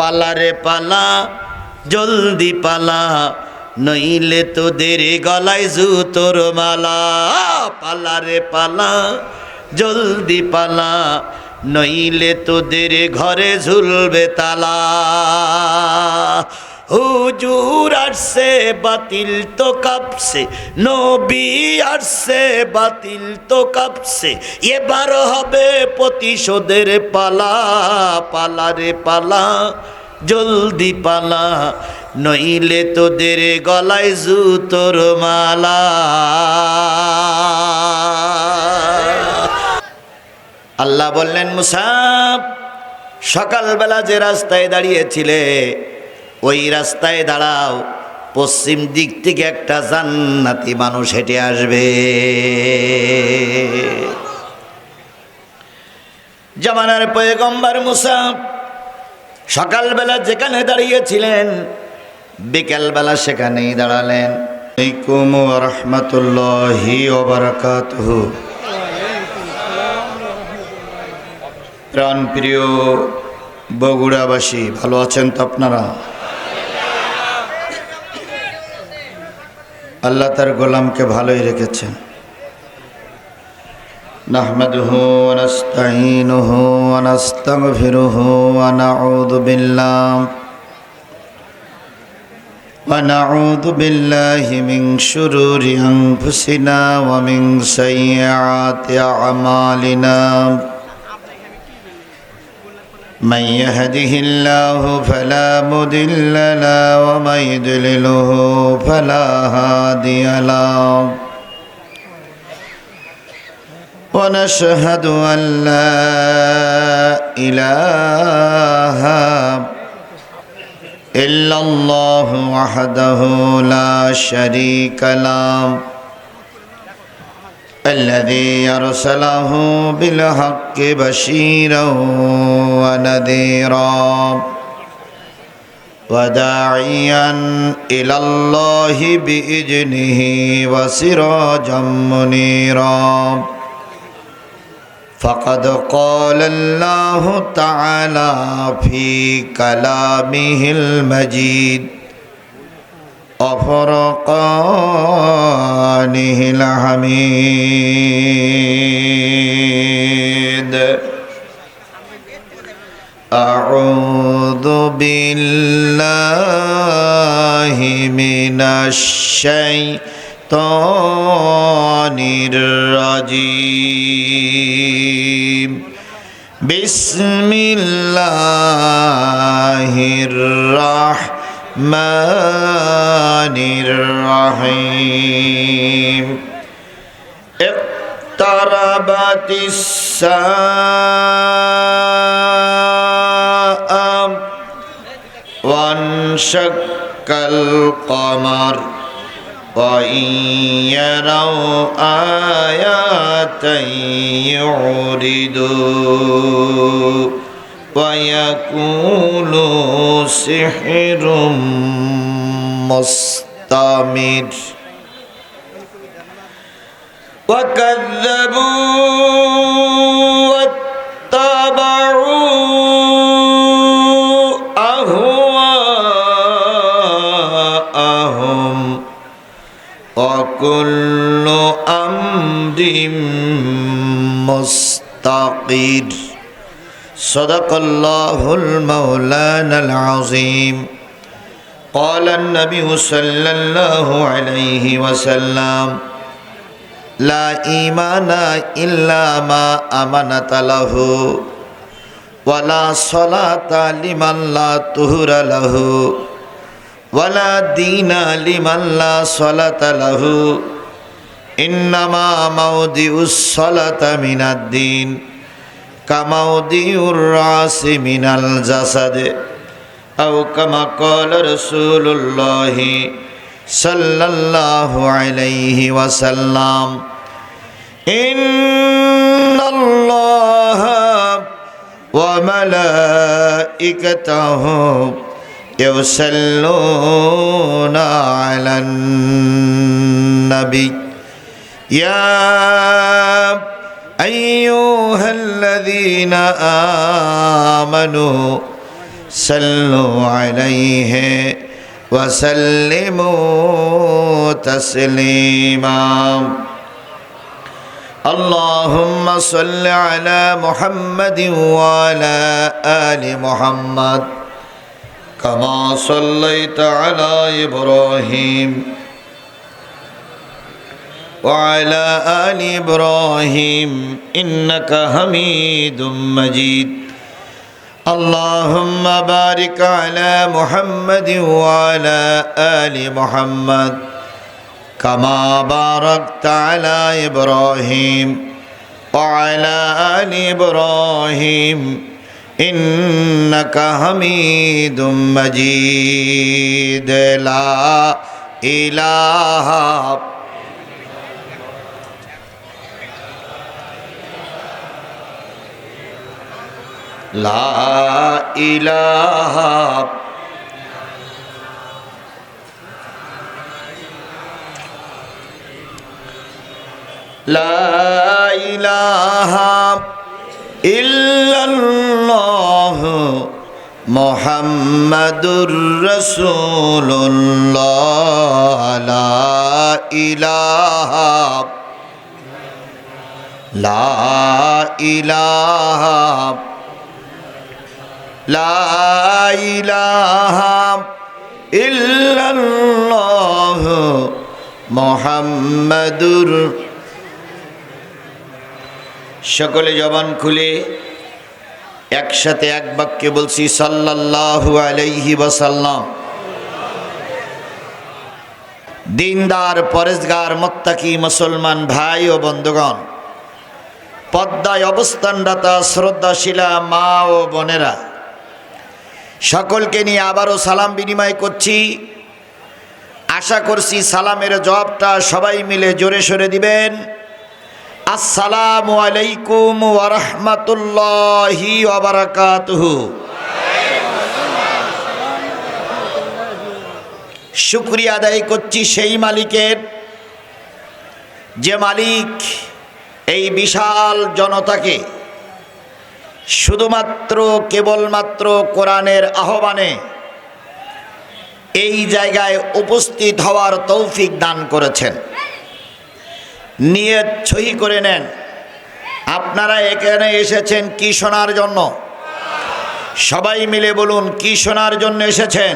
পালা রে পালা জলদি পালা, নইলে তোদের গলায় জুতোর মালা। পালা রে পালা জলদি পালা, নইলে তোদের ঘরে ঝুলবে তালা। হুজুর আসছে বাতিল তো কাঁপছে, নবী আসছে বাতিল তো কাঁপছে, এবার হবে প্রতিশোধের পালা। পালা রে পালা জলদি পালা, নইলে তোদের গলায় জুতোর মালা। আল্লাহ বললেন, মুসা সকালবেলা যে রাস্তায় দাঁড়িয়েছিলে ওই রাস্তায় দাঁড়াও, পশ্চিম দিক থেকে একটা জান্নাতি মানুষ হেঁটে আসবে। জামানার পয়গম্বর মুসা সকালবেলা যেখানে দাঁড়িয়েছিলেন বিকেলবেলা সেখানেই দাঁড়ালেন। আলাইকুম ওয়া রাহমাতুল্লাহি ওয়া বারাকাতুহু। প্রাণপ্রিয় বগুড়াবাসী, ভালো আছেন তো আপনারা? আল্লাহ তার গোলামকে ভালোই রেখেছেন। নাহমাদুহু ওয়া নাস্তাঈনুহু ওয়া নাস্তাগফিরুহু ওয়া নাউযু বিল্লাহি মিন শুরুরি আনফুসিনা ওয়া মিন সাইয়্যাতি আমালিনা। من يهده الله فلا مضل له ومن يضلله فلا هادي له، ونشهد أن لا إله إلا الله وحده لا شريك له الذي أرسله بالحق بشيرا ونذيرا وداعيا إلى الله بإذنه وسراجا منيرا. فقد قال الله تعالى في كلامه المجيد وفرقانه الحميد. أعوذ بالله من الشيطان الرجيم. بسم الله الرحمن الرحيم. اقتربت الساعة وانشق القمر وإن يروا آية يعرضوا ويقولوا سحر مستمر وكذبوا واتبعوا أهواءهم وكل أمر مستقر. صدق الله المولانا العظيم. قال النبي صلى الله عليه وسلم لا إيمان إلا ما أمنت له ولا صلاة لمن لا طهر له ولا دين لمن لا صلاة له إنما موضع الصلاة من الدين كموضع الرأس من الجسد أو كما قال رسول الله صلى الله عليه وسلم. إن الله وملائكته يصلون على النبي يا أيها الذين آمنوا صلوا عليه وسلموا تسليما اللهم صل على محمد وعلى آل محمد كما صليت على إبراهيم وعلى آل إبراهيم إنك حميد مجيد اللهم بارك على محمد وعلى آل محمد كما باركت على إبراهيم وعلى آل إبراهيم إنك حميد مجيد لا إله لا إله لا إله إلا الله محمدُر رسول الله لا إله لا إله لا إله إلا الله محمدُر সকলে জবান খুলে একসাথে এক বাক্যে বলছি সাল্লাল্লাহু আলাইহি ওয়াসাল্লাম। দিনদার পরেজগার মুত্তাকি মুসলমান ভাই ও বন্ধুগণ, পদ্মায় অবস্থানরতা শ্রদ্ধাশীলা মা ও বোনেরা, সকলকে নিয়ে আবারও সালাম বিনিময় করছি। আশা করছি সালামের জবাবটা সবাই মিলে জোরে সোরে দিবেন। আসসালামু আলাইকুম ওয়া রাহমাতুল্লাহি ওয়া বারাকাতুহু। শুকরিয়া আদায় করছি সেই মালিকের, যে মালিক এই বিশাল জনতাকে শুধুমাত্র কেবলমাত্র কোরআনের আহ্বানে এই জায়গায় উপস্থিত হওয়ার তৌফিক দান করেছেন। নিয়ত সহি করে নেন, আপনারা এখানে এসেছেন কি শোনার জন্য? সবাই মিলে বলুন, কি শোনার জন্য এসেছেন?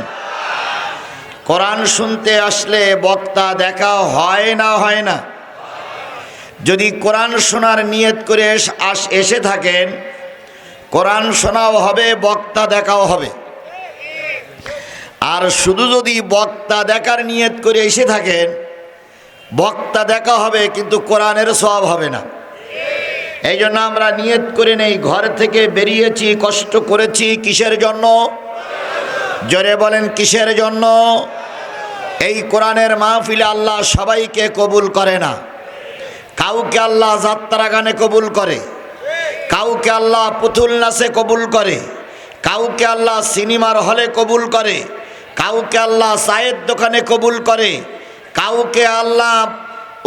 কোরআন শুনতে আসলে বক্তা দেখা হয় না হয় না? যদি কোরআন শোনার নিয়ত করে এসে থাকেন, কোরআন শোনাও হবে, বক্তা দেখাও হবে। আর শুধু যদি বক্তা দেখার নিয়ত করে এসে থাকেন, বক্তা দেখা হবে কিন্তু কোরআনের সওয়াব হবে না। এই জন্য আমরা নিয়ত করে নেই, ঘর থেকে বেরিয়েছি, কষ্ট করেছি কিসের জন্য? জোরে বলেন, কিসের জন্য? এই কোরআনের মাহফিলে আল্লাহ সবাইকে কবুল করে না। কাউকে আল্লাহ যাত্রা গানে কবুল করে, কাউকে আল্লাহ পুতুল নাচে কবুল করে, কাউকে আল্লাহ সিনেমার হলে কবুল করে, কাউকে আল্লাহ চায়ের দোকানে কবুল করে, কাউকে আল্লাহ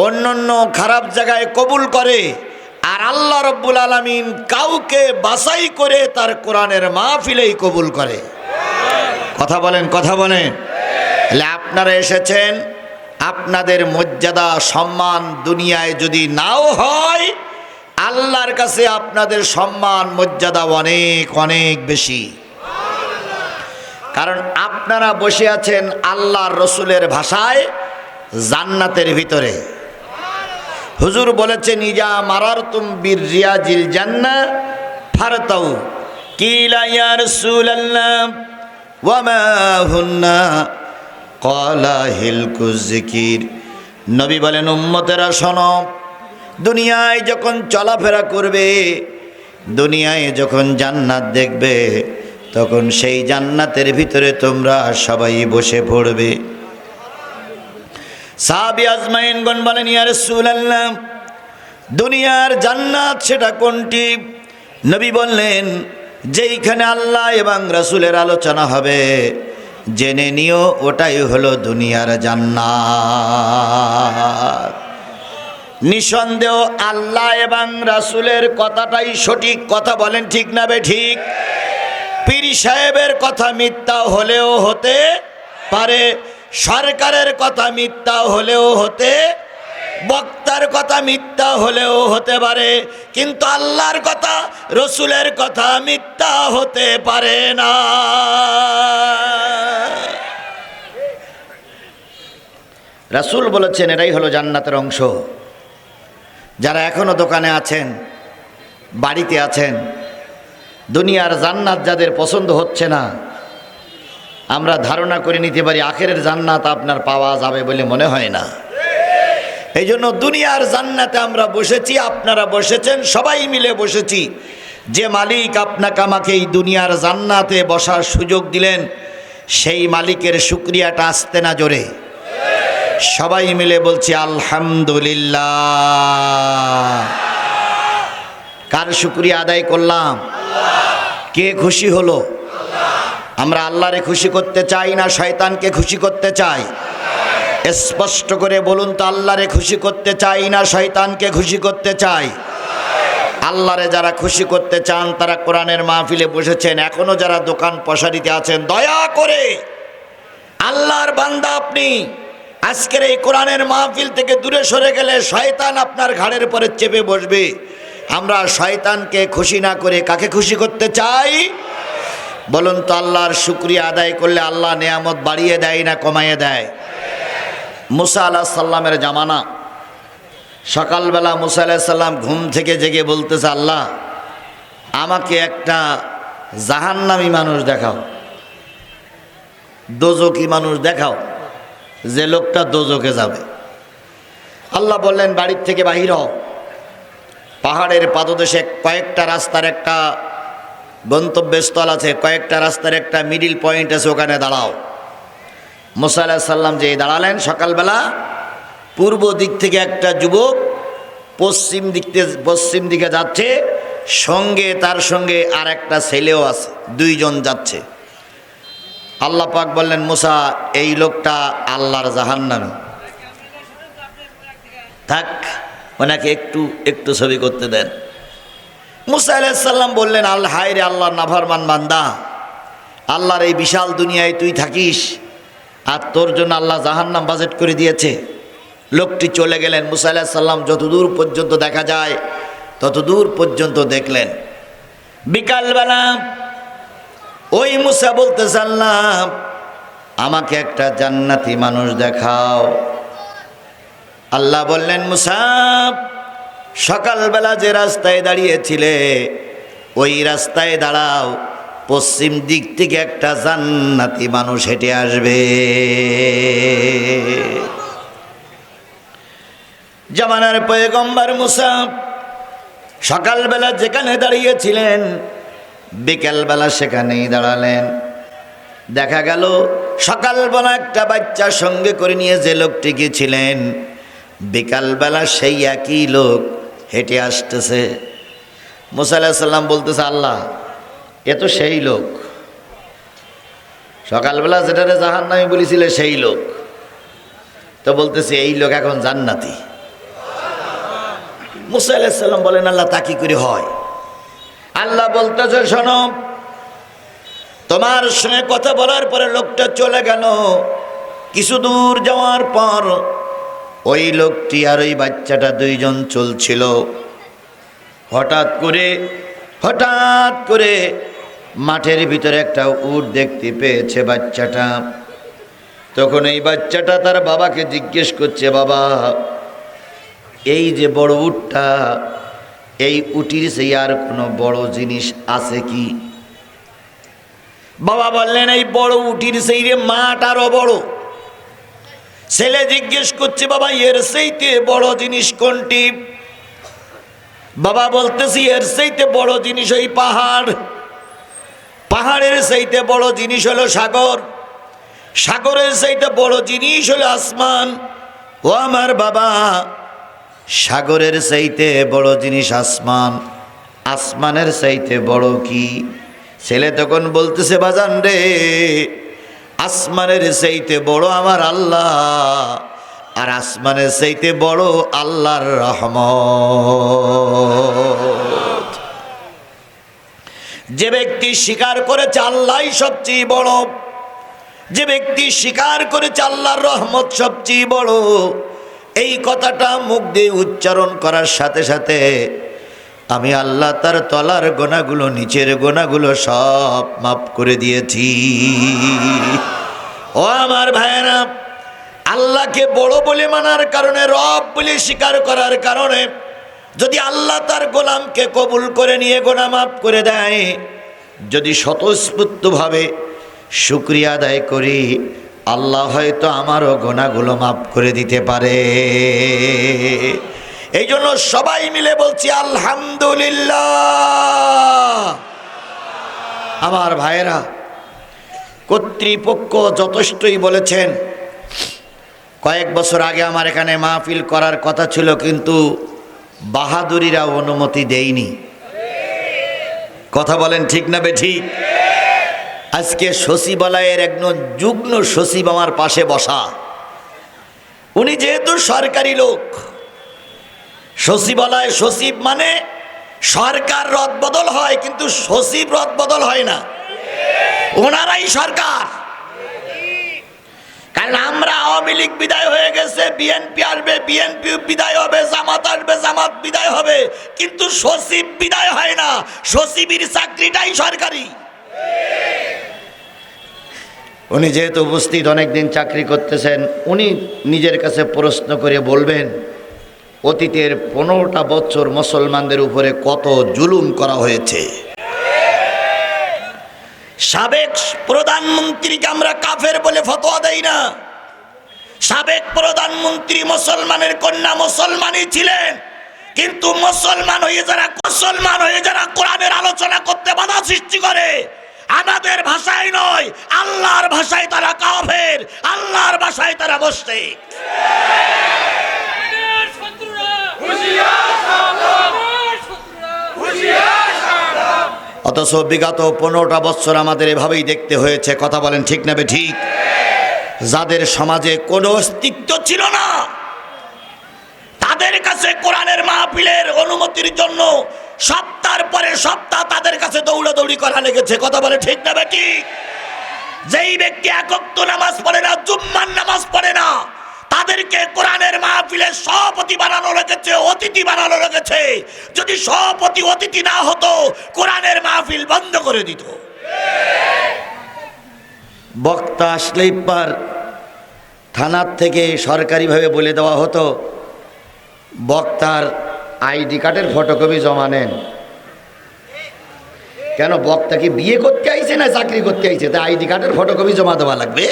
অন্যান্য খারাপ জায়গায় কবুল করে। আর আল্লাহ রব্বুল আলামিন কাউকে বাছাই করে তার কোরআনের মাহফিলেই কবুল করে। কথা বলেন, কথা বলেন। তাহলে আপনারা এসেছেন, আপনাদের মর্যাদা সম্মান দুনিয়ায় যদি নাও হয়, আল্লাহর কাছে আপনাদের সম্মান মর্যাদা অনেক অনেক বেশি। কারণ আপনারা বসে আছেন আল্লাহর রসুলের ভাষায় জান্নাতের ভিতরে। হুজুর বলেছেন, ইজা মারারতুম বিরিয়াজিল জান্নাহ ফারতাউ। কিলা ইয়া রাসূলুল্লাহ ওয়া মা হুন্না? ক্বালা হিলকুজ যিকির। নবী বলেন, উম্মতেরা শোনো, দুনিয়ায় যখন চলাফেরা করবে, দুনিয়ায় যখন জান্নাত দেখবে, তখন সেই জান্নাতের ভিতরে তোমরা সবাই বসে পড়বে। সাহাবী আজমাইনগণ বলেন, ইয়া রাসূলুল্লাহ, দুনিয়ার জান্নাত সেটা কোনটি? নবী বললেন, যেইখানে আল্লাহ এবং রাসূলের আলোচনা হবে, জেনে নিও ওটাই হলো দুনিয়ার জান্নাত। নিঃসন্দেহ আল্লাহ এবং রাসূলের কথাটাই সঠিক কথা। বলেন ঠিক না বে ঠিক? পীর পীর সাহেবের কথা মিথ্যা হলেও হতে পারে, সরকারের কথা মিথ্যা হলেও হতে, বক্তার কথা মিথ্যা হলেও হতে পারে, কিন্তু আল্লাহর কথা, রসুলের কথা মিথ্যা হতে পারে না। রাসূল বলেছেন এটাই হলো জান্নাতের অংশ। যারা এখনো দোকানে আছেন, বাড়িতে আছেন, দুনিয়ার জান্নাত যাদের পছন্দ হচ্ছে না, আমরা ধারণা করে নিতে পারি আখেরের জান্নাত আপনার পাওয়া যাবে বলে মনে হয় না। এই জন্য দুনিয়ার জান্নাতে আমরা বসেছি, আপনারা বসেছেন, সবাই মিলে বসেছি। যে মালিক আপনাকে আমাকে এই দুনিয়ার জান্নাতে বসার সুযোগ দিলেন, সেই মালিকের শুকরিয়াটা আসতে না জোরে? সবাই মিলে বলছি আলহামদুলিল্লাহ। কার শুকরিয়া আদায় করলাম? কে খুশি হলো? আমরা আল্লাহরে খুশি করতে চাই না শয়তানকে খুশি করতে চাই? স্পষ্ট করে বলুন তো, আল্লাহরে খুশি করতে চাই না শয়তানকে খুশি করতে চাই? আল্লাহরে যারা খুশি করতে চান তারা কোরআনের মাহফিলে বসেছেন। এখনো যারা দোকান পশারিতে আছেন, দয়া করে আল্লাহর বান্দা আপনি আজকের এই কোরআনের মাহফিল থেকে দূরে সরে গেলে শয়তান আপনার ঘাড়ের পরে চেপে বসবে। আমরা শয়তানকে খুশি না করে কাকে খুশি করতে চাই? বলুন তো, আল্লাহর শুকরিয়া আদায় করলে আল্লাহ নেয়ামত বাড়িয়ে দেয় না কমাইয়ে দেয়? মুসা আলাইহিস সালামের জামানা, সকালবেলা মুসা আলাইহিস সালাম ঘুম থেকে জেগে বলতেছে, আল্লাহ আমাকে একটা জাহান্নামী মানুষ দেখাও, দোজকি মানুষ দেখাও, যে লোকটা দোজকে যাবে। আল্লাহ বললেন, বাড়ির থেকে বাহির হও, পাহাড়ের পাদদেশে কয়েকটা রাস্তার একটা গন্তব্যস্থল আছে, কয়েকটা রাস্তার একটা মিডিল পয়েন্ট আছে, ওখানে দাঁড়াও। মুসা আলাইহিস সালাম যে দাঁড়ালেন, সকালবেলা পূর্ব দিক থেকে একটা যুবক পশ্চিম দিকে যাচ্ছে, সঙ্গে তার সঙ্গে আর একটা ছেলেও আছে, দুইজন যাচ্ছে। আল্লাহ পাক বললেন, মুসা এই লোকটা আল্লাহর জাহান্নামী, থাক, ওনাকে একটু ছবি করতে দেন। মুসা আলাইহিস সালাম বললেন, আল্লাহ, হায় রে আল্লাহর নাফরমান বান্দা, আল্লাহর এই বিশাল দুনিয়ায় তুই থাকিস আর তোর জন্য আল্লাহ জাহান্নাম বাজেট করে দিয়েছে। লোকটি চলে গেলেন। মুসা আলাইহিস সালাম যতদূর পর্যন্ত দেখা যায় ততদূর পর্যন্ত দেখলেন। বিকালবেলা ওই মুসা বলতেছে, আল্লাহ আমাকে একটা জান্নাতি মানুষ দেখাও। আল্লাহ বললেন, মুসা সকালবেলা যে রাস্তায় দাঁড়িয়েছিলে ওই রাস্তায় দাঁড়াও, পশ্চিম দিক থেকে একটা জান্নাতি মানুষ হেঁটে আসবে। জামানার পয়গম্বর মুসা সকালবেলা যেখানে দাঁড়িয়েছিলেন বিকেলবেলা সেখানেই দাঁড়ালেন। দেখা গেল সকালবেলা একটা বাচ্চা সঙ্গে করে নিয়ে যে লোকটি গিয়েছিলেন, বিকালবেলা সেই একই লোক হেঁটে আসতেছে। মুসা আলাইহিস সালাম বলতেছে, আল্লাহ এ তো সেই লোক, সকালবেলা যেটারে জাহান্নামী বলেছিলে সেই লোক। তো বলতেছে এই লোক এখন জান্নাতি। মুসা আলাইহিস সালাম বলেন, আল্লাহ তা কি করে হয়? আল্লাহ বলতেছে, শোনো, তোমার সঙ্গে কথা বলার পরে লোকটা চলে গেল। কিছু দূর যাওয়ার পর ওই লোকটি আর ওই বাচ্চাটা দুইজন চলছিল। হঠাৎ করে মাঠের ভিতরে একটা উট দেখতে পেয়েছে বাচ্চাটা। তখন এই বাচ্চাটা তার বাবাকে জিজ্ঞেস করছে, বাবা এই যে বড় উটটা, এই উটির সেই আর কোনো বড় জিনিস আছে কি? বাবা বললেন, এই বড় উটির সেই রে মাঠ আরো বড়। ছেলে জিজ্ঞেস করছে, বাবা এর সেইতে বড় জিনিস কোনটি? বাবা বলতেছি, এর সেইতে বড় জিনিস ওই পাহাড়, পাহাড়ের সেইতে বড় জিনিস হলো সাগর, সাগরের সেইতে বড় জিনিস হলো আসমান। ও আমার বাবা, সাগরের চাইতে বড় জিনিস আসমান, আসমানের চাইতে বড় কি? ছেলে তখন বলতেছে, বাজান রে, আসমানের চাইতে বড় আমার আল্লাহ, আর আসমানের চাইতে বড় আল্লাহর রহমত। যে ব্যক্তি স্বীকার করেছে আল্লাহই সবচেয়ে বড়, যে ব্যক্তি স্বীকার করেছে আল্লাহর রহমত সবচেয়ে বড়, এই কথাটা মুখ দিয়ে উচ্চারণ করার সাথে সাথে আমি আল্লাহ তার তলার গোনাগুলো, নিচের গোনাগুলো সব মাফ করে দিয়েছি। ও আমার ভাইয়েরা, আল্লাহকে বড় বলে মানার কারণে, রব বলে স্বীকার করার কারণে যদি আল্লাহ তার গোলামকে কবুল করে নিয়ে গোনা মাফ করে দেয়, যদি স্বতঃস্ফূর্তভাবে শুকরিয়া আদায় করি, আল্লাহ হয়তো আমারও গোনাগুলো মাফ করে দিতে পারে। এই জন্য সবাই মিলে বলছি আলহামদুলিল্লাহ। আমার ভাইয়েরা, কর্তৃপক্ষ যথেষ্টই বলেছেন। কয়েক বছর আগে আমার এখানে মাহফিল করার কথা ছিল, কিন্তু বাহাদুরিরা অনুমতি দেয়নি। কথা বলেন ঠিক না বেঠিক? আজকে সচিবালয়ের একজন যুগ্ম সচিব আমার পাশে বসা, উনি যেহেতু সরকারি লোক, সচিবালয় সচিব মানে সরকার রদবদল হয়, কিন্তু সচিব রদবদল হয় না, ওনারাই সরকার। কারণ আমরা আওয়ামী লীগ বিদায় হয়ে গেছে, বিএনপি আসবে, বিএনপি বিদায় হবে, জামাত আসবে, জামাত বিদায় হবে, কিন্তু সচিব বিদায় হয় না। সচিবের চাকরিটাই সরকারি। উনি যেহেতু উপস্থিত, অনেকদিন চাকরি করতেছেন, উনি নিজের কাছে প্রশ্ন করে বলবেন অতীতের 15টা বছর মুসলমানদের উপরে কত জুলুম করা হয়েছে। সাবেক প্রধানমন্ত্রীকে আমরা কাফের বলে ফতোয়া দেই না। সাবেক প্রধানমন্ত্রী মুসলমানের কন্যা, মুসলমানই ছিলেন, কিন্তু মুসলমান হয়ে যারা কোরআনের আলোচনা করতে বাধা সৃষ্টি করে, আমাদের ভাষায় নয়, আল্লাহর ভাষায় তারা কাফের, আল্লাহর ভাষায় তারা মুশরিক। অথচ বিগত 15টা বছর আমাদের এভাবেই দেখতে হয়েছে। কথা বলেন ঠিক না ঠিক? যাদের সমাজে কোনো অস্তিত্ব ছিল না, তাদের কাছে কোরআনের মাহফিলের অনুমতির জন্য সপ্তাহের পরে সপ্তাহ তাদের কাছে দৌড়াদৌড়ি করা লেগেছে। কথা বলে ঠিক না ঠিক? যেই ব্যক্তি এক ওয়াক্ত নামাজ পড়ে না, জুম্মার নামাজ পড়ে না, তাদেরকে কোরআনের মাহফিলের সভাপতি বানানো লেগেছে, অতিথি বানানো লেগেছে। যদি সভাপতি অতিথি না হতো, কোরআনের মাহফিল বন্ধ করে দিত। বক্তা আসলেই পার থানার থেকে সরকারিভাবে বলে দেওয়া হতো, বক্তার আইডি কার্ডের ফটোকপি জমা নেন। কেন, বক্তা কি বিয়ে করতে আইছে না চাকরি করতে আইছে? তা আইডি কার্ডের ফটোকপি জমা দেওয়া লাগবে।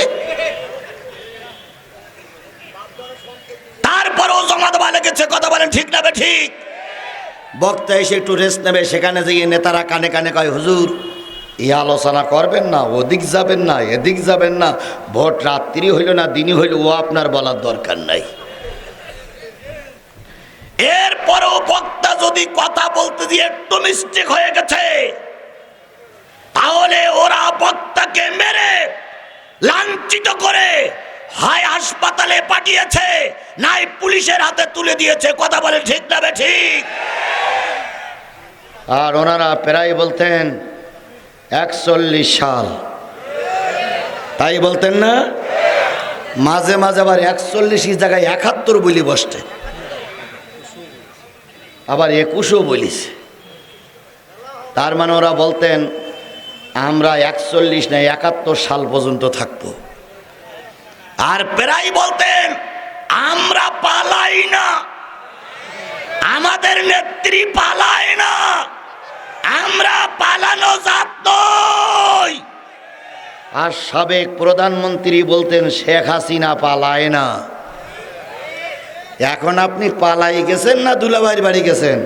তারপরেও জমা দেওয়া লেগেছে। কথা বলেন ঠিক না ঠিক? বক্তা এসে একটু রেস্ট নেবে, সেখানে গিয়ে নেতারা কানে কানে কয়, হুজুর এই আলোচনা করবেন না, ওদিক যাবেন না, এদিক যাবেন না, ভোট রাত্রি হইল না দিনই হইল, ও আপনার বলার দরকার নাই। এরপরও বক্তা যদি কথা বলতে দিয়ে একটু মিস্টেক হয়ে গেছে, তাহলে ওরা বক্তাকে মেরে লাঞ্ছিত করে হয় হাসপাতালে পাঠিয়েছে, নাই পুলিশের হাতে তুলে দিয়েছে। কথা বলে ঠিক না ঠিক? আর ওনারা প্রায় বলতেন 41 সাল, তাই বলতেন না? মাঝে মাঝে আবার 41 জায়গায় 71 বলি বসতে, আবার 21ও বলিস। তার মানে ওরা বলতেন আমরা 41 না 71 সাল পর্যন্ত থাকবো। আর প্রায় বলতেন আমরা পালাই না, আমাদের নেত্রী পালায় না, আমরা পালানো জাত নই। আর সাবেক প্রধানমন্ত্রী বলতেন শেখ হাসিনা পালায় না। এখন আপনি পালাই গেছেন না দুলাভাইয়ের বাড়ি গেছেন?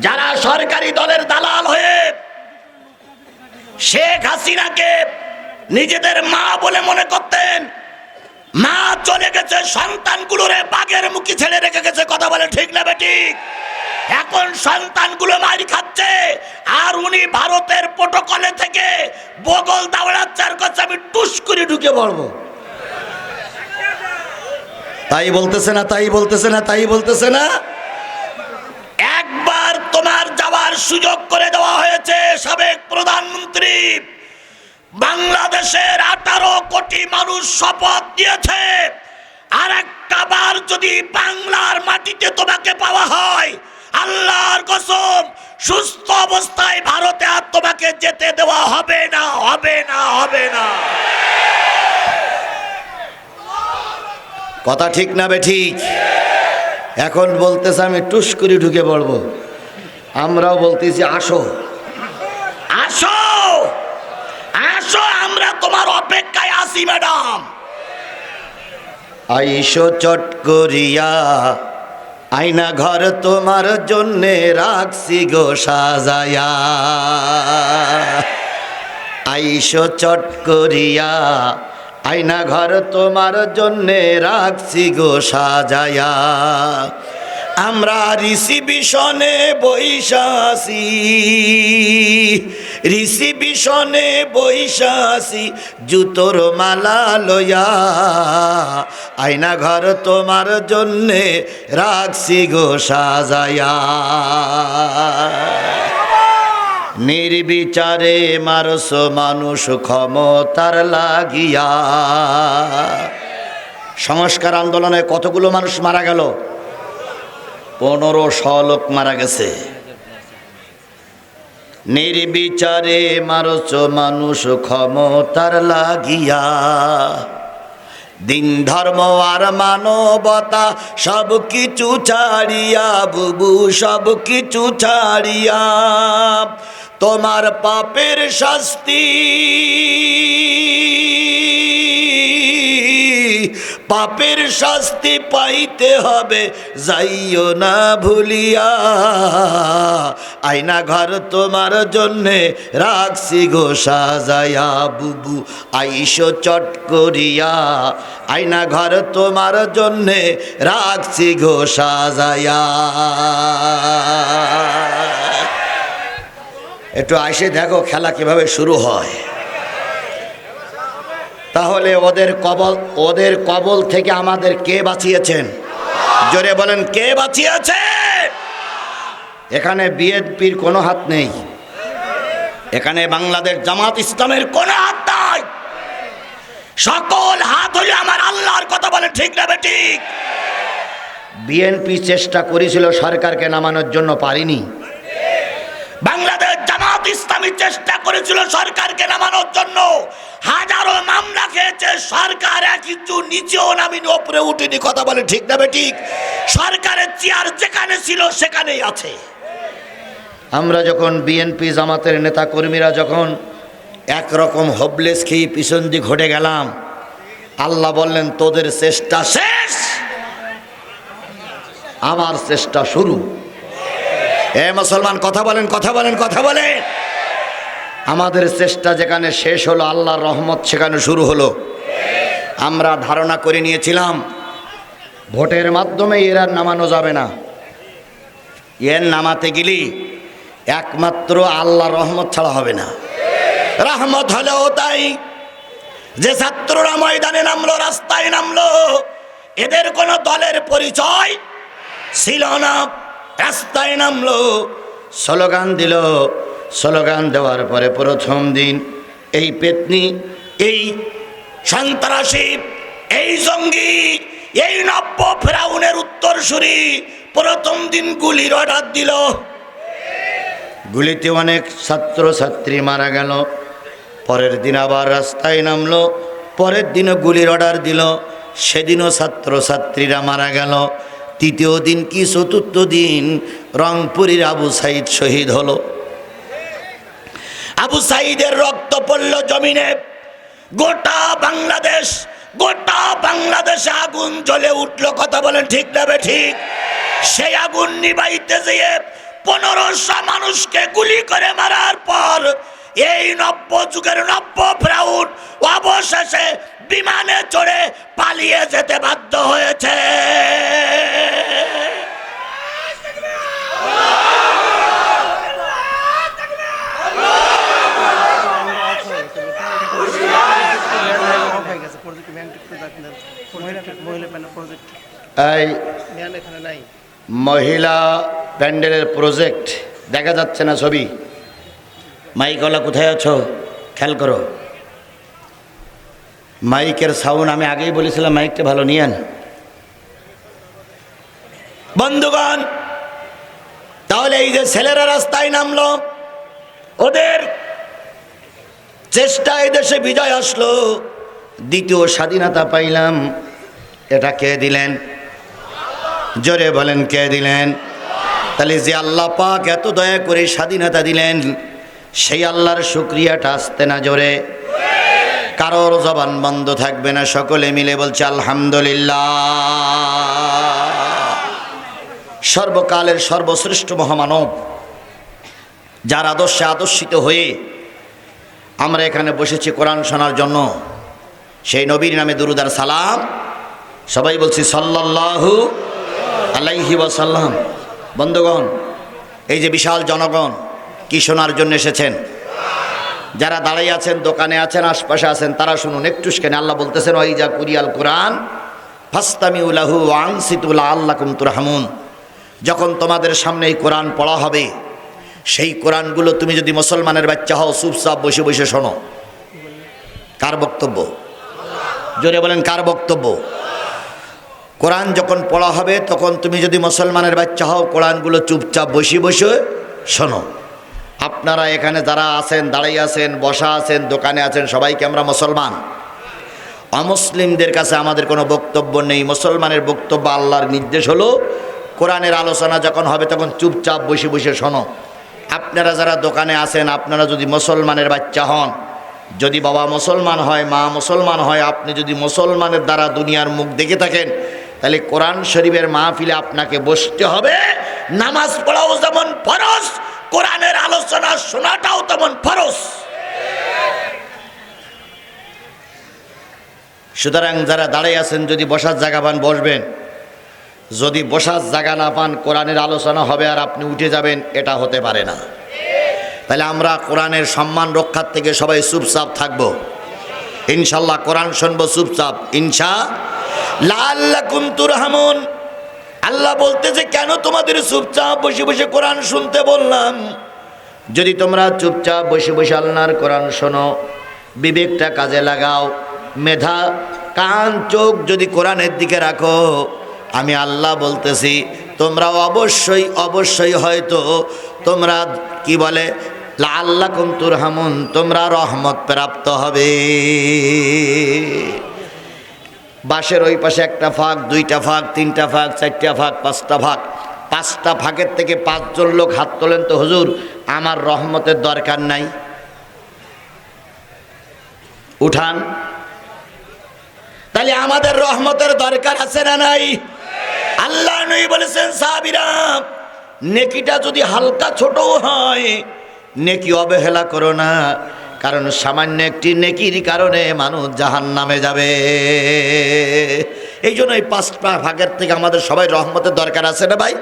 যারা সরকারি দলের দালাল হয়ে শেখ হাসিনাকে নিজেদের মা বলে মনে করতেন, মা চলে গেছে, সন্তানগুলোরে বাঘের মুখে ছেড়ে রেখে গেছে। কথা বলে ঠিক না ঠিক? এখন সন্তানগুলো মারি খাচ্ছে, আর উনি ভারতের প্রোটোকলে থেকে বগল দাওড়াচ্ছার কাছে আমি টুস করে ঢুকে পড়বো। তাই বলতেছে না, তাই বলতেছে না, তাই বলতেছে না। 1 সুযোগ করে দেওয়া হয়েছে। সাবেক প্রধানমন্ত্রী বাংলাদেশের 18 কোটি মানুষ শপথ দিয়েছে, আর একটা বার যদি বাংলার মাটিতে তোমাকে পাওয়া হয়, আল্লাহর কসম সুস্থ অবস্থায় ভারতে আর তোমাকে যেতে দেওয়া হবে না, হবে না, হবে না। কথা ঠিক না বেঠিক? এখন বলতেছে আমি টুস করে ঢুকে পড়বো, আমরাও বলতেছি আসো আসো আসো, আমরা তোমার অপেক্ষায় আছি ম্যাডাম। আইসো চট করিয়া, আয়না ঘর তোমার জন্যে রাখছি গো সাজায়া। আইসো চট করিয়া, আয়না ঘর তোমার জন্যে রাখছি গো সাজায়া। আমরা রিসিবিশনে বৈশাসি, রিসিবিশনে বৈশাসি, জুতোর মালা লয়া। আয়না ঘর তোমার জন্যে রাখছি গো সাজায়া। নির্বিচারে মারস মানুষ ক্ষমতার লাগিয়া। সংস্কার আন্দোলনে কতগুলো মানুষ মারা গেল? 1500 লোক মারা গেছে। নির্বিচারে মারস মানুষ ক্ষমতার লাগিয়া। দিন ধর্ম আর মানবতা সব কিছু ছাড়িয়া, বুবু সব কিছু ছাড়িয়া, তোমার পাপের শাস্তি, পাপের শাস্তি পাইতে হবে, যাইও না ভুলিয়া। আয়না ঘর তোমার জন্যে রাখছি গো সাজায়া। বুবু আইসো চট করিয়া, আয়না ঘর তোমার জন্যে রাখছি গো সাজায়া। একটু আইসে দেখো খেলা কিভাবে শুরু হয়। তাহলে ওদের কবল থেকে আমাদের কে বাঁচিয়েছেন? জোরে বলেন, কে বাঁচিয়েছে? এখানে বিএনপির কোনো হাত নেই, এখানে বাংলাদেশ জামাত ইসলামের কোনো হাত নাই। সকল হাত হলে আমার আল্লাহর কথা বলে, ঠিক না বেঠিক? বিএনপি চেষ্টা করেছিল সরকারকে নামানোর জন্য, পারিনি। বাংলাদেশ জামাত ইসলামী চেষ্টা করেছিল সরকারকে নামানোর জন্য, হাজারো মামলা খেয়েছে, সরকার এক ইঞ্চু নিচেও নামিনি, ওপরে উঠেনি। কথা বলে, ঠিক না বেঠিক? সরকারের চেয়ার যেখানে ছিল সেখানেই আছে। আমরা যখন বিএনপি জামাতের নেতা কর্মীরা যখন একরকম হোপলেস খেয়ে পিছন দিক ঘটে গেলাম, আল্লাহ বললেন তোদের চেষ্টা শেষ, আমার চেষ্টা শুরু। এ মুসলমান কথা বলেন, কথা বলেন, কথা বলেন। আমাদের চেষ্টা যেখানে শেষ হলো, আল্লাহর রহমত সেখানে শুরু হলো। আমরা ধারণা করে নিয়েছিলাম ভোটের মাধ্যমে এর আর নামানো যাবে না, এর নামাতে গেলে একমাত্র আল্লাহর রহমত ছাড়া হবে না। রহমত হলেও তাই যে ছাত্ররা ময়দানে নামলো, রাস্তায় নামলো, এদের কোনো দলের পরিচয় ছিল না, রাস্তায় নামলো, স্লোগান দিল। স্লোগান দেওয়ার পরে প্রথম দিন এই পেতনি, এই সন্ত্রাসী, এই জঙ্গি, এই নব্য ফেরাউনের উত্তরসূরি প্রথম দিন গুলির অর্ডার দিল। গুলিতে অনেক ছাত্র ছাত্রী মারা গেল। পরের দিন আবার রাস্তায় নামলো, পরের দিনও গুলির অর্ডার দিল, সেদিনও ছাত্র ছাত্রীরা মারা গেল। তৃতীয় দিন কি চতুর্থ দিন রংপুরের আবু সাইদ শহীদ হলো। আবু সাইদের রক্ত পড়ল জমিনে। গোটা বাংলাদেশ, গোটা বাংলাদেশে আগুন জ্বলে উঠল। কথা বলেন, ঠিক না বেঠিক? সেই আগুন নিবাইতে যেয়ে 1500 মানুষকে গুলি করে মারার পর এই নব্য যুগের নব্য ফেরাউন অবশেষে বিমানে চড়ে পালিয়ে যেতে বাধ্য হয়েছে। এই মহিলা প্যান্ডেলের প্রজেক্ট দেখা যাচ্ছে না ছবি। মাইকওয়ালা কোথায় আছো? খেয়াল করো, মাইকের সাউন্ড আমি আগেই বলেছিলাম মাইকটা ভালো নিয়েন। বন্ধুগণ, তাহলে এই যে ছেলেরা রাস্তায় নামলো, ওদের চেষ্টায় দেশে বিজয় আসলো, দ্বিতীয় স্বাধীনতা পাইলাম। এটা কে দিলেন? জোরে বলেন, কে দিলেন? তাহলে যে আল্লাহ পাক এত দয়া করে স্বাধীনতা দিলেন, সেই আল্লাহর শুকরিয়াটা আসতে না জোরে? কারোর জবান বন্ধ থাকবে না, সকলে মিলে বলছে আলহামদুলিল্লাহ। সর্বকালের সর্বশ্রেষ্ঠ মহামানব, যার আদর্শে আদর্শিত হয়ে আমরা এখানে বসেছি কোরআন শোনার জন্য, সেই নবীর নামে দুরূদ আর সালাম সবাই বলছি সাল্লাল্লাহু আলাইহি ওয়াসাল্লাম। বন্ধুগণ, এই যে বিশাল জনগণ কি শোনার জন্য এসেছেন? যারা দাঁড়িয়ে আছেন, দোকানে আছেন, আশপাশে আছেন, তারা শুনুন একটু। কেন আল্লাহ বলতেছেন ওয়াইজা কুরিয়াল কোরআন ফাসতামিউ লাহু ওয়া আনসিতু লাআল্লাকুম তুরহামুন। যখন তোমাদের সামনে এই কোরআন পড়া হবে, সেই কোরআনগুলো তুমি যদি মুসলমানের বাচ্চা হও, চুপচাপ বসে বসে শোনো। কার বক্তব্য? জোরে বলেন, কার বক্তব্য? কোরআন যখন পড়া হবে তখন তুমি যদি মুসলমানের বাচ্চা হও, কোরআনগুলো চুপচাপ বসে বসে শোনো। আপনারা এখানে যারা আছেন, দাঁড়িয়ে আছেন, বসা আছেন, দোকানে আছেন, সবাইকে আমরা মুসলমান। অমুসলিমদের কাছে আমাদের কোনো বক্তব্য নেই। মুসলমানের বক্তব্য, আল্লাহর নির্দেশ হলো কোরআনের আলোচনা যখন হবে তখন চুপচাপ বসে বসে শোনো। আপনারা যারা দোকানে আছেন, আপনারা যদি মুসলমানের বাচ্চা হন, যদি বাবা মুসলমান হয়, মা মুসলমান হয়, আপনি যদি মুসলমানের দ্বারা দুনিয়ার মুখ দেখে থাকেন, তাহলে কোরআন শরীফের মাহফিলে আপনাকে বসতে হবে। নামাজ পড়াও যেমন ফরজ, কোরআনের আলোচনা শোনাটাও তেমন ফরজ। সুতরাং যারা দাঁড়িয়ে আছেন, যদি বসার জায়গা পান বসবেন, যদি বসার জায়গা না পান কোরআনের আলোচনা হবে আর আপনি উঠে যাবেন, এটা হতে পারে না। তাহলে আমরা কোরআনের সম্মান রক্ষার থেকে সবাই চুপচাপ থাকবো ইনশাল্লাহ। কোরআন শুনবো চুপচাপ লাআল্লাকুম তুরহামুন। আল্লাহ বলতেছে কেন তোমাদের চুপচাপ বসে বসে কোরআন শুনতে বললাম? যদি তোমরা চুপচাপ বসে বসে আল্লাহর কোরআন শোনো, বিবেকটা কাজে লাগাও, মেধা কান চোখ যদি কোরআনের দিকে রাখো, আমি আল্লাহ বলতেছি তোমরা অবশ্যই অবশ্যই হয়তো তোমরা কি বলে লাআল্লাকুম তুরহামুন, তোমরা রহমত প্রাপ্ত হবে। বাঁশের ওই পাশে একটা ফাঁক, দুইটা ফাঁক, তিনটা ফাঁক, চারটা ফাঁক, পাঁচটা ফাঁক। পাঁচটা ফাঁকের থেকে পাঁচজন লোক হাত তোলেন তো, হুজুর আমার রহমতের দরকার নাই, উঠান। তাহলে আমাদের রহমতের দরকার আছে না নাই? আল্লাহ নবী বলেছেন সাহাবীরা, নেকিটা যদি হালকা ছোটও হয়, নেকি অবহেলা করো না, কারণ সামান্য একটি নেকির কারণে মানুষ জাহান্নামে যাবে। এই জন্য এই পাঁচটা ভাগের থেকে আমাদের সবাই রহমতের দরকার আছে না ভাই?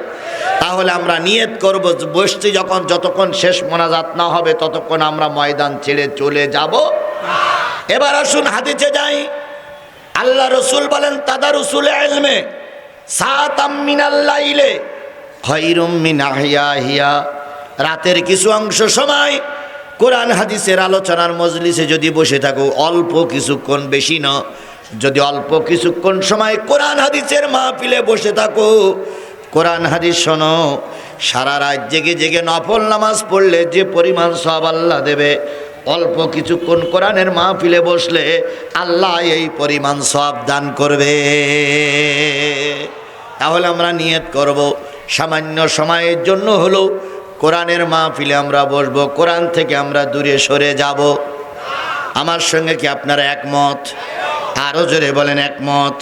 তাহলে আমরা নিয়ত করব, বসছি যখন, যতক্ষণ শেষ মোনাজাত না হবে ততক্ষণ আমরা ময়দান ছেড়ে চলে যাব। এবার আসুন হাদিসে যাই। আল্লাহ রসুল বলেন তাদারুসুল ইলমে সাতাম মিনাল লাইলে খায়রুম মিন আহিয়াহিয়া। রাতের কিছু অংশ সময় কোরআন হাদিসের আলোচনার মজলিসে যদি বসে থাকো, অল্প কিছুক্ষণ, বেশি না, যদি অল্প কিছুক্ষণ সময় কোরআন হাদিসের মাহফিলে বসে থাকো, কোরআন হাদিস শোনো, সারা রাত জেগে জেগে নফল নামাজ পড়লে যে পরিমাণ সওয়াব আল্লাহ দেবে, অল্প কিছুক্ষণ কোরআনের মাহফিলে বসলে আল্লাহ এই পরিমাণ সওয়াব দান করবে। তাহলে আমরা নিয়ত করব, সামান্য সময়ের জন্য হলো কোরআনের মাহফিলে আমরা বসবো, কোরআন থেকে আমরা দূরে সরে যাব। আমার সঙ্গে কি আপনারা একমত? আরো জোরে বলেন একমত।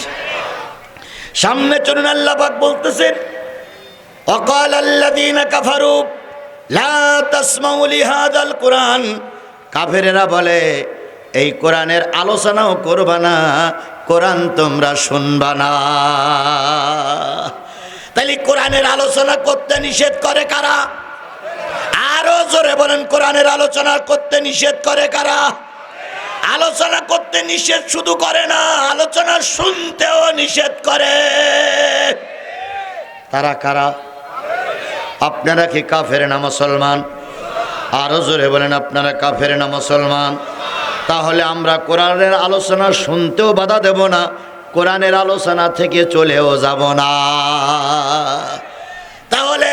সামনে চলুন। আল্লাহ পাক বলতেছেন ওয়াকাল আল্লাযীনা কাফারু লা তাসমাউ লিহাযাল কুরআন। কাফেরেরা বলে এই কোরআনের আলোচনাও করবা না, কোরআন তোমরা শুনবা না। তাহলে কোরআনের আলোচনা করতে নিষেধ করে কারা? আরো জোরে বলেন, কোরআনের আলোচনা করতে নিষেধ করে কারা? আলোচনা করতে নিষেধ শুধু করে না, আলোচনা শুনতেও নিষেধ করে। তারা কারা? আপনারা কি কাফের না মুসলমান? আরো জোরে বলেন, আপনারা কাফের না মুসলমান? তাহলে আমরা কোরআনের আলোচনা শুনতেও বাধা দেব না, কোরআনের আলোচনা থেকে চলেও যাব না। তাহলে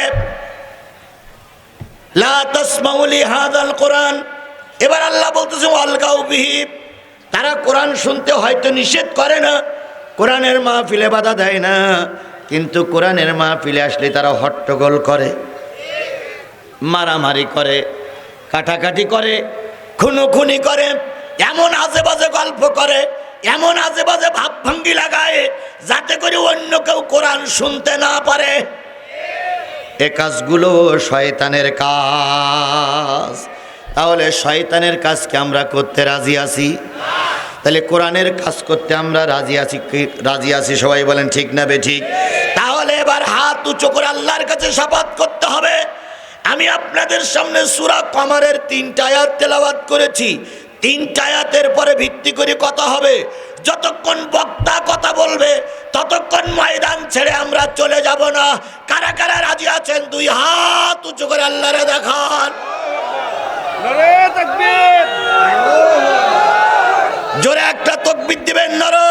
লা তাসমাউ লিহাযাল কোরআন, এবার আল্লাহ বলতেছে ওয়ালগাউ বিহি, তারা কোরআন শুনতে হয়তো নিষেধ করে না, কোরআনের মাহফিলে বাধা দেয় না, কিন্তু কোরআনের মাহফিলে আসলে তারা হট্টগোল করে, মারামারি করে, কাটাকাটি করে, খুনোখুনি করে, এমন আজে বাজে গল্প করে, এমন আজে বাজে ভাবভঙ্গি লাগায় যাতে করে অন্য কেউ কোরআন শুনতে না পারে। এ কাজগুলো শয়তানের কাজ। তাহলে শয়তানের কাজকে আমরা করতে রাজি আছি? তাহলে কোরআনের কাজ করতে আমরা রাজি আছি কি? রাজি আছি, সবাই বলেন ঠিক না বেঠিক? তাহলে এবার হাত উঁচু করে আল্লাহর কাছে শপথ করতে হবে। আমি আপনাদের সামনে সূরা কমারের 3টা আয়াত তেলাওয়াত করেছি। 3টা আয়াতের পরে ভিত্তি করে কথা হবে। যতক্ষণ বক্তা কথা বলবে ততক্ষণ ময়দান ছেড়ে আমরা চলে যাব না। কারা কারা রাজি আছেন 2 হাত উঁচু করে আল্লাহরে দেখান। নারে তাকবীর, জোরে একটা তাকবীর দিবেন, নারে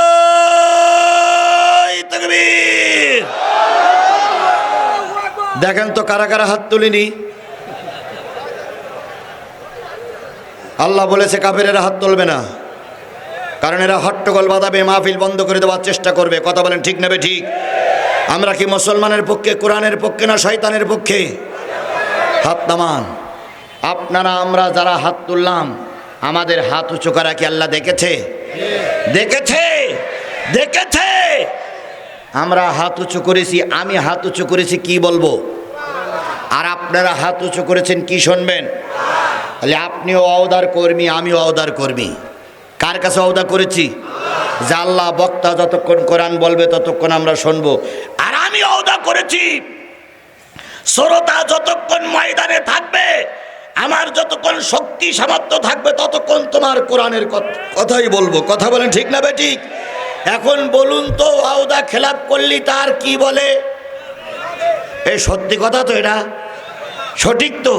তাকবীর। দেখেন তো কারা কারা হাত তুলেনি। আল্লাহ বলেছে কাফেরেরা হাত তুলবে না, কারণ এরা হট্টগোল বাঁধাবে, মাহফিল বন্ধ করে দেওয়ার চেষ্টা করবে। কথা বলেন ঠিক নেবে ঠিক? আমরা কি মুসলমানের পক্ষে, কোরআনের পক্ষে না শয়তানের পক্ষে? হাত নামান। আপনারা আমরা যারা হাত তুললাম, আমাদের হাত উঁচু করা কি আল্লাহ দেখেছে? দেখেছে, দেখেছে। আমরা হাত উঁচু করেছি, আমি হাত উঁচু করেছি কি বলবো, আর আপনারা হাত উঁচু করেছেন কি শুনবেন? তাহলে আপনিও ওয়াদার কর্মী, আমিও ওয়াদার কর্মী। কার কাছে ওয়াদা করেছি? যে আল্লাহ বক্তা যতক্ষণ কোরআন বলবে ততক্ষণ আমরা শুনবো। আর আমি ওয়াদা করেছি শ্রোতা যতক্ষণ ময়দানে থাকবে, আমার যতক্ষণ শক্তি সামর্থ্য থাকবে ততক্ষণ তোমার কোরআনের কথাই বলবো। কথা বলেন ঠিক না বেঠিক? এখন বলুন তো, ওয়াদা খেলাপ করলি তার কি বলে? এই সত্যি কথা তো, এটা সঠিক তো।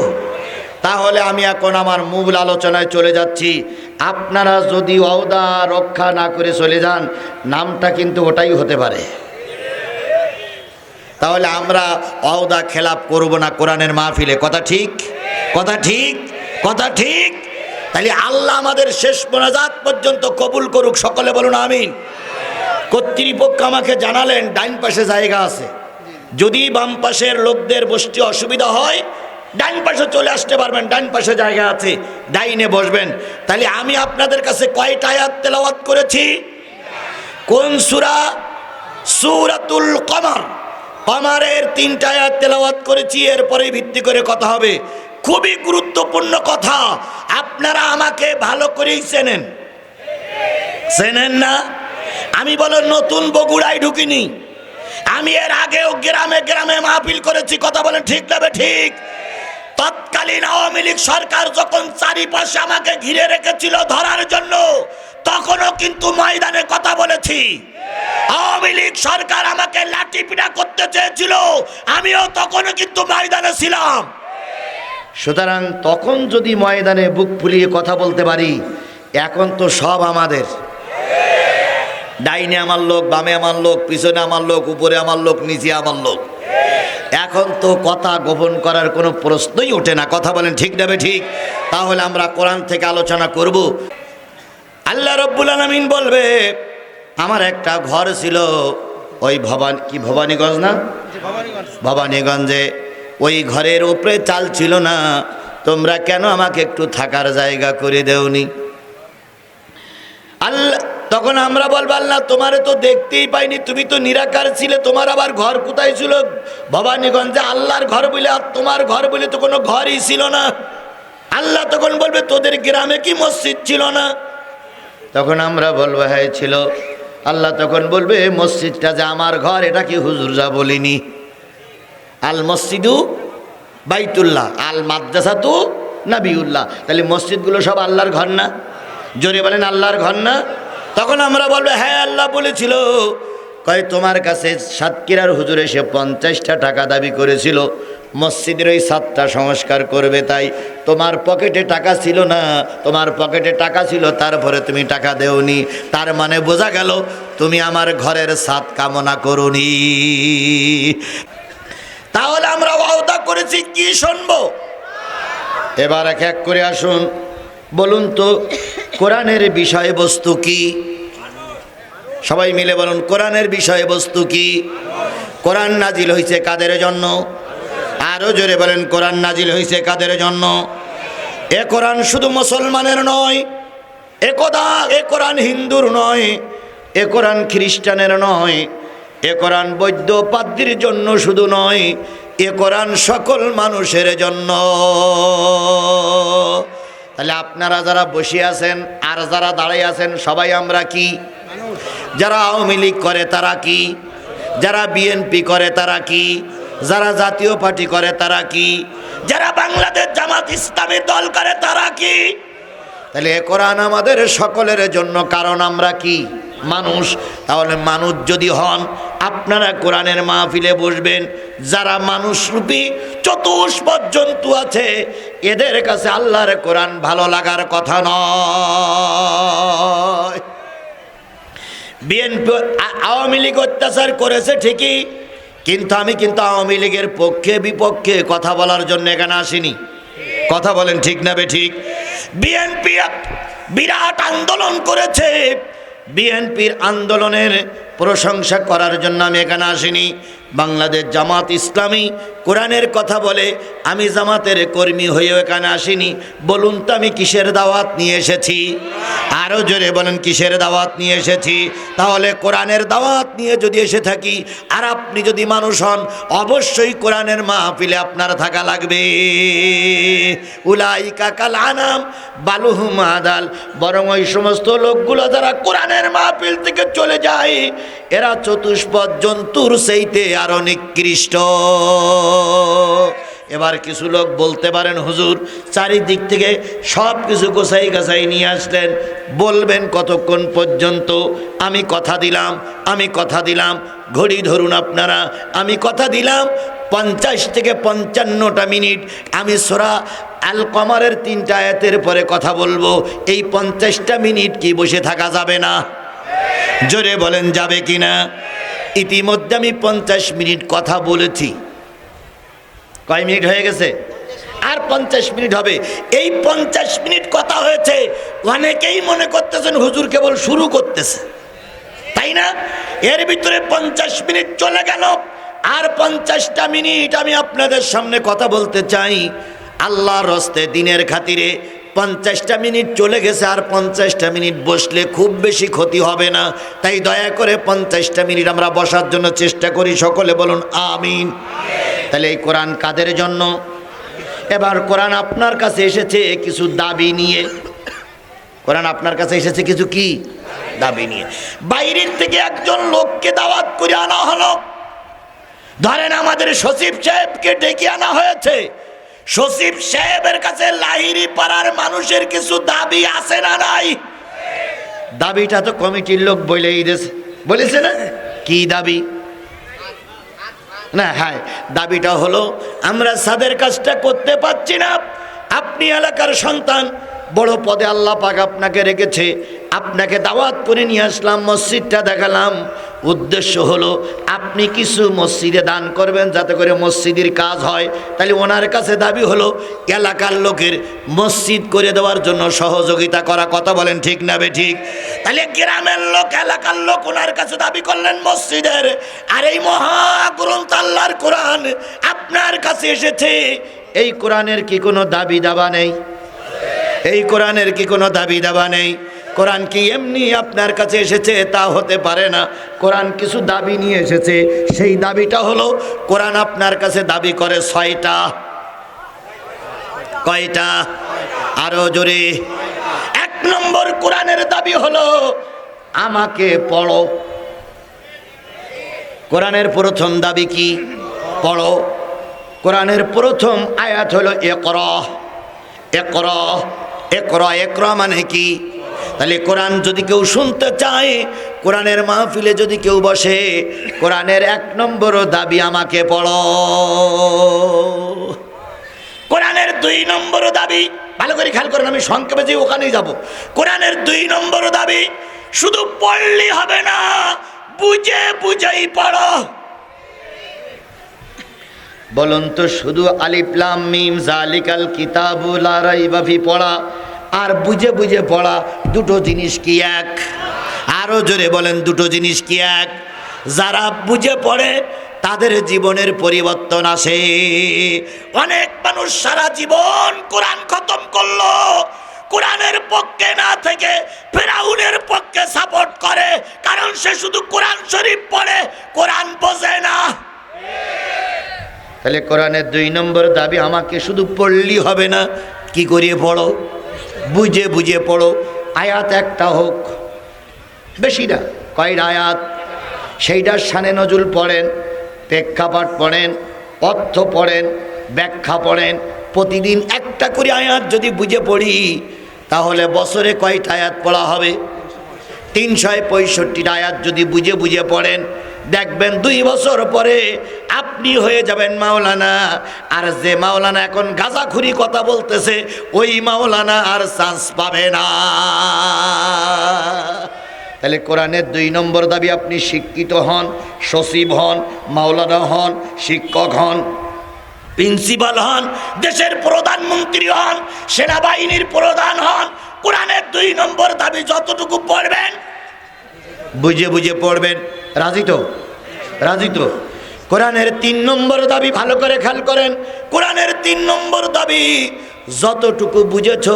তাহলে আমি এখন আমার মূল আলোচনায় চলে যাচ্ছি। আপনারা যদি ওয়াদা রক্ষা না করে চলে যান, নামটা কিন্তু ওটাই হতে পারে। তাহলে আমরা ওয়াদা খেলাপ করব না কোরআনের মাহফিলে। কথা ঠিক? কথা ঠিক? কথা ঠিক? তাহলে আল্লাহ আমাদের শেষ মোনাজাত পর্যন্ত কবুল করুক। সকলে বলুন আমিন। কর্তৃপক্ষ আমাকে জানালেন ডাইন পাশে জায়গা আছে, যদি বাম পাশের লোকদের বসতে অসুবিধা হয় ডাইন পাশে চলে আসতে পারবেন, ডাইন পাশে জায়গা আছে, ডাইনে বসবেন। তাহলে আমি আপনাদের কাছে কয়টা আয়াত তেলাওয়াত করেছি? কোন সূরা? সূরাতুল কমার। কমারের 3টা আয়াত তেলাওয়াত করেছি। এরপরে ভিত্তি করে কথা হবে। খুবই গুরুত্বপূর্ণ কথা। আপনারা আমাকে ভালো করেই চেনেন, চেনেন না? আমি বলো নতুন বগুড়ায় ঢুকিনি, আমি এর আগেও গ্রামে গ্রামে মাহফিল করেছি। কথা বলেন ঠিক না ঠিক? তৎকালীন আওয়ামী লীগ সরকার যখন চারিপাশে আমাকে ঘিরে রেখেছিল ধরার জন্য, তখনও কিন্তু ময়দানে কথা বলেছি। আওয়ামী লীগ সরকার আমাকে লাঠিপিটা করতে চেয়েছিল, আমিও তখনও কিন্তু ময়দানে ছিলাম। সুতরাং তখন যদি ময়দানে বুক ফুলিয়ে কথা বলতে পারি, এখন তো সব আমাদের। ডাইনে আমার লোক, বামে আমার লোক, পিছনে আমার লোক, উপরে আমার লোক, নিচে আমার লোক। এখন তো কথা গোপন করার কোনো প্রশ্নই ওঠে না। কথা বলেন ঠিক না ঠিক? তাহলে আমরা কোরআন থেকে আলোচনা করব। আল্লাহ রব্বুল আলামিন বলবে, আমার একটা ঘর ছিল ওই ভবানীগঞ্জ না, ভবানীগঞ্জে, ওই ঘরের উপরে চাল ছিল না, তোমরা কেন আমাকে একটু থাকার জায়গা করে দেওনি? আল্লাহ তখন আমরা বলবো, আল্লাহ তোমারে তো দেখতেই পাইনি, তুমি তো নিরাকার ছিলে, তোমার আবার ঘর কোথায় ছিল? ভবানীগঞ্জে। আল্লাহর ঘর বলে আর তোমার ঘর বলে তো কোনো ঘরই ছিল না। আল্লাহ তখন বলবে, তোদের গ্রামে কি মসজিদ ছিল না? তখন আমরা বলবো হ্যাঁ ছিল। আল্লাহ তখন বলবে, মসজিদটা যে আমার ঘর এটা কি হুজুররা বলিনি? আল মসজিদু বাইতুল্লাহ, আল মাদ্রাসাতু নবিউল্লাহ। তাহলে মসজিদগুলো সব আল্লাহর ঘর না? জোরে বলেন আল্লাহর ঘর না? তখন আমরা বলবো হ্যাঁ আল্লাহ বলেছিল। কয় তোমার কাছে সাতক্ষীরার হুজুর এসে 50টা টাকা দাবি করেছিল, মসজিদের ওই ছাদটা সংস্কার করবে, তাই তোমার পকেটে টাকা ছিল না, তোমার পকেটে টাকা ছিল তারপরে তুমি টাকা দেওনি, তার মানে বোঝা গেল তুমি আমার ঘরের ছাদ কামনা করোনি। তাহলে আমরা ওয়াদা করেছি কি শুনবো? এবার এক এক করে আসুন, বলুন তো কোরআনের বিষয়বস্তু কি? সবাই মিলে বলুন, কোরআনের বিষয়বস্তু কি? কোরআন নাজিল হয়েছে কাদের জন্য? আরো জোরে বলেন, কোরআন নাজিল হয়েছে কাদের জন্য? এ কোরআন শুধু মুসলমানের নয়, এ কোরআন হিন্দুর নয়, এ কোরআন খ্রিস্টানের নয়, এ কোরআন বৈদ্য পাদ্রীর জন্য শুধু নয়, এ কোরআন সকল মানুষের জন্য। তাহলে আপনারা যারা বসে আছেন আর যারা দাঁড়িয়ে আছেন সবাই আমরা কি? যারা আওয়ামী লীগ করে তারা কি? যারা বিএনপি করে তারা কি? যারা জাতীয় পার্টি করে তারা কি? যারা বাংলাদেশ জামাত ইসলামী দল করে তারা কি? তাহলে এ কোরআন আমাদের সকলের জন্য, কারণ আমরা কি? মানুষ। তাহলে মানুষ যদি হন, আপনারা কোরআনের মাহফিলে বসবেন, যারা মানুষরূপী চতুষ্পদ জন্তু আছে এদের কাছে আল্লাহর কোরআন ভালো লাগার কথা নয়। বিএনপি আওয়ামী লীগ অত্যাচার করেছে ঠিকই, কিন্তু আমি আওয়ামী লীগের পক্ষে বিপক্ষে কথা বলার জন্য এখানে আসিনি। কথা বলেন ঠিক না বেঠিক? বিএনপি বিরাট আন্দোলন করেছে, বিএনপির আন্দোলনের প্রশংসা করার জন্য আমি এখানে আসিনি। বাংলাদেশ জামাত ইসলামী কোরআনের কথা বলে, আমি জামাতের কর্মী হয়েও এখানে আসিনি। বলুন তো আমি কিসের দাওয়াত নিয়ে এসেছি? আরও জোরে বলেন, কিসের দাওয়াত নিয়ে এসেছি? তাহলে কোরআনের দাওয়াত নিয়ে যদি এসে থাকি আর আপনি যদি মানুষ হন, অবশ্যই কোরআনের মাহফিলে আপনার থাকা লাগবে। উলাইকা কাল আনাম বালুহুম আদাল, বরং ওই সমস্ত লোকগুলো যারা কোরআনের মাহফিল থেকে চলে যায় এরা চতুষ্পদ জন্তুর চাইতে আরো নিকৃষ্ট। এবার কিছু লোক বলতে পারেন, হুজুর চারিদিক থেকে সব কিছু গোছাই গাছাই নিয়ে আসলেন, বলবেন কতক্ষণ পর্যন্ত? আমি কথা দিলাম, ঘড়ি ধরুন আপনারা, আমি কথা দিলাম 50 থেকে 55টা মিনিট আমি সূরা আল কমারের 3টা আয়াতের পরে কথা বলবো। এই 50টা মিনিট কি বসে থাকা যাবে না? জোরে বলেন, যাবে কিনা? ইতিমধ্যে আমি 50 মিনিট কথা বলেছি। কয় মিনিট হয়ে গেছে? আর 50 মিনিট হবে। এই 50 মিনিট কথা হয়েছে, অনেকেই মনে করতেছেন হুজুর কেবল শুরু করতেছে, তাই না? এর ভিতরে 50 মিনিট চলে গেল, আর 50টা মিনিট আমি আপনাদের সামনে কথা বলতে চাই আল্লাহর হস্তে দিনের খাতিরে। 50টা মিনিট চলে গেছে, আর 50টা মিনিট বসলে খুব বেশি ক্ষতি হবে না, তাই দয়া করে 50টা মিনিট আমরা বসার জন্য চেষ্টা করি। সকলে বলুন আমিন। তাহলে এই কোরআন কাদের জন্য? এবার কোরআন আপনার কাছে এসেছে কিছু দাবি নিয়ে। কোরআন আপনার কাছে এসেছে কিছু কি দাবি নিয়ে। বাইরের থেকে একজন লোককে দাওয়াত করে আনা হলো। ধরেন আমাদের সচিব সাহেবকে ডেকে আনা হয়েছে, সচিব সাহেবের কাছে লাহিড়ী পাড়ার মানুষের কিছু দাবি আছে না নাই? দাবিটা তো কমিটির লোক বলেছে না? কি দাবি? না, হ্যাঁ, দাবিটা হলো আমরা সাদের কাজটা করতে পারছি না, আপনি এলাকার সন্তান, বড় পদে আল্লাহ পাক আপনাকে রেখেছে, আপনাকে দাওয়াত করে নিয়ে আসলাম, মসজিদটা দেখালাম, উদ্দেশ্য হলো আপনি কিছু মসজিদে দান করবেন যাতে করে মসজিদের কাজ হয়। তাহলে ওনার কাছে দাবি হলো এলাকার লোকের মসজিদ করে দেওয়ার জন্য সহযোগিতা করা। কথা বলেন ঠিক না বেঠিক? তাহলে গ্রামের লোক, এলাকার লোক ওনার কাছে দাবি করলেন মসজিদের। আর এই মহাগ্রন্থ আল্লাহর কোরআন আপনার কাছে এসেছে, এই কোরআনের কি কোনো দাবি দাবা নেই? এই কোরআনের কি কোনো দাবি দাবা নেই? কোরআন কি এমনি আপনার কাছে এসেছে? তা হতে পারে না। কোরআন কিছু দাবি নিয়ে এসেছে। সেই দাবিটা হলো কোরআন আপনার কাছে দাবি করে 6টা। কয়টা? আরো জোরে। 1 নম্বর কোরআনের দাবি হলো আমাকে পড়ো। কোরআনের প্রথম দাবি কি? পড়ো। কোরআনের প্রথম আয়াত হলো ইকরা। ইকরা, ইকরা, ইকরা মানে কি? তাহলে কোরআন যদি কেউ শুনতে চায়, কোরআনের মাহফিলে যদি কেউ বসে, কোরআনের 1 নম্বর দাবি আমাকে পড়ো। কোরআনের 2 নম্বর দাবি, ভালো করে খেয়াল করেন, আমি সংক্ষেপে যে ওখানেই যাব। কোরআনের 2 নম্বর দাবি, শুধু পড়লি হবে না, বুঝে বুঝেই পড়ো। বলুন তো, শুধু আলিফ লাম মিম যালিকাল কিতাবু লা রাইবা ফি পড়া আর বুঝে বুঝে পড়া দুটো জিনিস কি এক? আরো জোরে বলেন, দুটো জিনিস কি এক? যারা বুঝে পড়ে তাদের জীবনের পরিবর্তন আসে। অনেক মানুষ সারা জীবন কোরআন খতম করলো, কোরআনের পক্ষে না থেকে ফেরাউনের পক্ষে সাপোর্ট করে, কারণ সে শুধু কোরআন শরীফ পড়ে, কোরআন বোঝে না। তাহলে কোরআনের 2 নম্বর দাবি, আমাকে শুধু পড়লি হবে না, কি করিয়ে পড়ো? বুঝে বুঝে পড়ো। আয়াত একটা হোক, বেশি না, কয়টা আয়াত, সেইটার শানে নজুল পড়েন, প্রেক্ষাপট পড়েন, অর্থ পড়েন, ব্যাখ্যা পড়েন। প্রতিদিন একটা করে আয়াত যদি বুঝে পড়ি, তাহলে বছরে কয়টা আয়াত পড়া হবে? 365টা আয়াত যদি বুঝে বুঝে পড়েন, দেখবেন 2 বছর পরে আপনি হয়ে যাবেন মাওলানা। আর যে মাওলানা এখন গাঁজাখুরি কথা বলতেছে, ওই মাওলানা আর চান্স পাবে না। তাহলে কোরআনের 2 নম্বর দাবি, আপনি শিক্ষিত হন, সচিব হন, মাওলানা হন, শিক্ষক হন, প্রিন্সিপাল হন, দেশের প্রধানমন্ত্রী হন, সেনাবাহিনীর প্রধান হন, কোরআনের 2 নম্বর দাবি যতটুকু পড়বেন বুঝে বুঝে পড়বেন। রাজি তো? রাজি তো? কোরআনের 3 নম্বর দাবি, ভালো করে খেয়াল করেন, কোরআনের 3 নম্বর দাবি, যতটুকু বুঝেছ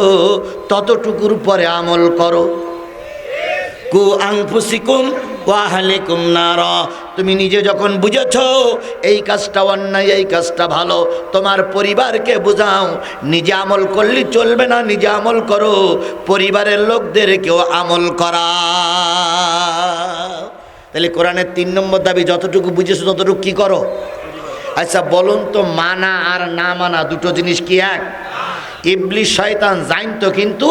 ততটুকুর পরে আমল করো। কু আনফুসিকুম ওয়া আহলিকুম নারা, তুমি নিজে যখন বুঝেছো এই কাজটা অন্যায়, এই কাজটা ভালো, তোমার পরিবারকে বুঝাও। নিজে আমল করলে চলবে না, নিজে আমল করো, পরিবারের লোকদেরকেও আমল করা। তাহলে কোরআনের 3 নম্বর দাবি, যতটুকু বুঝেছো ততটুকু কি করো। আচ্ছা বলুন তো, মানা আর না মানা দুটো জিনিস কি এক? ইবলিস শয়তান জানতো কিন্তু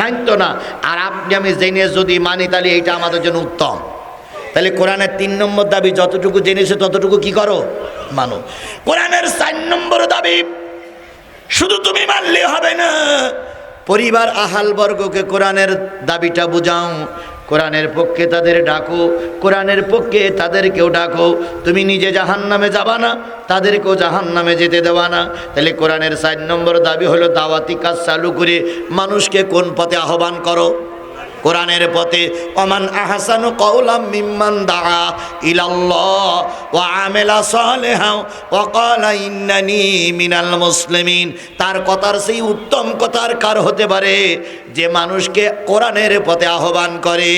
মানতো না, আর আপনি আমি জেনে যদি মানি তাহলে এইটা আমাদের জন্য উত্তম। তাহলে কোরআনের 3 নম্বর দাবি, যতটুকু জেনেছে ততটুকু কি করো, মানো। কোরআনের 4 নম্বর দাবি, শুধু তুমি মানলে হবে না, পরিবার আহাল বর্গকে কোরআনের দাবিটা বুঝাও, কোরআনের পক্ষে তাদের ডাকো, কোরআনের পক্ষে তাদেরকেও ডাকো। তুমি নিজে জাহান্নামে যাবা না, তাদেরকেও জাহান্নামে যেতে দেওয়া না। তাহলে কোরআনের 4 নম্বর দাবি হলো দাওয়াতি কাজ চালু করে মানুষকে কোন পথে আহ্বান করো, কোরআনের পথে। ওমান আহসানু কাওলাম মিম্মান দাআ ইলাল্লাহ ওয়া আমিলা সালিহান ওয়া ক্বালা ইন্নানি মিনাল মুসলিমিন। তার কথার সেই উত্তম কথার কার হতে পারে যে মানুষকে কোরআনের পথে আহ্বান করে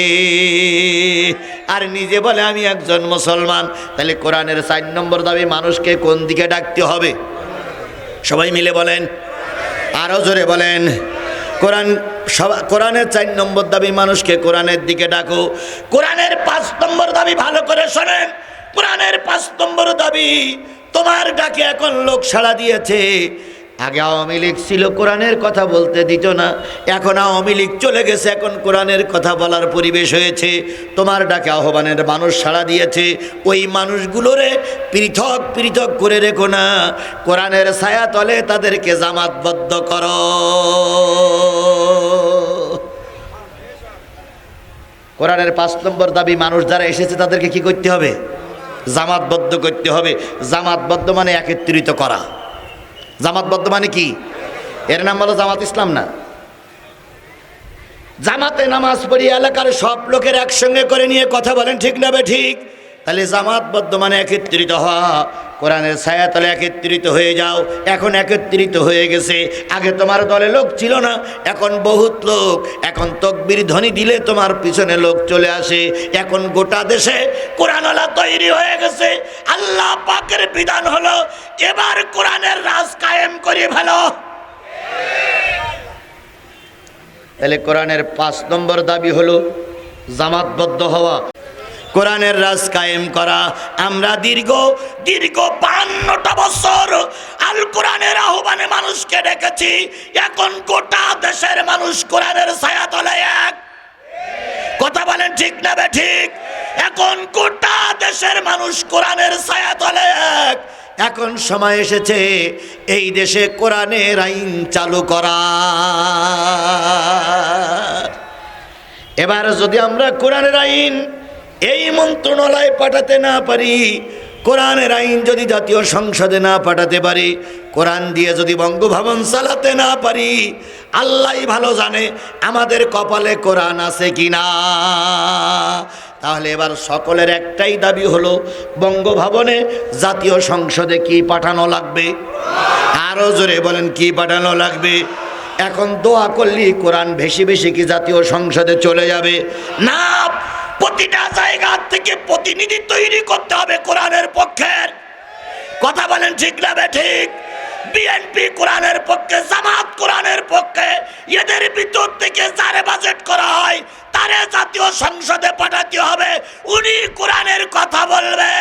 আর নিজে বলে আমি একজন মুসলমান। তাহলে কোরআনের 4 নম্বর দাবি, মানুষকে কোন দিকে ডাকতে হবে? সবাই মিলে বলেন, আরো জোরে বলেন। কোরআনের 4 নম্বর দাবি, মানুষকে কোরআনের দিকে ডাকো। কোরআনের 5 নম্বর দাবি, ভালো করে শোনেন, কোরআনের 5 নম্বর দাবি, তোমার ডাকে এখন লোক সাড়া দিয়েছে। আগে আওয়ামী লীগ ছিল, কোরআনের কথা বলতে দিত না, এখন আওয়ামী লীগ চলে গেছে, এখন কোরআনের কথা বলার পরিবেশ হয়েছে। তোমার ডাকে আহ্বানের মানুষ সাড়া দিয়েছে, ওই মানুষগুলোরে পৃথক পৃথক করে রেখো না, কোরআনের ছায়া তলে তাদেরকে জামাতবদ্ধ করো। কোরআনের 5 নম্বর দাবি, মানুষ যারা এসেছে তাদেরকে কি করতে হবে? জামাতবদ্ধ করতে হবে। জামাতবদ্ধ মানে একত্রিত করা। জামাতবদ্ধ মানে কি? এর নাম হলো জামাত ইসলাম না। জামাতে নামাজ পড়ি এলাকার সব লোকের একসঙ্গে করে নিয়ে কথা বলেন, ঠিক না বে ঠিক? তাহলে জামাতবদ্ধ মানে একত্রিত হওয়া। কোরআনের ছায়াতলে একত্রিত হয়ে যাও। এখন একত্রিত হয়ে গেছে। আগে তোমার দলে লোক ছিল না, এখন বহুত লোক। এখন তাকবীর ধ্বনি দিলে তোমার পিছনে লোক চলে আসে। এখন গোটা দেশে কোরআনওয়ালা তৈরি হয়ে গেছে। আল্লাহ পাকের বিধান হলো, এবার কোরআনের রাজ কায়েম করে ফেলো। তাহলে কোরআনের 5 নম্বর দাবি হলো জামাতবদ্ধ হওয়া, কোরআনের রাজ কায়েম করা। আমরা দীর্ঘ 52টা বছর আল কোরআনের আহ্বানে মানুষকে ডেকেছি। এখন গোটা দেশের মানুষ কোরআনের ছায়াতলে এক। কথা বলেন ঠিক না ঠিক? এখন গোটা দেশের মানুষ কোরআনের ছায়াতলে এক। এখন সময় এসেছে এই দেশে কোরআনের আইন চালু করা। এবার যদি আমরা কোরআনের আইন এই মন্ত্রণালয়ে পাঠাতে না পারি, কোরআনের আইন যদি জাতীয় সংসদে না পাঠাতে পারি, কোরআন দিয়ে যদি বঙ্গভবন চালাতে না পারি, আল্লাহই ভালো জানে আমাদের কপালে কোরআন আছে কিনা। তাহলে এবার সকলের একটাই দাবি হলো, বঙ্গভবনে জাতীয় সংসদে কি পাঠানো লাগবে? আরো জোরে বলেন, কি পাঠানো লাগবে? এখন দোয়া করলি কোরআন বেশি বেশি কি জাতীয় সংসদে চলে যাবে? না, প্রতিটা জায়গা থেকে প্রতিনিধি তৈরি করতে হবে কোরআনের পক্ষের। কথা বলেন ঠিক না ঠিক? বিএনপি কোরআনের পক্ষে, জামাত কোরআনের পক্ষে, এদের ভিতর থেকে যারে বাজেট করা হয় তারে জাতীয় সংসদে পাঠাতে হবে, উনি কোরআনের কথা বলবে।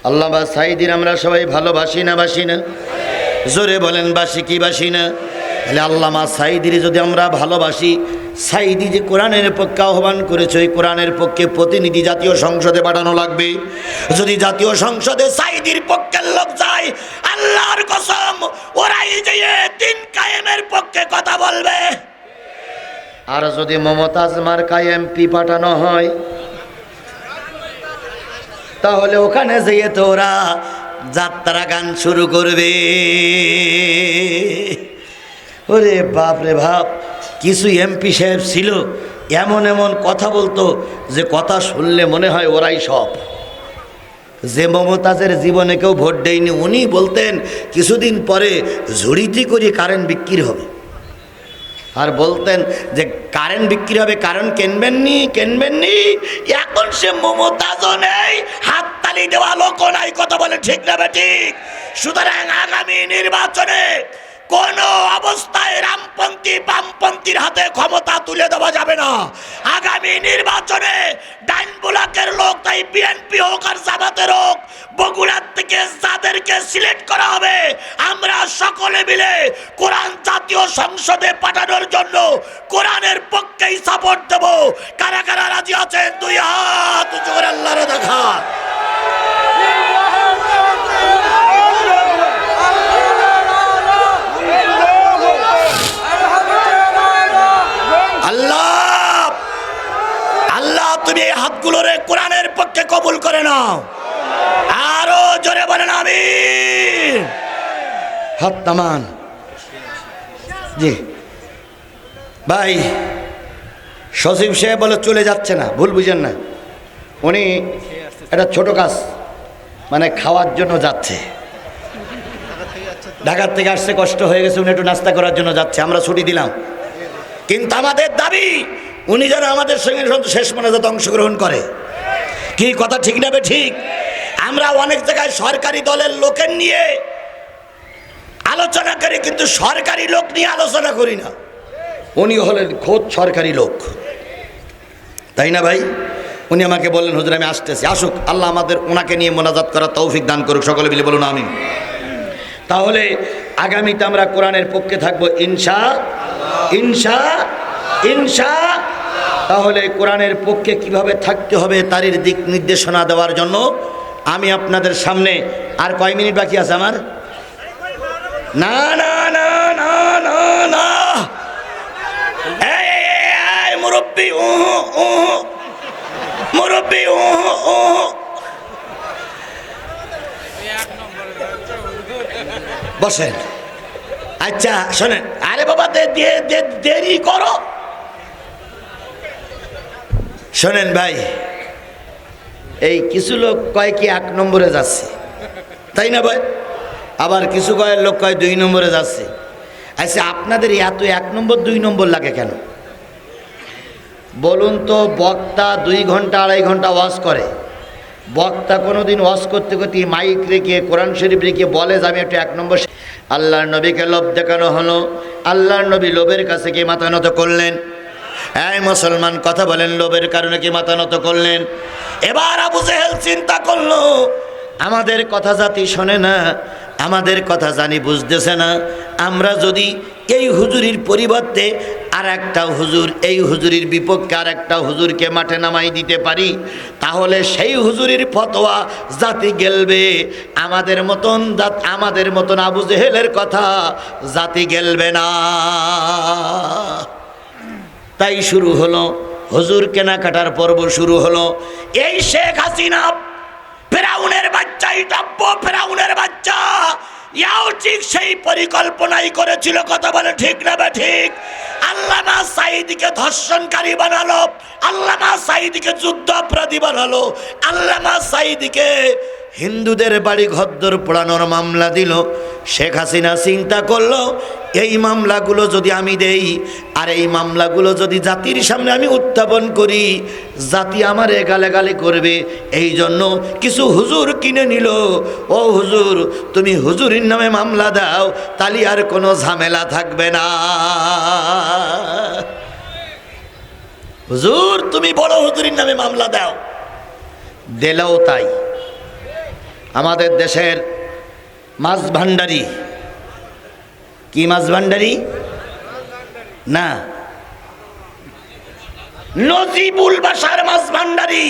আল্লামা সাঈদীর আমরা সবাই ভালোবাসি না বাসি না? জোরে বলেন, বাসি কি বাসি না? তাহলে আল্লামা সাঈদীর যদি আমরা ভালোবাসি, সাঈদী যে কোরআনের পক্ষে আহ্বান করেছে, ওই কোরআনের পক্ষে প্রতিনিধি জাতীয় সংসদে পাঠানো লাগবে। যদি জাতীয় সংসদে সাঈদীর পক্ষের লোক যায়, আল্লাহর কসম ওরাই যেয়ে দিন কায়েমের পক্ষে কথা বলবে। আর যদি মমতাজ মার্কায় এমপি পাঠানো হয়, তাহলে ওখানে যেয়ে তো ওরা যাত্রা গান শুরু করবে। ওরে বাপ রে বাপ, কিছু এমপি সাহেব ছিল এমন এমন কথা বলতো যে কথা শুনলে মনে হয় ওরাই সব। যে মমতাজের জীবনে কেউ ভোট দেয়নি, উনি বলতেন কিছুদিন পরে ঝুড়িতে করে কারেন্ট বিক্রি হবে। আর বলতেন যে কারেন্ট বিক্রি হবে, কারেন্ট কিনবেননি। এখন সে মমতাজও নেই, হাততালি দেওয়া লোকও নাই। কথা বলে ঠিক না ঠিক? সুতরাং আগামী নির্বাচনে কোন অবস্থায় রামপন্থী বামপন্থীর হাতে ক্ষমতা তুলে দেওয়া যাবে না। আগামী নির্বাচনে ডাইন ব্লকের লোক, তাই বিএনপি হোক আর জামাতের হোক, বগুড়ার থেকে যাদেরকে সিলেক্ট করা হবে, আমরা সকলে মিলে কোরআন জাতীয় সংসদে পাঠানোর জন্য কোরআনের পক্ষেই সাপোর্ট দেব। কারা কারা রাজি আছেন? দুই হাত উঁচু করে আল্লাহরে দেখা। আল্লাহ তুমি এই হাতগুলোরে কোরআনের পক্ষে কবুল করে নাও। আরো জোরে বলেন আমিন। হাত নামান। জি ভাই, সচিব সাহেব বলে চলে যাচ্ছে না, ভুল বুঝেন না। উনি একটা ছোট কাজ, মানে খাওয়ার জন্য যাচ্ছে। ঢাকার থেকে আসছে, কষ্ট হয়ে গেছে, উনি একটু নাস্তা করার জন্য যাচ্ছে, আমরা ছুটি দিলাম। কিন্তু আমাদের দাবি উনি যেন আমাদের সঙ্গে শেষ মোনাজাতে অংশগ্রহণ করে। কি কথা ঠিক না ঠিক? আমরা অনেক জায়গায় সরকারি দলের লোকের নিয়ে আলোচনা করি, কিন্তু সরকারি লোক নিয়ে আলোচনা করি না। উনি হলেন খোদ সরকারি লোক, তাই না ভাই? উনি আমাকে বললেন, হুজুর আমি আসতেছি। আসুক, আল্লাহ আমাদের ওনাকে নিয়ে মোনাজাত করার তৌফিক দান করুক। সকলে মিলে বলুন আমিন। তাহলে আগামীতে আমরা কোরআনের পক্ষে থাকবো ইনশা। তাহলে কোরআনের পক্ষে কিভাবে থাকতে হবে তার দিক নির্দেশনা দেওয়ার জন্য আমি আপনাদের সামনে, আর কয় মিনিট বাকি আছে আমার? না না না না না না, এই মুরব্বি মুরব্বি বসেন। আচ্ছা শোনেন, আরে বাবা দেরি করো। শোনেন ভাই, এই কিছু লোক কয় কি 1 নম্বরে যাচ্ছে, তাই না ভাই? আবার কিছু কয়ের লোক কয় 2 নম্বরে যাচ্ছে। আচ্ছা আপনাদের এত 1 নম্বর 2 নম্বর লাগে কেন বলুন তো? বক্তা 2 ঘন্টা 2.5 ঘন্টা ওয়াজ করে। বক্তা কোনোদিন ওয়াজ করতে করতে মাইক রেখে কোরআন শরীফ রেখে বলে যে আমি একটু 1 নম্বর। আল্লাহর নবীকে লোভ দেখানো হলো, আল্লাহর নবী লোভের কাছে কি মাথা নত করলেন? এই মুসলমান কথা বলেন, লোভের কারণে কি মাথা নত করলেন? এবার আবু জেহেল চিন্তা করলো আমাদের কথা জাতি শোনে না, আমাদের কথা জানি বুঝতেছে না। আমরা যদি এই হুজুরির পরিবর্তে আর একটা হুজুর, এই হুজুরির বিপক্ষে আর একটা হুজুরকে মাঠে নামাই দিতে পারি, তাহলে সেই হুজুরির ফতোয়া জাতি গেলবে। আমাদের মতন আবু জেহেলের কথা জাতি গেলবে না। তাই শুরু হলো হুজুর কেনাকাটার পর্ব শুরু হলো। এই শেখ হাসিনা ফেরাউনের বাচ্চা, ইটাব্য ফেরাউনের বাচ্চা, ইয়াও ঠিক সেই পরিকল্পনাই করেছিল। কথা বলে ঠিক না বে ঠিক? আল্লামা সাঈদীকে ধর্ষণকারী বানালো, আল্লামা সাঈদীকে যুদ্ধ অপরাধী বানালো, আল্লামা সাঈদীকে হিন্দুদের বাড়ি ঘরদোর পোড়ানোর মামলা দিল। শেখ হাসিনা চিন্তা করলো, এই মামলাগুলো যদি আমি দেই আর এই মামলাগুলো যদি জাতির সামনে আমি উত্থাপন করি, জাতি আমারে গালাগালি করবে। এই জন্য কিছু হুজুর কিনে নিল। ও হুজুর, তুমি হুজুরির নামে মামলা দাও, তাহলে আর কোনো ঝামেলা থাকবে না। হুজুর, তুমি বড় হুজুরির নামে মামলা দাও। দিলেও তাই। আমাদের দেশের মাছ ভান্ডারি, কি মাছ ভান্ডারি না, নজিবুল বাশার মাছ ভান্ডারি।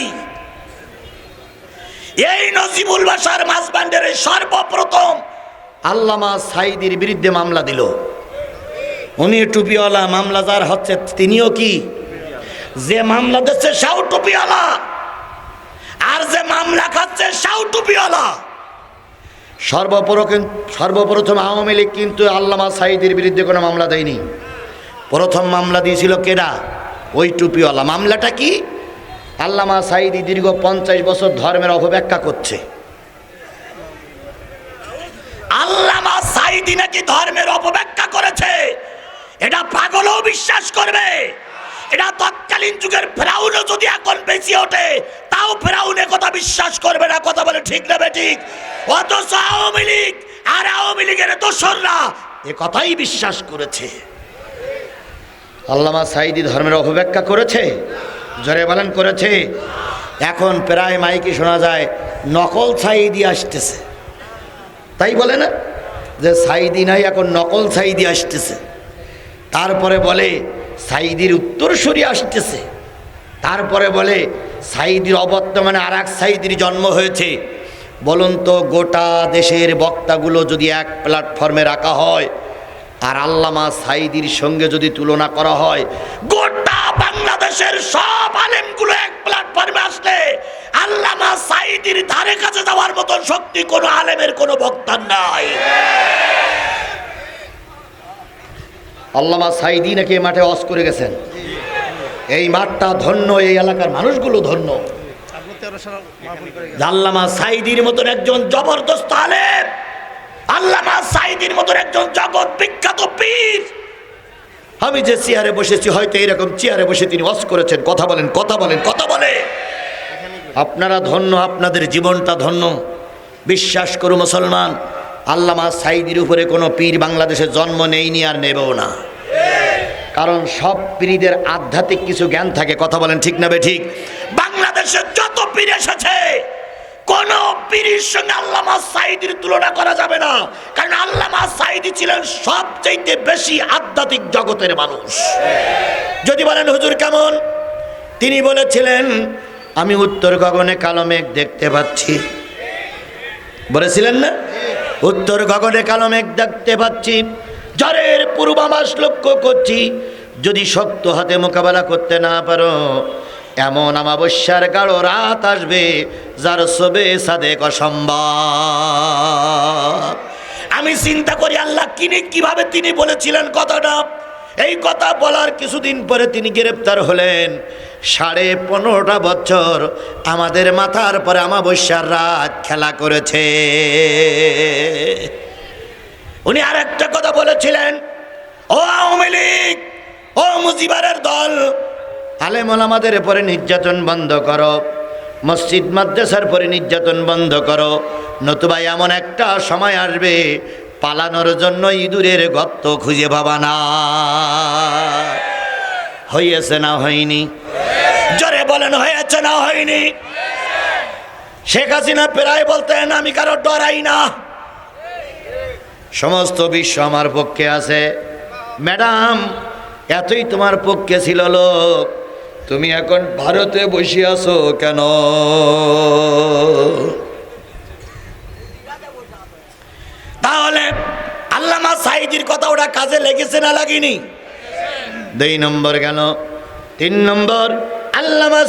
এই নজিবুল বাশার মাছ ভান্ডারি সর্বপ্রথম আল্লামা সাঈদীর বিরুদ্ধে মামলা দিল। উনি টুপিওয়ালা, মামলা যার হচ্ছে তিনিও কি, যে মামলা দিচ্ছে সেও টুপিওয়ালা, আর যে মামলা খাচ্ছে সেও টুপিওয়ালা। সর্বপ্রথম আওয়ামী লীগ কিন্তু আল্লামা সাঈদীর বিরুদ্ধে কোনো মামলা দেয়নি। প্রথম মামলা দিয়েছিল কেডা? ওই টুপিওয়ালা। মামলাটা কি? আল্লামা সাঈদী দীর্ঘ 50 বছর ধর্মের অপব্যাখ্যা করছে। আল্লামা সাঈদী নাকি ধর্মের অপব্যাখ্যা করেছে, এটা পাগলও বিশ্বাস করবে। এটা তৎকালীন যুগের ফেরাউনও যদি এখন বেঁচে ওঠে, তাও ফেরাউন কথা বিশ্বাস করবে না। কথা বলে ঠিক না বেঠিক? অথচ আওয়ামী লীগ আর আওয়ামী লীগের দোসররা এ কথাই বিশ্বাস করেছে। আল্লামা সাঈদী ধর্মের অপব্যাখ্যা করেছে, জোরে বলেন করেছে। এখন প্রায় মাইকে শোনা যায় নকল সাঈদী আসতেছে, তাই বলে না যে সাঈদী নাই, এখন নকল সাঈদী আসতেছে। তারপরে বলে সাঈদীর উত্তরসূরি আসতেছে। তারপরে বলে সাঈদীর অবর্তমানে আর এক সাঈদীর জন্ম হয়েছে। বলুন তো, গোটা দেশের বক্তাগুলো যদি এক প্ল্যাটফর্মে রাখা হয় আর আল্লামা সাঈদীর সঙ্গে যদি তুলনা করা হয়, গোটা বাংলাদেশের সব আলেমগুলো এক প্ল্যাটফর্মে আসলে আল্লামা সাঈদীর ধারে কাছে যাওয়ার মতো শক্তি কোনো আলেমের, কোনো বক্তার নাই। আল্লামা সাঈদী নাকি মাঠে ওয়াজ করে গেছেন। এই মাঠটা ধন্য, এই এলাকার মানুষগুলো ধন্য। আল্লামা সাঈদীর মতন একজন জবরদস্ত আলেম, আল্লামা সাঈদীর মতন একজন জগৎ বিখ্যাত পীর। আমি যে চেয়ারে বসেছি, হয়তো এরকম চেয়ারে বসে তিনি ওয়াজ করেছেন। কথা বলেন, কথা বলেন, কথা বলে। আপনারা ধন্য, আপনাদের জীবনটা ধন্য। বিশ্বাস করুন মুসলমান, আল্লামা সাঈদীর উপরে কোনো পীর বাংলাদেশে জন্ম নেয়নি আর নেবেও না। কারণ সব পীরদের আধ্যাত্মিক কিছু জ্ঞান থাকে। কথা বলেন ঠিক না বেঠিক? বাংলাদেশে যত পীর এসেছে, কোন পীরের সঙ্গে আল্লামা সাঈদীর তুলনা করা যাবে না। কারণ আল্লামা সাঈদী ছিলেন সবচেয়ে বেশি আধ্যাত্মিক জগতের মানুষ। যদি বলেন হুজুর কেমন, তিনি বলেছিলেন আমি উত্তর গগনে কালো মেঘ দেখতে পাচ্ছি। বলেছিলেন না? উত্তর গগনে কালো মেঘ দেখতে পাচ্ছি, ঝড়ের পূর্বাভাস লক্ষ্য করছি। যদি শক্ত হাতে মোকাবেলা করতে না পারো, এমন অমাবস্যার গাঢ় রাত আসবে যার সবে সাদেক অসম্ভব। আমি চিন্তা করি আল্লাহ কিভাবে তিনি বলেছিলেন কথাটা। এই কথা বলার কিছুদিন পরে তিনি গ্রেপ্তার হলেন। 15.5 বছর আমাদের মাথার পরে অমাবস্যার রাত খেলা করেছে। উনি আর একটা কথা বলেছিলেন, ও আওয়ামী লীগ, ও মুজিবারের দল, আলেম ওলামাদের পরে নির্যাতন বন্ধ করো, মসজিদ মাদ্রাসার পরে নির্যাতন বন্ধ করো, নতুবা এমন একটা সময় আসবে পালানোর জন্য ইঁদুরের গর্ত খুঁজে পাবা না। হয়েছে না হয়নি? জোরে বলেন, হয়েছে না হয়নি? শেখ হাসিনা প্রায় বলতেন আমি কারো ডরাই না। সমস্ত বিশ্ব আমার পক্ষে আছে। ম্যাডাম, এতই তোমার পক্ষে ছিল লোক, তুমি এখন ভারতে বসে আছো কেন? তাহলে আল্লামা সাঈদীর কথা ওটা কাজে লেগেছে না লাগেনি? 2 নম্বর গেল। 3 নম্বর, আল্লামা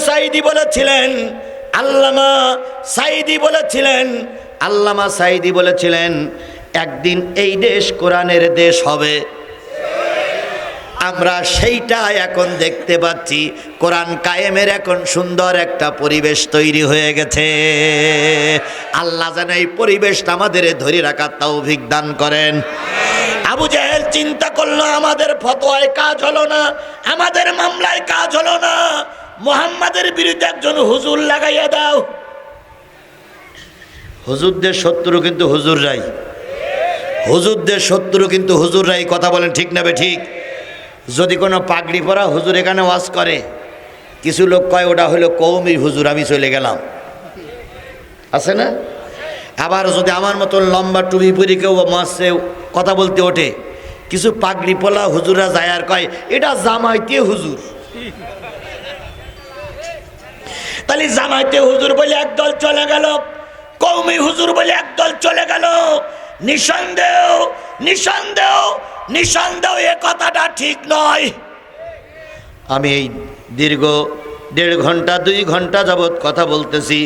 সাঈদী বলেছিলেন একদিন এই দেশ কোরআনের দেশ হবে। আমরা সেইটা এখন দেখতে পাচ্ছি, কোরআন কায়েমের এখন সুন্দর একটা পরিবেশ তৈরি হয়ে গেছে। আল্লাহ যেন এই পরিবেশটা আমাদের ধরে রাখার তৌফিক দান করেন। আবু জাহেল চিন্তা করলো, আমাদের ফতোয়ায় কাজ হলো না, আমাদের মামলায় কাজ হলো না, মুহাম্মাদের বিরুদ্ধে একজন হুজুর লাগাইয়া দাও। হুজুরদের শত্রু কিন্তু হুজুররাই, কথা বলেন ঠিক না বে ঠিক? যদি কোনো পাগড়ি পরা হুজুর এখানে ওয়াজ করে, কিছু লোক কয় ওটা হলো কওমি হুজুর, আমি চলে গেলাম, আছে না? আবার যদি আমার মতো লম্বা টুপি পরে কেউ মাসে কথা বলতে ওঠে, কিছু পাগড়ি পলা হুজুররা যায় আর কয় এটা জামাইতে হুজুর। তাহলে জামাইতে হুজুর বলে একদল চলে গেল, কওমি হুজুর বলে একদল চলে গেল। নিঃসন্দেহ এ কথাটা ঠিক নয়। আমি এই দীর্ঘ 1.5 ঘন্টা 2 ঘন্টা যাবৎ কথা বলতেছি,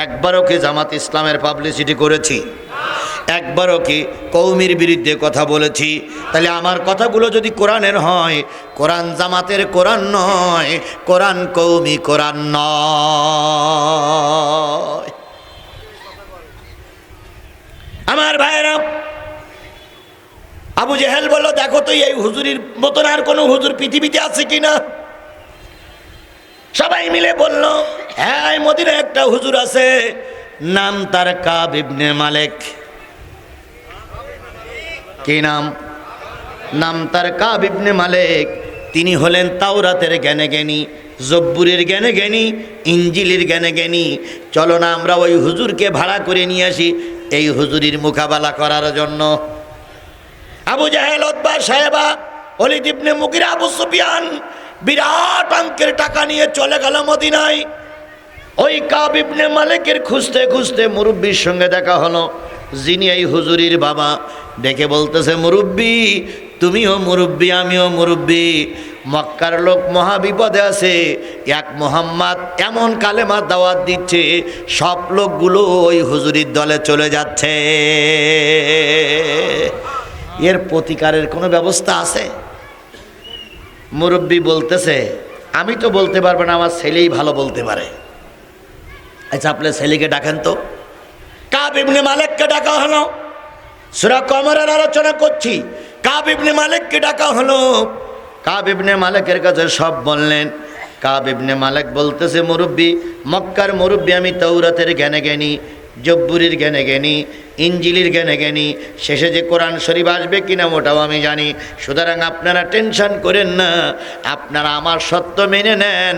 একবারও কি জামাত ইসলামের পাবলিসিটি করেছি? একবারও কি কওমির বিরুদ্ধে কথা বলেছি? তাহলে আমার কথাগুলো যদি কোরআনের হয়, কোরআন জামাতের কোরআন নয়, কোরআন কওমি কোরআন নয়। আমার ভাইরা, আবু জেহেল বলল, দেখো তো এই হুজুরির মতন আর কোনো হুজুর পৃথিবীতে আছে কিনা? সবাই মিলে বলল, হ্যাঁ, মদিনায় একটা হুজুর আছে, নাম তার কাব ইবনে মালিক। কি নাম? নাম তার কাব ইবনে মালিক। তিনি হলেন তাওরাতের জ্ঞানে জ্ঞানী, জব্বুরের জ্ঞানে জ্ঞানী, ইঞ্জিলের জ্ঞানে জ্ঞানী। চলো না আমরা ওই হুজুরকে ভাড়া করে নিয়ে আসি এই হুজুরির মোকাবেলা করার জন্য। আবু জাহেল, উতবা, সাহেবা, ওলীদ ইবনে মুগীরা, আবু সুফিয়ান বিরাট অঙ্কের টাকা নিয়ে চলে গেল মদিনায়। ওই কাব ইবনে মালিকের খুঁজতে খুঁজতে মুরব্বির সঙ্গে দেখা হলো, যিনি এই হুজুরির বাবা। ডেকে বলতেছে, মুরব্বি, তুমিও মুরব্বি, আমিও মুরব্বি, মক্কার লোক মহা বিপদে আছে। এক মোহাম্মদ এমন কালেমা দাওয়াত দিচ্ছে, সব লোকগুলো ওই হুজুরির দলে চলে যাচ্ছে। এর প্রতিকারের কোনো ব্যবস্থা আছে? মুরব্বি বলতেছে, আমি তো বলতে পারবো না, আমার ছেলেই ভালো বলতে পারে। আচ্ছা, আপনার ছেলেকে ডাকেন তো। কাব ইবনে মালিককে ডাকা হলো। সূরা কমরের আলোচনা করছি, কাব ইবনে মালিককে ডাকা হলো। কাব ইবনে মালিকের কাছে সব বললেন। কাব ইবনে মালিক বলতেছে, মুরব্বি, মক্কার মুরব্বি, আমি তাওরাতের জ্ঞানে জ্ঞানী, জব্বুরের জ্ঞানে জ্ঞানী, ইঞ্জিলের জ্ঞানে জ্ঞানী, শেষে যে কোরআন শরীফ আসবে কিনা ওটাও আমি জানি। সুতরাং আপনারা টেনশন করেন না, আপনারা আমার সত্য মেনে নেন,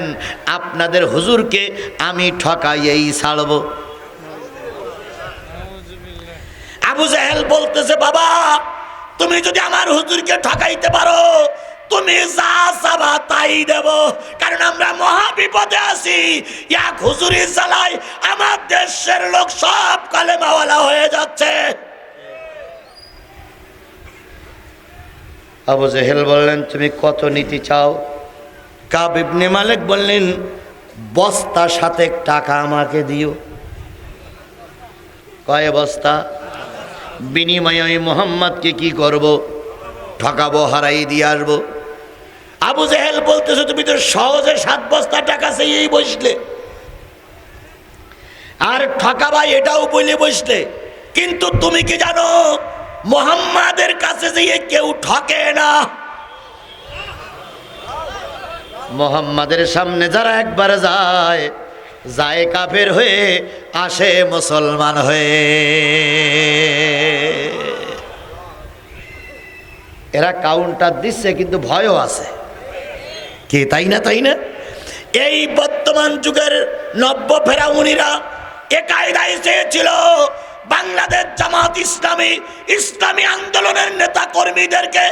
আপনাদের হুজুরকে আমি ঠকাইয়েই ছাড়ব। আবু জাহেল বলতেছে, বাবা, তুমি যদি আমার হুজুরকে ঠকাইতে পারো, তুমি যা চাবা তাই দেব, কারণ আমরা মহা বিপদে আছি। এক হুজুরের জ্বালায় আমার দেশের লোক সব কালেমাওয়ালা হয়ে যাচ্ছে। আবু জাহেল বললেন, তুমি কত নিতে চাও? কাব ইবনে মালিক বললেন, বস্তা সাথে টাকা আমাকে দিও। কয় বস্তা? বিনিময়ে আমি মুহাম্মদকে কি করব? ঠকাবো, হারাই দিয়ে আসবো। আবু জাহেল বলতেছে, তুমি তো সহজে 7 বস্তা টাকা চেয়েই বসলে, আর ঠকাবা এটাও বলে বসলে, কিন্তু তুমি কি জানো মুহাম্মাদের কাছে যেয়ে কেউ ঠকে না। মুহাম্মাদের সামনে যারা একবার যায়, যায় কাফের হয়ে, আসে মুসলমান হয়ে। এরা কাউন্টার দিচ্ছে, কিন্তু ভয়ও আছে। কে, তাই না? তাই না? এই বর্তমান যুগের নব্য ফেরাউনিরা এ কায়দায় চেয়েছিল বাংলাদেশ জামাত ইসলামী ইসলামী আন্দোলনের নেতা কর্মীদেরকে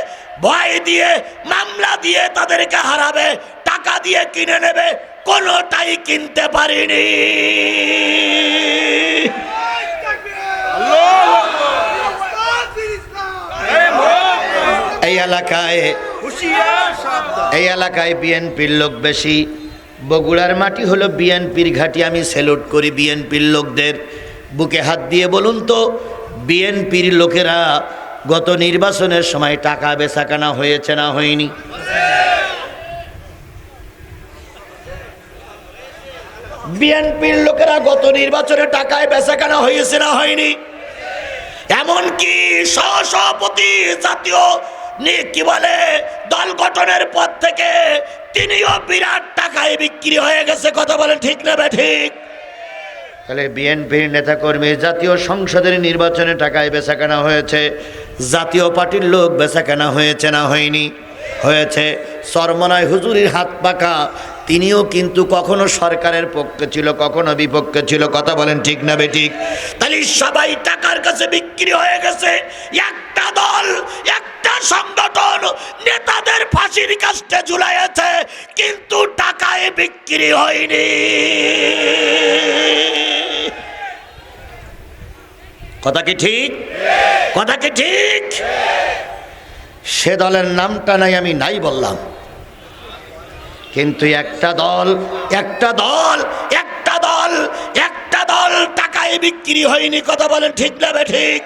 ভয় দিয়ে মামলা দিয়ে তাদেরকে হারাবে, টাকা দিয়ে কিনে নেবে, কোনোটাই কিনতে পারিনি। এই এলাকায় বিএনপির লোক বেশি। বগুড়ার মাটি হলো বিএনপির ঘাঁটি। আমি স্যালুট করি বিএনপির লোকদের। বুকে হাত দিয়ে বলুন তো, বিএনপির লোকেরা গত নির্বাচনের সময় টাকা বেচাকেনা হয়েছে না হয়নি? বিএনপির লোকেরা গত নির্বাচনে টাকায় বেচাকেনা হয়েছে না হয়নি? এমনকি সহসভাপতি জাতীয় কি বলে দল গঠনের পর থেকে তিনিও বিরাট টাকায় বিক্রি হয়ে গেছে। কথা বলেন ঠিক না ঠিক? তাহলে বিএনপির নেতাকর্মী জাতীয় সংসদের নির্বাচনে টাকায় বেচাকেনা হয়েছে, জাতীয় পার্টির লোক বেচাকেনা হয়েছে না হয়নি? হয়েছে। চরমনায় হুজুরির হাত পাকা, তিনিও কিন্তু কখনো সরকারের পক্ষে ছিল, কখনো বিপক্ষে ছিল। কথা বলেন ঠিক না বেঠিক? তাহলে সবাই টাকার কাছে বিক্রি হয়ে গেছে। একটা দল, একটা সংগঠন নেতাদের ফাঁসির কাস্টে ঝুলাইছে, কিন্তু টাকায় বিক্রি হয়নি। কথা কি ঠিক? কথা কি ঠিক? সে দলের নামটা নাই, আমি নাই বললাম, কিন্তু একটা দল টাকায় বিক্রি হয়নি। কথা বলেন ঠিক না ঠিক?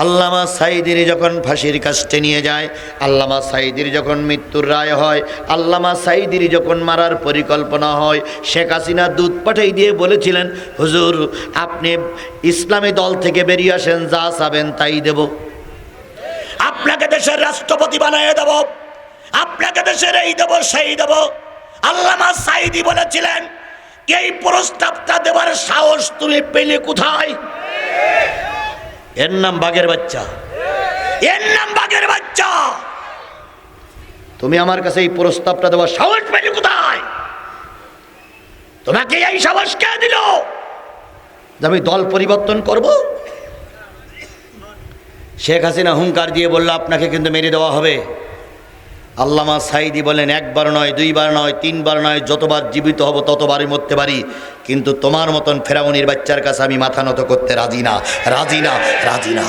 আল্লামা সাঈদীর যখন ফাঁসির কাস্টে নিয়ে যায়, আল্লামা সাঈদীর যখন মৃত্যুর রায় হয়, আল্লামা সাঈদীর যখন মারার পরিকল্পনা হয়, শেখ হাসিনা দূত পাঠাই দিয়ে বলেছিলেন, হুজুর আপনি ইসলামী দল থেকে বেরিয়ে আসেন, যা চাবেন তাই দেব, আপনাকে দেশের রাষ্ট্রপতি বানিয়ে দেব, আপনাকে দেশের এই দেব সেই দেব। আল্লামা সাঈদী বলেছিলেন, এই প্রস্তাবটা দেওয়ার সাহস তুমি পেলে কোথায়? এর নাম বাঘের বাচ্চা, এর নাম বাঘের বাচ্চা। তুমি আমার কাছে এই প্রস্তাবটা দেওয়ার সাহস পেলে কোথায়? তোমাকে এই সাহস কে দিল যে আমি দল পরিবর্তন করব? শেখ হাসিনা হুঙ্কার দিয়ে বলল, আপনাকে কিন্তু মেরে দেওয়া হবে। আল্লামা সাঈদী বলেন, একবার নয়, দুইবার নয়, তিনবার নয়, যতবার জীবিত হব ততবারই মরতে পারি, কিন্তু তোমার মতন ফেরাউনির বাচ্চার কাছে আমি মাথা নত করতে রাজি না, রাজি না, রাজি না।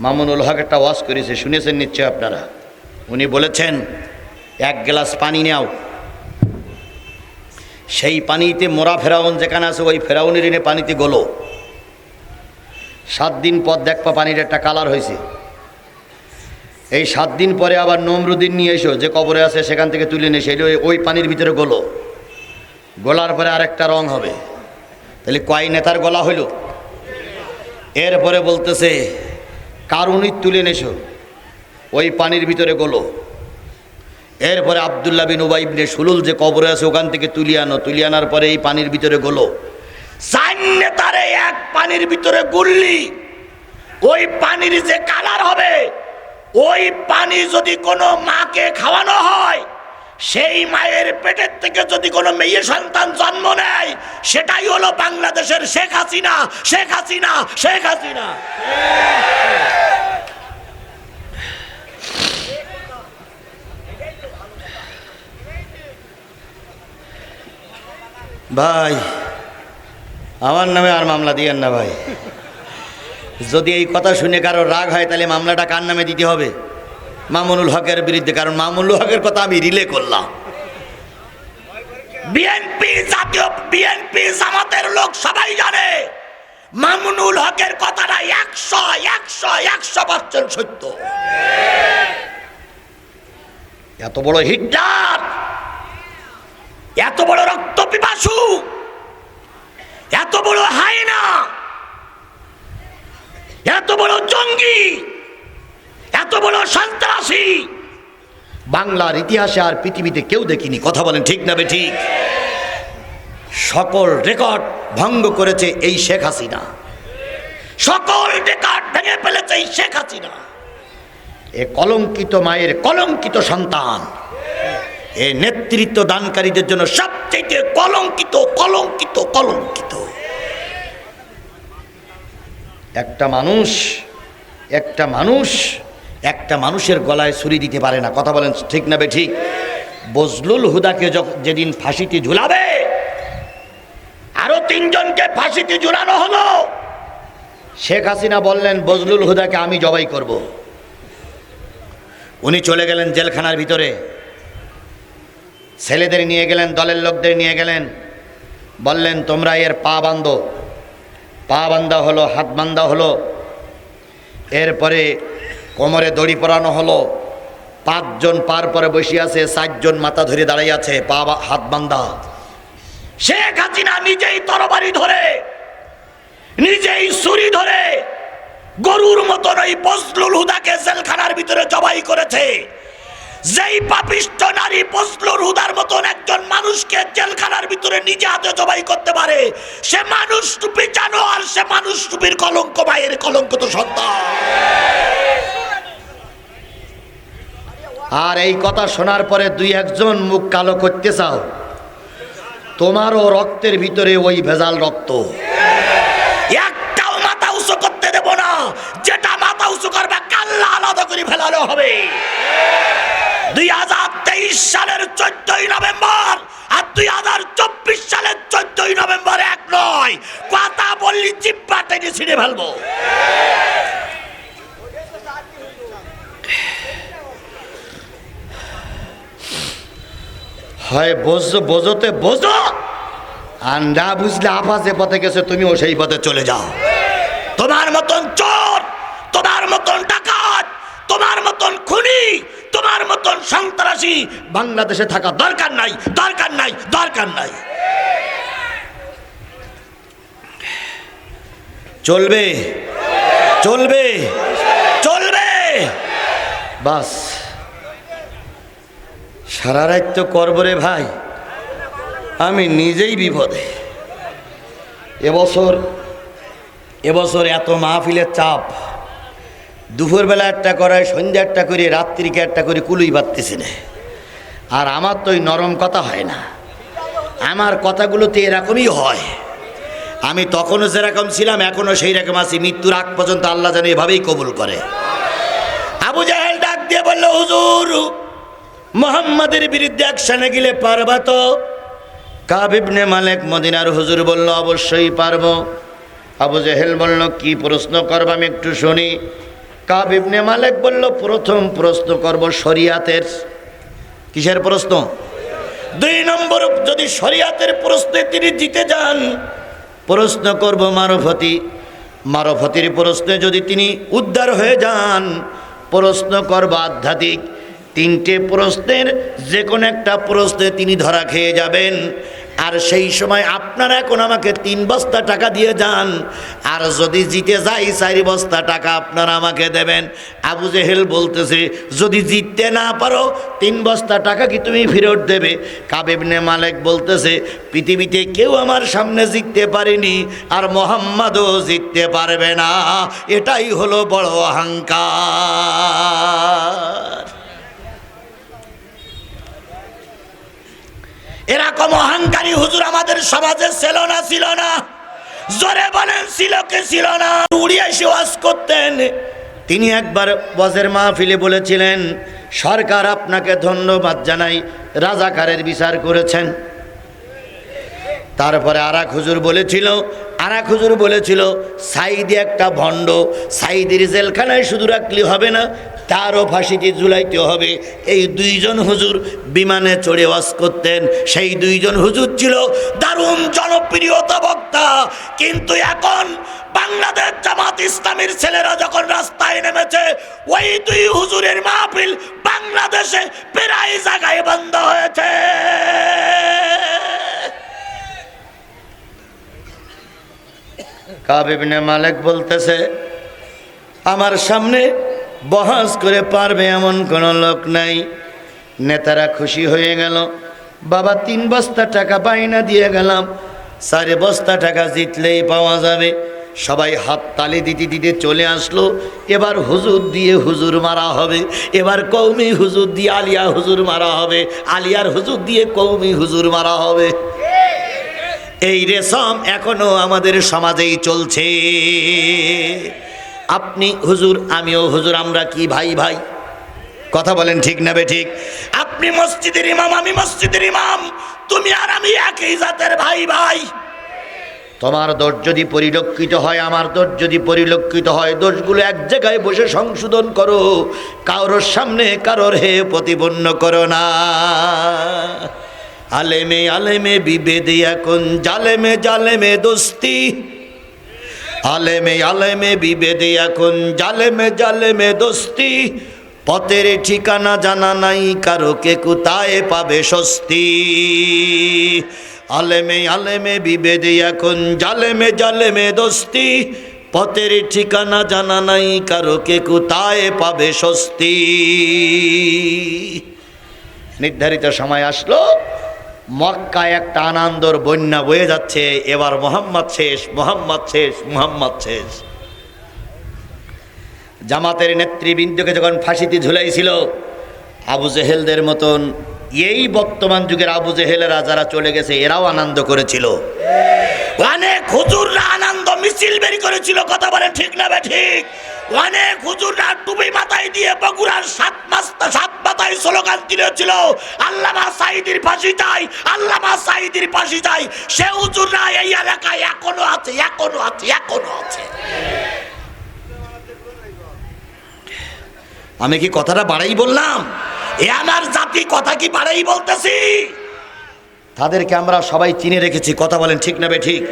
মামুনুল হক একটা ওয়াজ করেছে, শুনেছেন নিশ্চয় আপনারা। উনি বলেছেন, এক গ্লাস পানি নাও, সেই পানিতে মোরা ফেরাউন যেখানে আছে ওই ফেরাউনের এনে পানিতে গোলো, 7 দিন পর দেখবা পানির একটা কালার হয়েছে। এই 7 দিন পরে আবার নমরুদ্দিন নিয়ে এসো, যে কবরে আছে সেখান থেকে তুলে নিয়ে এসে ওই পানির ভিতরে গোলো, গোলার পরে আরেকটা রং হবে। তাহলে কয় নেতার গলা হইল? এরপরে বলতেছে কারুনির তুলে নেছো, ওই পানির ভিতরে গোলো। এরপরে আব্দুল্লাহ বিন উবাই ইবনে সুলুল যে কবরে আছে ওখান থেকে তুলে আনো, তুলে আনার পরে এই পানির ভিতরে গোলো। 4 নেতারে এক পানির ভিতরে গুললি, ওই পানির যে কালার হবে, ওই পানি যদি কোনো মাকে খাওয়ানো হয়, সেই মায়ের পেটের থেকে যদি কোনো মেয়ে সন্তান জন্ম নেয়, সেটাই হলো বাংলাদেশের শেখ হাসিনা, শেখ হাসিনা, শেখ হাসিনা। ভাই আমার নামে আর মামলা দিয়েন না ভাই। যদি এই কথা শুনে কারো রাগ হয়, তাহলে মামলাটা কার নামে দিতে হবে? মামুনুল হকের বিরুদ্ধে। কারণ মামুনুল হকের কথা আমি রিলে করলাম। বিএনপি, জাতীয় বিএনপি, জামাতের লোক সবাই জানে মামুনুল হকের কথাটা 100% সত্য। এত বড় হিটলার, এত বড় রক্ত পিপাসু, এত বড় হায়না, এত বড় জঙ্গি, এত বড় সন্ত্রাসী বাংলার ইতিহাসে আর পৃথিবীতে কেউ দেখিনি। কথা বলেন ঠিক না ঠিক? সকল রেকর্ড ভঙ্গ করেছে এই শেখ হাসিনা, সকল রেকর্ড ভেঙে ফেলেছে এই শেখ হাসিনা। এ কলঙ্কিত মায়ের কলঙ্কিত সন্তান, এই নেতৃত্ব দানকারীদের জন্য সবচেয়ে কলঙ্কিত কলঙ্কিত কলঙ্কিত। একটা মানুষের গলায় ছুরি দিতে পারে না। কথা বলেন ঠিক না বেঠিক? বজলুল হুদাকে যেদিন ফাঁসিতে ঝুলাবে, আরো 3 জনকে ফাঁসিতে ঝুলানো হলো, শেখ হাসিনা বললেন বজলুল হুদাকে আমি জবাই করব। উনি চলে গেলেন জেলখানার ভিতরে, ছেলেদের নিয়ে গেলেন, দলের লোকদের নিয়ে গেলেন, বললেন তোমরা এর পা বাঁধো। পা বান্ধা হলো, হাত বান্ধা হলো, এরপরে কোমরে দড়ি পরানো হলো। 5 জন পার পরে বসে আছে, 4 জন মাথা ধরে দাঁড়িয়ে আছে, পা হাত বান্ধা। শেখ হাসিনা নিজেই তরবারি ধরে, নিজেই ছুরি ধরে গরুর মতন ওই বজলুল হুদাকে জেলখানার ভিতরে জবাই করেছে। যেই পাপিষ্ঠ নারী বজলুল হুদার মতন একজন মানুষকে জেলখানার ভিতরে নিজে হাতে জবাই করতে পারে, সে মানুষ রূপী জানোয়ার, সে মানুষ রূপীর কলঙ্ক, মায়ের কলঙ্ক তো সন্তান। আর এই কথা শোনার পরে 2-1 জন মুখ কালো করতে চাও, তোমারও রক্তের ভিতরে ওই ভেজাল রক্ত। একটাও মাথা উঁচু করতে দেব না, যেটা মাথা উঁচু করবে কাল্লা আলাদা করে ফেলানো হবে। 2023 সালের 14ই নভেম্বর আর 2024 সালের 14ই নভেম্বর এক নয়। কথা বললি জিব্বা টেনে ছিঁড়ে ফেলবো। হয় বোঝোতে বোঝো, আর না বুঝলে আপা যে পথে গেছে তুমিও সেই পথে চলে যাও। তোমার মতন চোর, তোমার মতন ডাকাত, তোমার মতন খুনি, তোমার মতন সন্ত্রাসী বাংলাদেশে থাকা দরকার নাই, দরকার নাই, দরকার নাই। চলবে চলবে চলবে, বাস। সারা রাত তো করবো রে ভাই, আমি নিজেই বিপদে। এবছর এত মাহফিলের চাপ, দুপুরবেলা একটা করায়, সন্ধ্যা একটা করে, রাত্রিকে একটা করে, কুলুই বাড়তেছে না। আর আমার তো ওই নরম কথা হয় না, আমার কথাগুলোতে এরকমই হয়। আমি তখনও যেরকম ছিলাম এখনও সেই রকম আছি, মৃত্যুর আগ পর্যন্ত আল্লাহ যেন এভাবেই কবুল করে। আবু জাহেল ডাক দিয়ে বলল, হুজুর মুহাম্মাদের বিরুদ্ধে অ্যাকশনে গেলে পারবা তো? কাব ইবনে মালিক মদিনার হুজুর বলল, অবশ্যই পারবো। আবু জাহেল বলল, কি প্রশ্ন করব আমি একটু শুনি। কাব ইবনে মালিক বলল, প্রথম প্রশ্ন করব শরিয়াতের। কিসের প্রশ্ন? 2 নম্বর, যদি শরিয়াতের প্রশ্নে তিনি জিতে যান, প্রশ্ন করব মারফতি। মারফতির প্রশ্নে যদি তিনি উদ্ধার হয়ে যান, প্রশ্ন করব আধ্যাত্মিক। 3টে প্রশ্নের যে কোনো একটা প্রশ্নে তিনি ধরা খেয়ে যাবেন। আর সেই সময় আপনারা এখন আমাকে 3 বস্তা টাকা দিয়ে যান, আর যদি জিতে যাই 4 বস্তা টাকা আপনারা আমাকে দেবেন। আবু জেহেল বলতেছে, যদি জিততে না পারো 3 বস্তা টাকা কি তুমি ফেরত দেবে? কাব ইবনে মালিক বলতেছে, পৃথিবীতে কেউ আমার সামনে জিততে পারেনি, আর মুহাম্মাদও জিততে পারবে না। এটাই হলো বড় অহংকার। এরকম অহংকারী হুজুর আমাদের সমাজে ছিল না? জোরে বলেন, ছিল কি ছিল না? উড়িয়ে এসে ওয়াজ করতেন। তিনি একবার ওয়াজের মাহফিলে বলেছিলেন, সরকার আপনাকে ধন্যবাদ জানাই, রাজাকারের বিচার করেছেন। তারপরে আরেক হুজুর বলেছিল সাইদি একটা ভণ্ড, সাইদির জেলখানায় শুধু রাখলে হবে না, তারও ফাঁসিতে ঝুলাইতে হবে। এই 2 জন হুজুর বিমানে চড়ে ওয়াজ করতেন। সেই 2 জন হুজুর ছিল দারুণ জনপ্রিয়তা বক্তা। কিন্তু এখন বাংলাদেশ জামাত ইসলামীর ছেলেরা যখন রাস্তায় নেমেছে, ওই 2 হুজুরের মাহফিল বাংলাদেশে প্রায় জায়গায় বন্ধ হয়েছে। কাব ইবনে মালিক বলতেছে, আমার সামনে বহাস করে পারবে এমন কোনো লোক নাই। নেতারা খুশি হয়ে গেল। বাবা 3 বস্তা টাকা বাইনা দিয়ে গেলাম, 4 বস্তা টাকা জিতলেই পাওয়া যাবে। সবাই হাত তালি দিতে দিতে চলে আসলো। এবার হুজুর দিয়ে হুজুর মারা হবে, এবার কওমি হুজুর দিয়ে আলিয়া হুজুর মারা হবে, আলিয়ার হুজুর দিয়ে কওমি হুজুর মারা হবে। এই রেশম এখনো আমাদের সমাজেই চলছে। আপনি হুজুর, আমিও হুজুর, আমরা কি ভাই ভাই? কথা বলেন ঠিক না বেঠিক? আপনি মসজিদের ইমাম, আমি মসজিদের ইমাম, তুমি আর আমি একই জাতের ভাই ভাই। তোমার দোষ যদি পরিলক্ষিত হয়, আমার দোষ যদি পরিলক্ষিত হয়, দোষগুলো এক জায়গায় বসে সংশোধন করো, কারোর সামনে কারোর হে প্রতিপন্ন করো না। আলেমে আলেমে বিভেদে এখন জালেমে জালেমে দোস্তি, আলেমে আলেমে বিভেদে এখন জালেমে জালেমে দোস্তি, পথের ঠিকানা জানা নাই কারো, কে কোথায় পাবে স্বস্তি। আলেমে আলেমে বিভেদে এখন জালেমে জালেমে দোস্তি, পথের ঠিকানা জানা নাই কারো, কে কোথায় পাবে স্বস্তি। নির্ধারিত সময় আসলো, মক্কায় একটা আনন্দর বন্যা বয়ে যাচ্ছে। এবার মোহাম্মদ শেষ, মোহাম্মদ শেষ, মোহাম্মদ শেষ। জামাতের নেতৃবৃন্দকে যখন ফাঁসিতে ঝুলাইছিল, আবু জেহেলদের মতন এই বর্তমান যুগের আবু জেহেলেরা যারা চলে গেছে, এরাও আনন্দ করেছিল। অনেক হুজুররা আনন্দ মিছিল বের করেছিল। কথা বলেন ঠিক না ঠিক? অনেক হুজুররা টুপি মাথায় দিয়ে বগুড়ার সাত মাথায় স্লোগান দিয়েছিল, আল্লামা সাঈদীর ফাঁসি চাই, আল্লামা সাঈদীর ফাঁসি চাই। সে হুজুররা এই এলাকায় এখনো আছে, এখনো আছে, এখনো আছে। আমি কি কথাটা বাড়াই বললাম? এ আমার জাতি কথা কি বাড়াই বলতেছি? তাদেরকে আমরা সবাই চিনে রেখেছি। কথা বলেন ঠিক না ঠিক?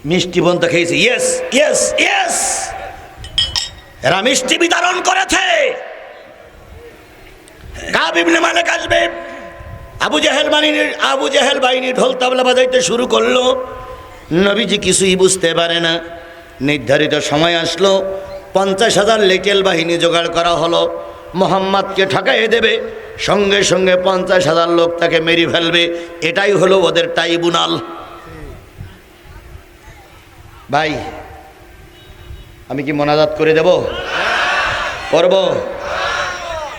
মিষ্টি বন্ধ খেয়েছি। ইয়েস ইয়েস ইয়েস, এরা মিষ্টি বিতরণ করেছে। কাব ইবনে মালিক আসবে, আবু জেহেল বাহিনী ঢোল তাবলা বাজাইতে শুরু করলো। নবীজি কিছুই বুঝতে পারে না। নির্ধারিত সময় আসলো, 50,000 লিটল বাহিনী জোগাড় করা হলো। মোহাম্মদকে ঠকাইয়ে দেবে, সঙ্গে সঙ্গে 50,000 লোক তাকে মেরে ফেলবে। এটাই হলো ওদের ট্রাইব্যুনাল। ভাই, আমি কি মোনাজাত করে দেব? করব?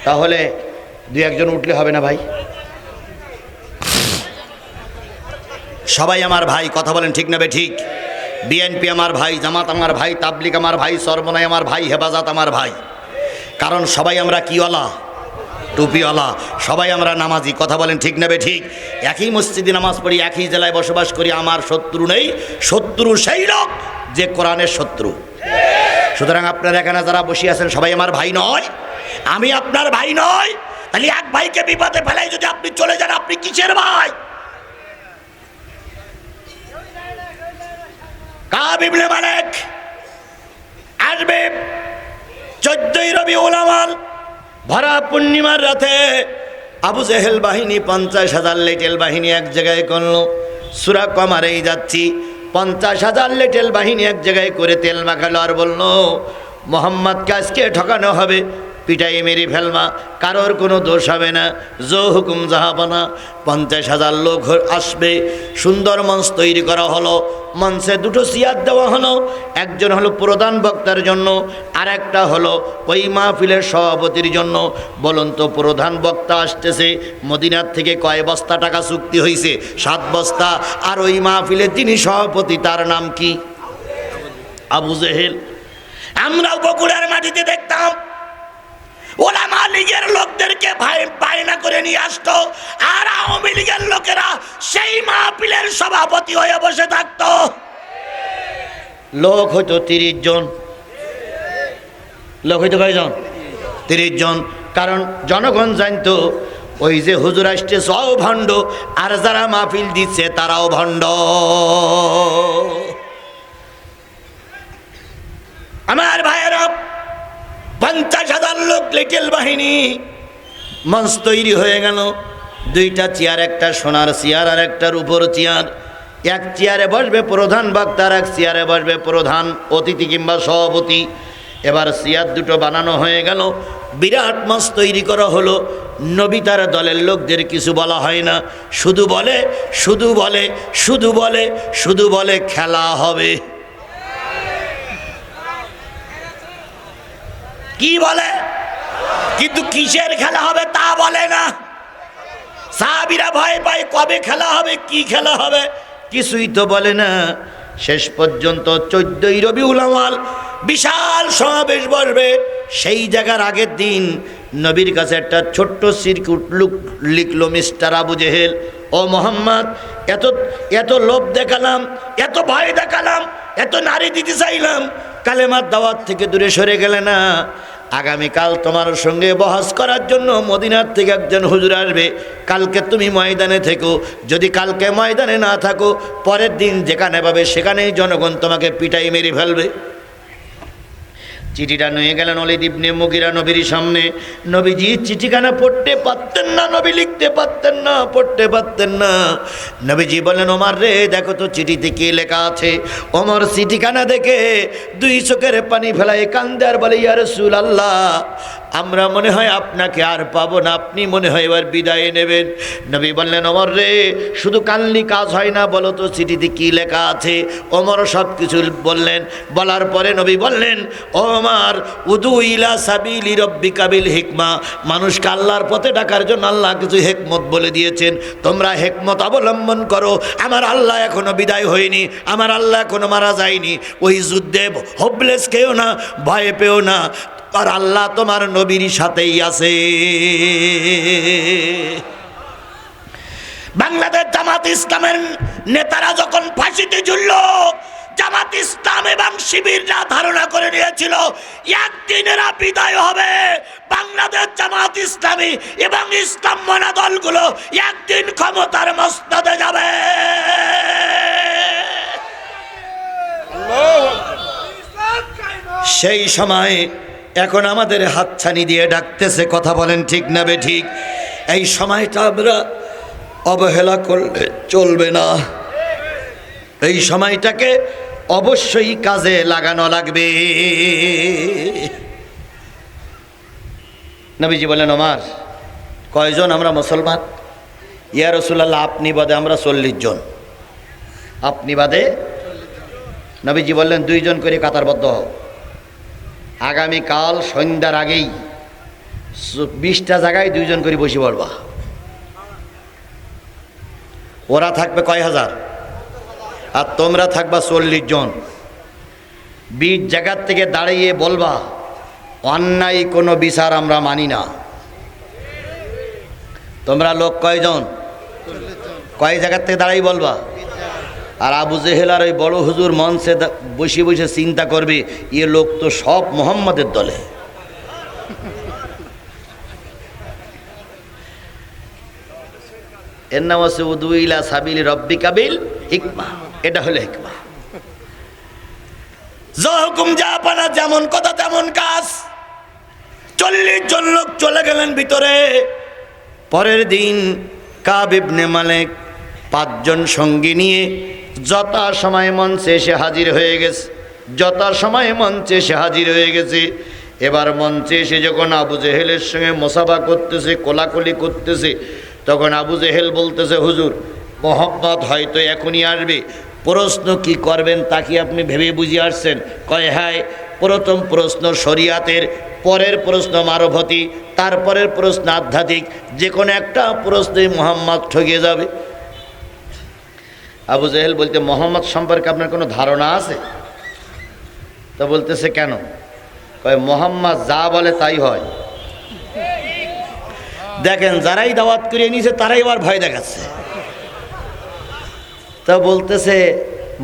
তাহলে 2-1 উঠলে হবে না ভাই? সবাই আমার ভাই। কথা বলেন ঠিক না ঠিক? বিএনপি আমার ভাই, জামাত আমার ভাই, তাবলিগ আমার ভাই, সরবনাই আমার ভাই, হেফাজত আমার ভাই। কারণ সবাই আমরা কিওয়ালা? টুপিওয়ালা। সবাই আমরা নামাজি। কথা বলেন ঠিক না ঠিক? একই মসজিদে নামাজ পড়ি, একই জেলায় বসবাস করি। আমার শত্রু নেই, শত্রু সেই লোক যে কোরআনের শত্রু। সুতরাং আপনারা এখানে যারা বসে আছেন সবাই আমার ভাই নয়? আমি আপনার ভাই নয়? তাহলে এক ভাইকে বিপদে ফেলাই যদি আপনি চলে যান, আপনি কিসের ভাই? কাব ইবনে মালিক আসবে 14ই রবিউল আউয়াল, ভরা পূর্ণিমার রাতে। আবু জেহেল বাহিনী 50,000 লিটল বাহিনী এক জায়গায় করলো। সূরা কমারেই যাচ্ছি, 50,000 লিটল বাহিনী এক জায়গায় করে তেল মাখালো আর বলল, মোহাম্মদকে আজকে ঠকানো হবে, পিটাই মেরে ফেলবা, কারোর কোনো দোষ হবে না, জো হুকুম জাহাবানা। 50,000 লোক আসবে। সুন্দর মঞ্চ তৈরি করা হলো। মঞ্চে 2টো চেয়ার দেওয়া হলো। একজন হলো প্রধান বক্তার জন্য, আর একটা হলো ওই মাহফিলের সভাপতির জন্য। বলুন তো, প্রধান বক্তা আসতেছে মদিনার থেকে কয় বস্তা টাকা চুক্তি হয়েছে? 7 বস্তা। আর ওই মাহফিলের যিনি সভাপতি, তার নাম কি? আবু জেহেল। আমরাও বগুড়ার মাটিতে দেখতাম ওলামা লীগের লোকদেরকে বায়না করে নিয়ে আসতো, আর আওয়ামী লীগের লোকেরা সেই মাহফিলের সভাপতি হয়ে বসে থাকতো। লোক হয়তো 30 জন। লোক হয়তো কয়জন? 30 জন। কারণ জনগণ জানতো ওই যে হুজুর আসছে সব ভণ্ড, আর যারা মাহফিল দিচ্ছে তারাও ভণ্ড। আমার ভাইয়েরা, 50,000 লোক লিটল বাহিনী। মঞ্চ তৈরি হয়ে গেল। 2টা চেয়ার, একটা সোনার চেয়ার আর একটা রূপোর চেয়ার। এক চেয়ারে বসবে প্রধান বক্তা, আর এক চেয়ারে বসবে প্রধান অতিথি কিংবা সভাপতি। এবার চেয়ার 2টো বানানো হয়ে গেল। বিরাট মঞ্চ তৈরি করা হলো। নবী তার দলের লোকদের কিছু বলা হয় না, শুধু বলে শুধু বলে শুধু বলে শুধু বলে খেলা হবে। কি বলে? কিন্তু কিসের খেলা হবে তা বলে না। সাহাবীরা ভয় পায়, কবে খেলা হবে, কি খেলা হবে, কিছুই তো বলে না। শেষ পর্যন্ত 14ই রবিউল আউয়াল বিশাল সমাবেশ বসবে। সেই জায়গার আগের দিন নবীর কাছে একটা ছোট্ট সিরকুট লিখলো, মিস্টার আবু জেহেল, ও মোহাম্মদ, এত এত লোভ দেখালাম, এত ভয় দেখালাম, এত নারী দিতে চাইলাম, কালেমার দাওয়াত থেকে দূরে সরে গেলে না। আগামীকাল তোমার সঙ্গে বহাস করার জন্য মদিনার থেকে একজন হুজুর আসবে। কালকে তুমি ময়দানে থেকো, যদি কালকে ময়দানে না থাকো, পরের দিন যেখানে পাবে সেখানেই জনগণ তোমাকে পিটাই মেরে ফেলবে। চিঠিটা নিয়ে গেলেন ওলীদ ইবনে মুগীরা নবীর সামনে। নবীজি চিঠিখানা পড়তে পারতেন না, নবী লিখতে পারতেন না, পড়তে পারতেন না। নবীজি বলেন, ওমর রে, দেখো তো চিঠিতে কি লেখা আছে। ওমর চিঠিখানা দেখে দুই চোখের পানি ফেলায় কান্দে আর বলে, ইয়া রাসূলুল্লাহ, আমরা মনে হয় আপনাকে আর পাবো না, আপনি মনে হয় এবার বিদায় নেবেন। নবী বললেন, ওমর রে, শুধু কানলি কাজ হয় না, বলো তো চিঠিতে কি লেখা আছে। ওমর সব কিছু বললেন। বলার পরে নবী বললেন, ওমর, উদু ইলা সাবিলি রব্বিকা বিল হিকমা, মানুষকে আল্লাহর পথে ডাকার জন্য আল্লাহ কিছু হিকমত বলে দিয়েছেন, তোমরা হিকমত অবলম্বন করো। আমার আল্লাহ এখনো বিদায় হয়নি, আমার আল্লাহ এখনো মারা যায়নি। ওই যুদ্ধে হোপলেস কেউ না, ভয় পেও না, আর আল্লাহ তোমার নবীর সাথেই আছে। বাংলাদেশ জামাত ইসলামের নেতারা যখন ফাঁসিতে ঝুলল, জামাত ইসলাম এবং শিবিররা ধারণা করে নিয়েছিল একদিন এরা বিদায় হবে। বাংলাদেশ জামাত ইসলামী এবং ইসলাম মানা দলগুলো একদিন ক্ষমতার মসনদে যাবে। সেই সময় এখন আমাদের হাতছানি দিয়ে ডাকতেছে, কথা বলেন ঠিক না বে ঠিক? এই সময়টা আমরা অবহেলা করলে চলবে না, এই সময়টাকে অবশ্যই কাজে লাগানো লাগবে। নবীজি বলেন, ওমর, কয়জন আমরা মুসলমান? ইয়া রাসূলুল্লাহ, আপনি বাদে আমরা 40 জন। আপনি বাদে? নবীজি বললেন, 2 জন করে কাতারবদ্ধ হও। আগামীকাল সন্ধ্যার আগেই 20টা জায়গায় 2 জন করে বসে পড়বা। ওরা থাকবে কয় হাজার, আর তোমরা থাকবা 40 জন। 20 জায়গার থেকে দাঁড়িয়ে বলবা, অন্যায় কোনো বিচার আমরা মানি না। তোমরা লোক কয়জন? কয় জায়গার থেকে দাঁড়িয়ে বলবা। আর আবু জেহেল আর ওই বড় হুজুর মঞ্চে বসে বসে চিন্তা করবে, এ লোক তো সব মোহাম্মদের দলে। এর নাম হচ্ছে উদু ইলা সাবিলি রব্বিকা বিল হিকমা। এটা হলো হিকমা। যখন যা পানা, যেমন কথা তেমন কাজ। 40 জন লোক চলে গেলেন ভিতরে। পরের দিন কাব ইবনে মালিক 5 জন সঙ্গী নিয়ে যথাসময়ে মঞ্চে এসে হাজির হয়ে গেছে। যথাসময়ে মঞ্চে এসে হাজির হয়ে গেছে। এবার মঞ্চে এসে যখন আবু জেহেলের সঙ্গে মোসাফা করতেছে, কোলাকুলি করতেছে, তখন আবু জেহেল বলতেছে, হুজুর, মোহাম্মদ হয়তো এখনই আসবে, প্রশ্ন কি করবেন তা কি আপনি ভেবে বুঝে আসছেন? কয়, হ্যাঁ, প্রথম প্রশ্ন শরিয়াতের, পরের প্রশ্ন মারফতি, তারপরের প্রশ্ন আধ্যাত্মিক, যে কোনো একটা প্রশ্নেই মোহাম্মদ ঠকে যাবে। আবু জেহেল বলতে, মোহাম্মদ সম্পর্কে আপনার কোনো ধারণা আছে? তো বলতেছে, কেন? কয়, মোহাম্মদ যা বলে তাই হয়। দেখেন, যারাই দাওয়াত করিয়ে নিয়েছে তারাই আবার ভয় দেখাচ্ছে। তা বলতেছে,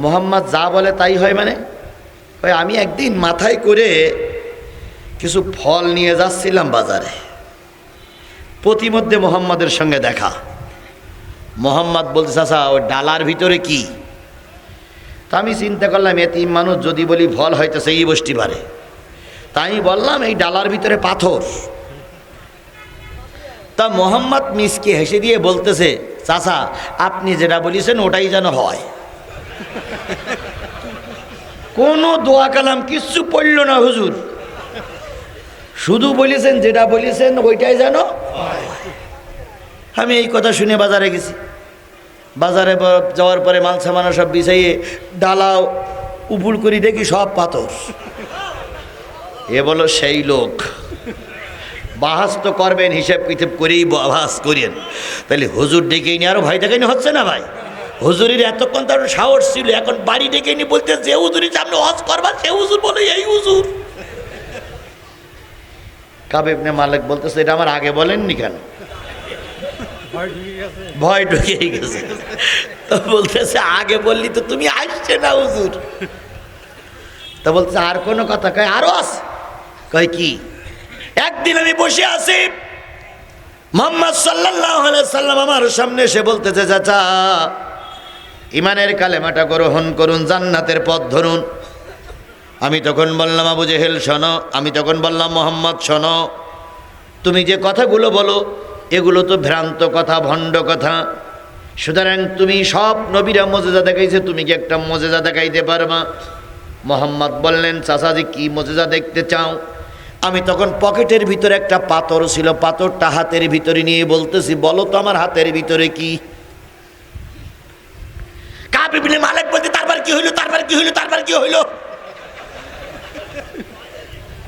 মোহাম্মদ যা বলে তাই হয় মানে? কয়, আমি একদিন মাথায় করে কিছু ফল নিয়ে যাচ্ছিলাম বাজারে, প্রতিমধ্যে মোহাম্মদের সঙ্গে দেখা। মোহাম্মদ বলতে, চাচা, ওই ডালার ভিতরে কি? তা আমি চিন্তা করলাম, এতিম মানুষ যদি বলি ফল হয়তো সেই বসতে পারে, তাই বললাম এই ডালার ভিতরে পাথর। তা মোহাম্মদ মিসকে হেসে দিয়ে বলতেছে, চাচা, আপনি যেটা বলেছেন ওটাই যেন হয়। কোনো দোয়া কালাম কিচ্ছু পড়ল না হুজুর, শুধু বলেছেন, যেটা বলেছেন ওইটাই জানো। আমি এই কথা শুনে বাজারে গেছি। বাজারে যাওয়ার পরে মাল সামানা সব বিছাইয়ে ডালা উপুর করি, দেখি সব পাথর। এ বলো সেই লোক। বাহাস তো করবেন, হিসাব কিতাব করেই বাহাস করেন। তাহলে হুজুর ডেকে নিয়ে আরো ভয় দেখানি হচ্ছে না ভাই? হুজুরের এতক্ষণ তার সাহস ছিল, এখন বাড়ি ডেকে নিয়ে বলতে যে হুজুরের সামনে হজ করবা, সে হুজুর বলে এই হুজুর। কাব ইবনে মালিক বলতেছে, এটা আমার আগে বলেননি কেন? ভয় ঢুকে গেছে। তো বলতেছে আগে বললি তো তুমি আসছে না হুজুর। তা বলতেছে আর কোনো কথা? কয় আরো আছে। কয় কি? একদিন আমি বসে আছি, মুহাম্মদ সাল্লাল্লাহু আলাইহি সাল্লাম আমার সামনে এসে বলতেছে, চাচা ঈমানের কালেমাটা গ্রহণ করুন, জান্নাতের পথ ধরুন। আমি তখন বললাম আবু জেহেল শোনো। আমি তখন বললাম মুহাম্মদ শোনো, তুমি যে কথাগুলো বলো এগুলো তো ভ্রান্ত কথা, ভণ্ড কথা। সুতরাং তুমি সব নবীরা মুজিজা দেখাইছে, তুমি কি একটা মুজিজা দেখাইতে পারবা? মুহাম্মদ বললেন, চাচাজি কি মুজিজা দেখতে চাও? আমি তখন পকেটের ভিতরে একটা পাথর ছিল, পাথরটা হাতের ভিতরে নিয়ে বলতেছি, বলো তো আমার হাতের ভিতরে কি? কাব ইবনে মালিক বলতে, তারপর কি হইলো, তারপর কি হইলো, তারপর কি হইলো?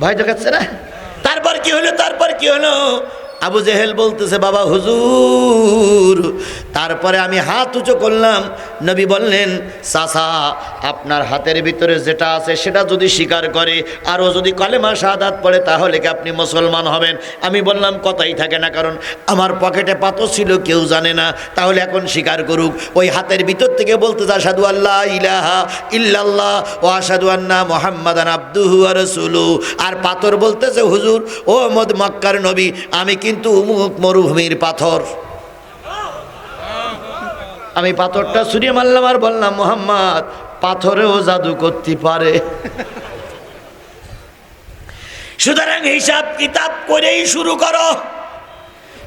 ভয় দেখাচ্ছে না? তারপর কি হলো, তারপর কি হলো? আবু জেহেল বলতেছে, বাবা হুজুর। তারপরে আমি হাত উঁচু করলাম। নবী বললেন, চাচা আপনার হাতের ভিতরে যেটা আছে সেটা যদি স্বীকার করে, আরও যদি কালেমা শাহাদাত পড়ে, তাহলে কি আপনি মুসলমান হবেন? আমি বললাম কথাই থাকে না, কারণ আমার পকেটে পাথর ছিল, কেউ জানে না। তাহলে এখন স্বীকার করুক। ওই হাতের ভিতর থেকে বলতেছে, আশহাদু আল্লা ইলাহা ইল্লাল্লাহ ওয়া আশহাদু আন্না মুহাম্মাদান আবদুহু ওয়া রাসূলুহু। আর পাথর বলতেছে, হুজুর ও মক্কার নবী, আমি কিন্তু উমুক মরুভূমির পাথর। আমি পাথরটা ছুঁড়ে মারলাম আর বললাম, মুহাম্মদ পাথরেও জাদু করতে পারে। সুতরাং হিসাব কিতাব করেই শুরু করো।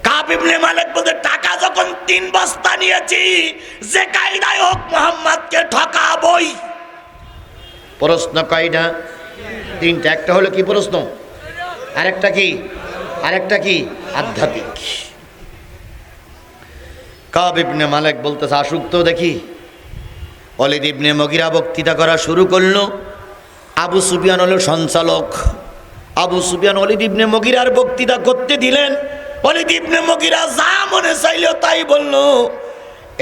কাব ইবনে মালিক বলতে, টাকা যখন 3 বস্তা নিয়েছি, যে কায়দায় হোক মুহাম্মদকে ঠকাবই। প্রশ্ন কয়টা? 3টা। একটা হলো কি প্রশ্ন, আরেকটা কি? আরেকটা কি? আধ্যাত্মিক। কাব ইবনে মালিক বলতেছে, আসুক তো দেখি। ওয়ালিদ ইবনে মুগিরা বক্তৃতা করা শুরু করলো। আবু সুফিয়ান হলো সঞ্চালক। আবু সুফিয়ান ওয়ালিদ ইবনে মুগিরার বক্তৃতা করতে দিলেন। ওয়ালিদ ইবনে মুগিরা যা মনে চাইল তাই বলল।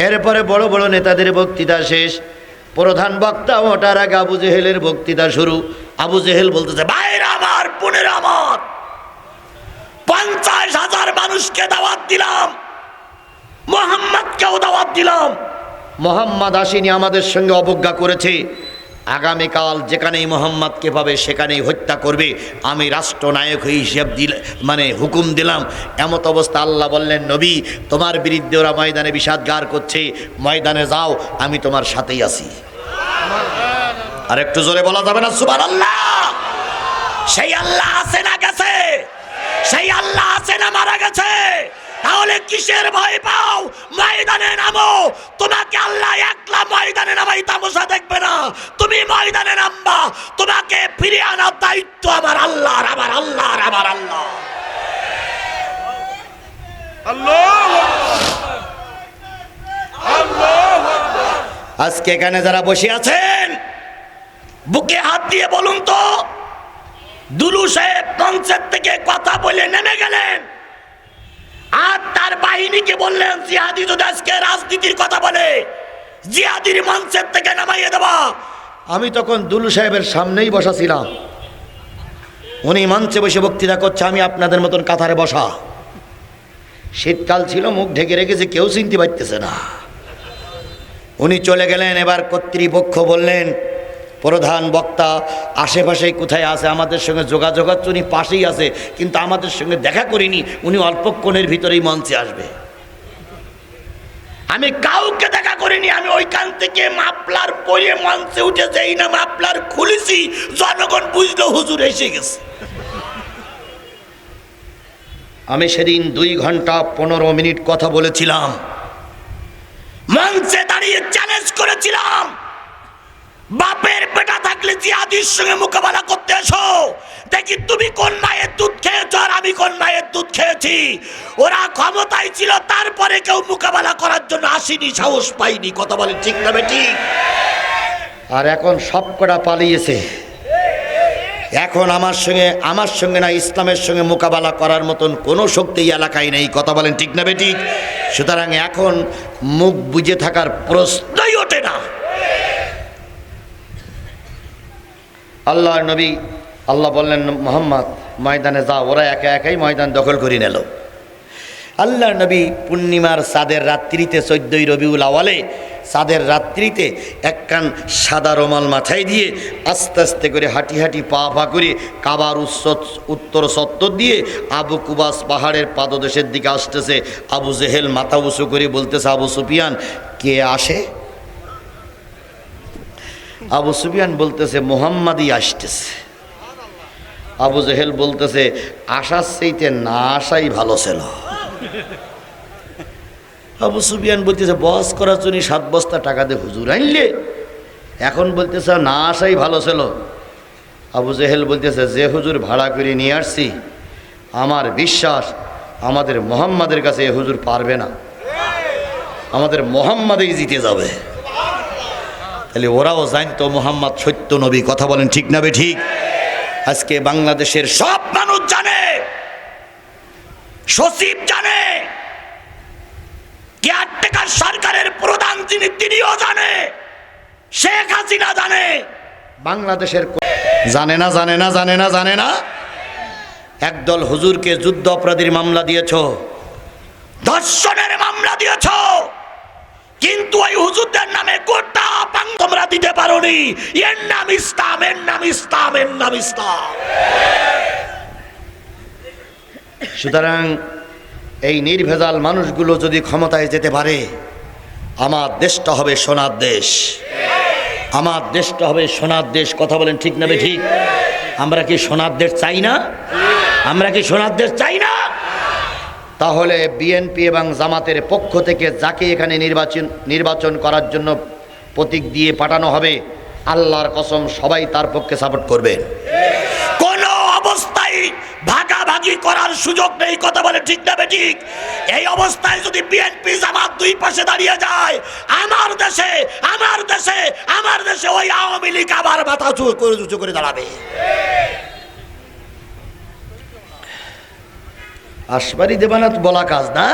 এরপরে বড় বড় নেতাদের বক্তৃতা শেষ। প্রধান বক্তা ওঠার আগে আবু জেহেলের বক্তৃতা শুরু। আবু জেহেল বলতেছে, ভাইরা আমার, বোনেরা আমার, 50,000 মানুষকে দাওয়াত দিলাম, মুহাম্মদকেও দাওয়াত দিলাম। মুহাম্মদ আসেনি, আমাদের সঙ্গে অবজ্ঞা করেছে। আগামীকাল যেখানেই মুহাম্মদকে পাবে সেখানেই হত্যা করবে। আমি রাষ্ট্রনায়ক হয়ে হিসেব হুকুম দিলাম। এমত অবস্থা আল্লাহ বললেন, নবী তোমার বিরুদ্ধে ওরা ময়দানে বিষাদগার করছে, ময়দানে যাও, আমি তোমার সাথেই আছি। আর একটু জোরে বলা যাবে না সুবহানাল্লাহ? সেই আল্লাহ আছে না গেছে? সেই আল্লাহ আছে না মারা গেছে? তাহলে কিসের ভয় পাও? ময়দানে নামো। তোমাকে আল্লাহ একলা ময়দানে নামাই তামাশা দেখবে না, তুমি ময়দানে নামবা। তোমাকে ফিরে আনার দায়িত্ব আমার আল্লাহর, আমার আল্লাহর, আমার আল্লাহ। আজকে এখানে যারা বসে আছেন, বুকে হাত দিয়ে বলুন তো, দুলু সাহেব মঞ্চের থেকে কথা বলে নেমে গেলেন, আর তার বাহিনীকে বললেন, জিহাদি যদি আজকে রাজনীতির কথা বলে, জিহাদির মঞ্চের থেকে নামাইয়ে দেবা। আমি তখন দুলু সাহেবের সামনেই বসা ছিলাম। উনি মঞ্চে বসে বক্তৃতা করছে, আমি আপনাদের মতন কাতারে বসা। শীতকাল ছিল, মুখ ঢেকে রেখেছে, কেউ চিনতে পারতেছে না। উনি চলে গেলেন। এবার কর্তৃপক্ষ বললেন, প্রধান বক্তা আশেপাশে কোথায় আছে, আমাদের সঙ্গে যোগাযোগ হচ্ছে, উনি পাশেই আছে, কিন্তু আমাদের সঙ্গে দেখা করিনি, উনি অল্পক্ষণের ভিতরেই মঞ্চে আসবে। আমি কাউকে দেখা করিনি। আমি ওইখান থেকে মাফলার পরে মঞ্চে উঠে যাই না, মাফলার খুলেছি, জনগণ বুঝলো হুজুর এসে গেছে। আমি সেদিন 2 ঘন্টা 15 মিনিট কথা বলেছিলাম। মঞ্চে দাঁড়িয়ে চ্যালেঞ্জ করেছিলাম, বাপের বেটা থাকলে জিহাদির সঙ্গে মোকাবেলা করতে এসো, দেখি তুমি কোন মায়ের দুধ খেয়েছো আর আমি কোন মায়ের দুধ খেয়েছি। ওরা ক্ষমতায় ছিল, তারপরে কেউ মোকাবেলা করার জন্য আসেনি, সাহস পাইনি। কথা বলেন ঠিক না ঠিক? আর এখন সবকটা পালিয়েছে। এখন আমার সঙ্গে না ইসলামের সঙ্গে মোকাবেলা করার মতন কোনো শক্তি এলাকায় নেই। কথা বলেন ঠিক না ঠিক? সুতরাং এখন মুখ বুজে থাকার প্রশ্নই ওঠে না। আল্লাহর নবী, আল্লাহ বললেন মুহাম্মদ ময়দানে যা। ওরা একা একাই ময়দান দখল করে নিল। আল্লাহর নবী পূর্ণিমার চাঁদের রাত্রিতে 14ই রবিউল আওয়ালে চাঁদের রাত্রিতে একখান সাদা রুমাল মাথায় দিয়ে আস্তে আস্তে করে হাঁটি হাঁটি পা পা করে কাবার উত্তর সত্তর দিয়ে আবু কুবাস পাহাড়ের পাদদেশের দিকে আসতেছে। আবু জেহেল মাথা উঁচু করে বলতেছে, আবু সুফিয়ান কে আসে? আবু সুফিয়ান বলতেছে, মুহাম্মাদই আসতেছে। আবু জেহেল বলতেছে, আসার চাইতে না আসাই ভালো ছিল। আবু সুফিয়ান বলতেছে, বস করার জন্য 7 বস্তা টাকা দিয়ে হুজুর আনলে, এখন বলতেছে না আসাই ভালো ছিল। আবু জেহেল বলতেছে, যে হুজুর ভাড়া করে নিয়ে আসছি, আমার বিশ্বাস আমাদের মুহাম্মাদের কাছে এ হুজুর পারবে না, আমাদের মুহাম্মাদেই জিতে যাবে। তাহলে ওরাও জানতো মুহাম্মদ সত্য নবী। কথা বলেন ঠিক না ঠিক? আজকে বাংলাদেশের সব মানুষ জানে, সচিব জানে, কেয়ারটেকার সরকারের প্রধান যিনি তিনিও জানে, শেখ হাসিনা জানে, বাংলাদেশের জানে না, জানে না, জানে না, জানে না। একদল হুজুরকে যুদ্ধ অপরাধীর মামলা দিয়েছ, ধর্ষণের মামলা দিয়েছ, কিন্তু ওই হুজুরদের নামে গোটা তোমরা দিতে পারোনি। এর নাম ইসলাম, এর নাম ইসলাম, এর নাম ইসলাম। সুতরাং এই নির্ভেজাল মানুষগুলো যদি ক্ষমতায় যেতে পারে, আমার দেশটা হবে সোনার দেশ, আমার দেশটা হবে সোনার দেশ। কথা বলেন ঠিক না ঠিক? আমরা কি সোনার দেশ চাই না? আমরা কি সোনার দেশ চাই না? তাহলে বিএনপি এবং জামাতের পক্ষ থেকে যাকে এখানে নির্বাচন করার জন্য প্রতীক দিয়ে পাঠানো হবে, আল্লাহর কসম সবাই তার পক্ষে সাপোর্ট করবে। কোনো অবস্থায় ভাগাভাগি করার সুযোগ নেই। কথা বলে ঠিক না ঠিক? এই অবস্থায় যদি বিএনপি জামাত দুই পাশে দাঁড়িয়ে যায়, আমার দেশে আমার দেশে আমার দেশে ওই আওয়ামী লীগ আবার মাথা উঁচু করে দাঁড়াবে। আসবারি দেবানাথ বলা কাজ না,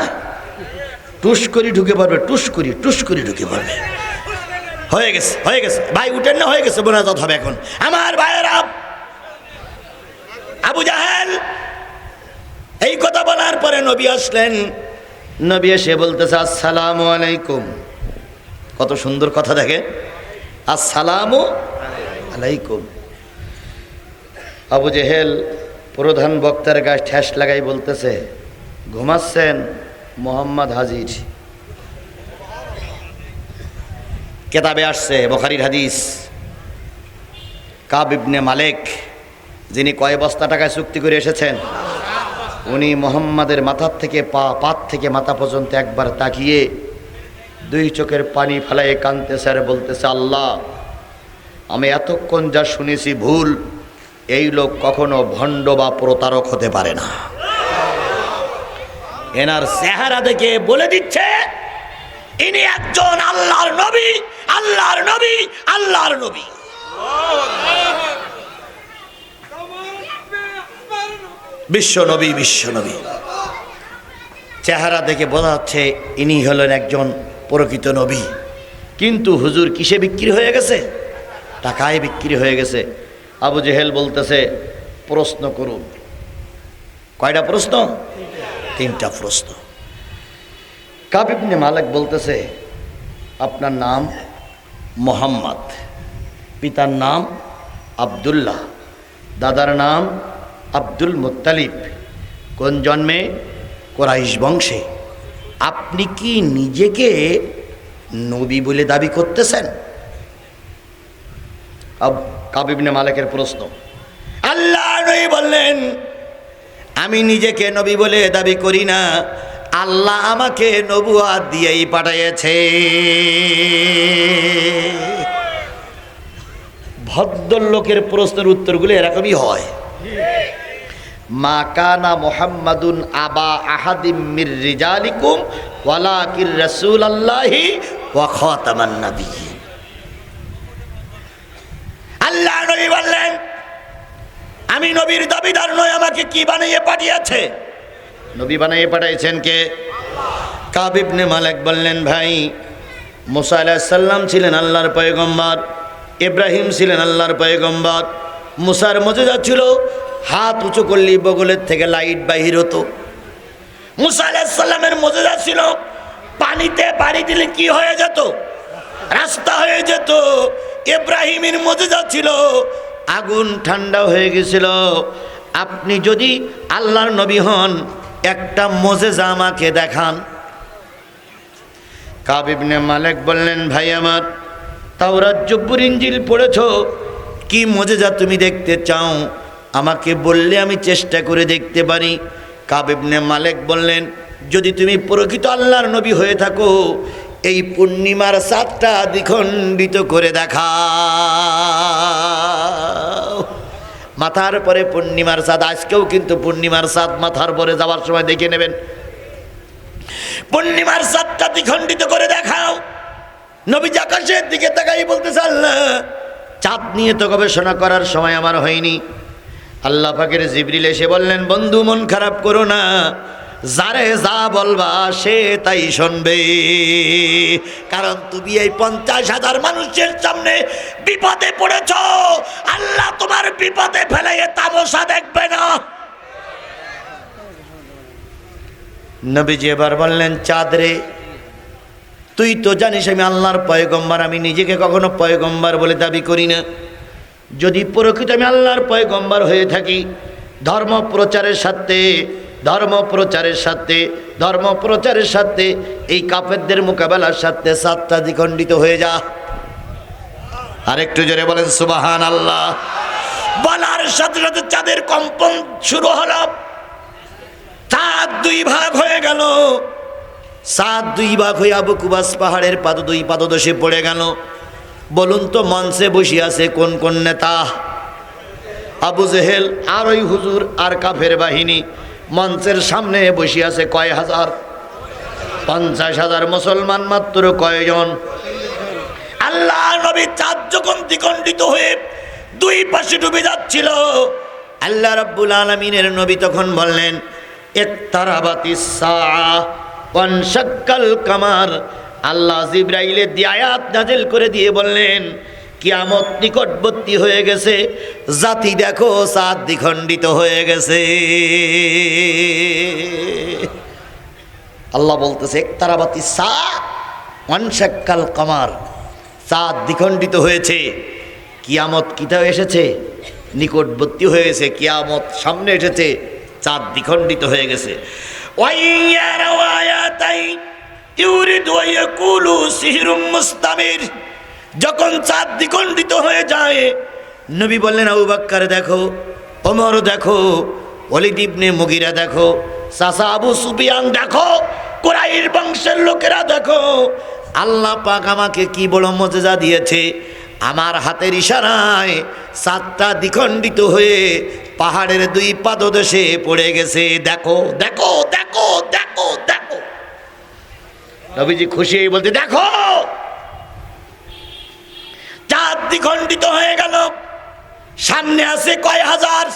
টুস করে ঢুকে পড়বে, টুস করে ঢুকে পড়বে। হয়ে গেছে, হয়ে গেছে ভাই, উঠেন না, হয়ে গেছে, মোনাজাত হবে এখন। আমার ভাইয়েরা, আবু জাহেল এই কথা বলার পরে নবী আসলেন। নবী এসে বলতেছে, আসসালামু আলাইকুম। কত সুন্দর কথা, দেখে, আসসালামু আলাইকুম। আবু জেহেল প্রধান বক্তার গায়ে ঠেস লাগাই বলতেছে, ঘুমাচ্ছেন? মুহাম্মদ হাজির। কেতাবে আসছে, বুখারীর হাদিস, কাব ইবনে মালিক যিনি কয় বস্তা টাকায় চুক্তি করে এসেছেন, উনি মুহাম্মাদের মাথার থেকে পাত থেকে মাথা পর্যন্ত একবার তাকিয়ে 2 চোখের পানি ফেলায় কাঁদতেছে আর বলতেছে, আল্লাহ, আমি এতক্ষণ যা শুনেছি ভুল, এই লোক কখনো ভণ্ড বা প্রতারক হতে পারে না। এনার চেহারা দেখে বলে দিচ্ছে ইনি একজন আল্লাহর নবী, আল্লাহর নবী, আল্লাহর নবী। বিশ্ব নবী, বিশ্ব নবী। চেহারা দেখে বোঝা যাচ্ছে ইনি হলেন একজন প্রকৃত নবী। কিন্তু হুজুর কিসে বিক্রি হয়ে গেছে? টাকায় বিক্রি হয়ে গেছে। আবু জেহেল বলতেছে, প্রশ্ন করুন। কয়টা প্রশ্ন? 3টা প্রশ্ন। কাব ইবনে মালিক বলতেছে, আপনার নাম মুহাম্মদ, পিতার নাম আব্দুল্লাহ, দাদার নাম আব্দুল মুত্তালিব, কোন জন্মে? কুরাইশ বংশে। আপনি কি নিজেকে নবী বলে দাবি করতেছেন? কাব ইবনে মালিকের প্রশ্ন। আল্লাহ নবী বললেন, আমি নিজেকে নবী বলে দাবি করি না, আল্লাহ আমাকে নবুয়াত দিয়েই পাঠিয়েছে। ভদ্রলোকের প্রশ্নের উত্তরগুলো এরকমই হয়। মা কানা মুহাম্মাদুন আবা আহাদিম মির রিজালিকুম ওয়ালাকিন রাসূলুল্লাহি ওয়া খাতামান নাবিয়্যিন। আল্লাহ নবী বললেন, আমি নবীর দাবিদার নই, আমাকে কি বানিয়ে পাঠিয়েছে? নবী বানিয়ে পাঠিয়েছেন কে? কাব ইবনে মালিক বললেন, ভাই মুসা আলাইহিস সালাম ছিলেন আল্লাহর পয়গম্বর, ইব্রাহিম ছিলেন আল্লাহর পয়গম্বর। মুসার মুজিজা ছিল হাত উঁচু করলেই বগলের থেকে লাইট বাহির হতো। মুসা আলাইহিস সালামের মুজিজা ছিল পানিতে বাড়ি দিলে কি হয়ে যেত? রাস্তা হয়ে যেত। ইব্রাহিমের মুজিজা ছিল আগুন ঠান্ডা হয়ে গেছিল। আপনি যদি আল্লাহর নবী হন, একটা মুজিজা আমাকে দেখান। কাব ইবনে মালিক বললেন, ভাই আমার, তাওরাত জব্বুর ইনজিল পড়েছো, কি মুজিজা তুমি দেখতে চাও? আমাকে বললে আমি চেষ্টা করে দেখতে পারি। কাব ইবনে মালিক বললেন, যদি তুমি প্রকৃত আল্লাহর নবী হয়ে থাকো, এই পূর্ণিমার চাঁদটা দ্বিখণ্ডিত করে দেখাও। মাথার পরে পূর্ণিমার চাঁদ, আজকেও কিন্তু পূর্ণিমার চাঁদ মাথার পরে যাওয়ার সময় দেখে নেবেন। পূর্ণিমার চাঁদটা দ্বিখণ্ডিত করে দেখাও। নবী আকাশের দিকে তাকাই বলতেছে, আল্লাহ, চাঁদ নিয়ে তো গবেষণা করার সময় আমার হয়নি। আল্লাহ পাকের জিবরিল এসে বললেন, বন্ধু মন খারাপ করো না, যারে যা বলবা সে তাই শুনবে। কারণ তুমি এই 50,000 মানুষের সামনে বিপদে পড়েছ, আল্লাহ তোমার বিপদে ফেলে তামাশা দেখবে না। নবীজি এবার বললেন, চাঁদ রে, তুই তো জানিস আমি আল্লাহর পয়গম্বর, আমি নিজেকে কখনো পয়গম্বর বলে দাবি করি না। যদি প্রকৃত আমি আল্লাহর পয়গম্বর হয়ে থাকি, ধর্ম প্রচারের সাথে এই কাফেরদের মোকাবেলার সাথে চাঁদটা দ্বিখণ্ডিত হয়ে যা। আরেকটু জোরে বলেন সুবহানাল্লাহ। বলার সাথে সাথে চাঁদের কম্পন শুরু হলো। চাঁদ 2 ভাগ হয়ে গেল। চাঁদ 2 ভাগ হয়ে আবু কুবাস পাহাড়ের দুই পাদদেশে পড়ে গেল। বলুন তো, মঞ্চে বসে আছে কোন কোন নেতা? আবু জেহেল আর ওই হুজুর আর কাফের বাহিনী। মঞ্চের সামনে বসে আছে কয় হাজার? 50,000। মুসলমান মাত্র কয়জন? আল্লাহ নবী চাঁদ যখন দ্বিখণ্ডিত হয়ে 2 পাশে ডুবে যাচ্ছিল, আল্লাহ রাব্বুল আলামিনের নবী তখন বললেন, ইকতারাবাতিস সাআ ওয়ানশাক্কাল কামার। আল্লাহ জিবরাইলের দিয়ে আয়াত নাজিল করে দিয়ে বললেন, কিয়ামত নিকটবর্তী হয়ে গেছে, জাতি দেখো চাঁদ দ্বিখণ্ডিত হয়ে গেছে। আল্লাহ বলতেছে, ইকতারাবাতিস সাআ ওয়ানশাক্কাল কামার, চাঁদ দ্বিখণ্ডিত হয়েছে, কিয়ামত কিতাব এসেছে, নিকটবর্তী হয়ে গেছে, কিয়ামত সামনে এসেছে, চাঁদ দ্বিখণ্ডিত হয়ে গেছে। যখন চাঁদ দ্বিখণ্ডিত হয়ে যায়, নবী বললেন, আবু বকর দেখো, ওমর দেখো, ওয়ালিদ ইবনে মুগিরা দেখো, চাচা আবু সুফিয়ান দেখো, কুরাইশ বংশের লোকেরা দেখো, আল্লাহ পাক আমাকে কি বড় মুজিজা দিয়েছে। আমার হাতের ইশারায় চাঁদটা দ্বিখণ্ডিত হয়ে পাহাড়ের 2 পাদদেশে পড়ে গেছে। দেখো দেখো দেখো দেখো দেখো। নবীজি খুশি বলতে, দেখো চাঁদ দ্বিখণ্ডিত হয়ে গেল। সামনে আছে কয় হাজার?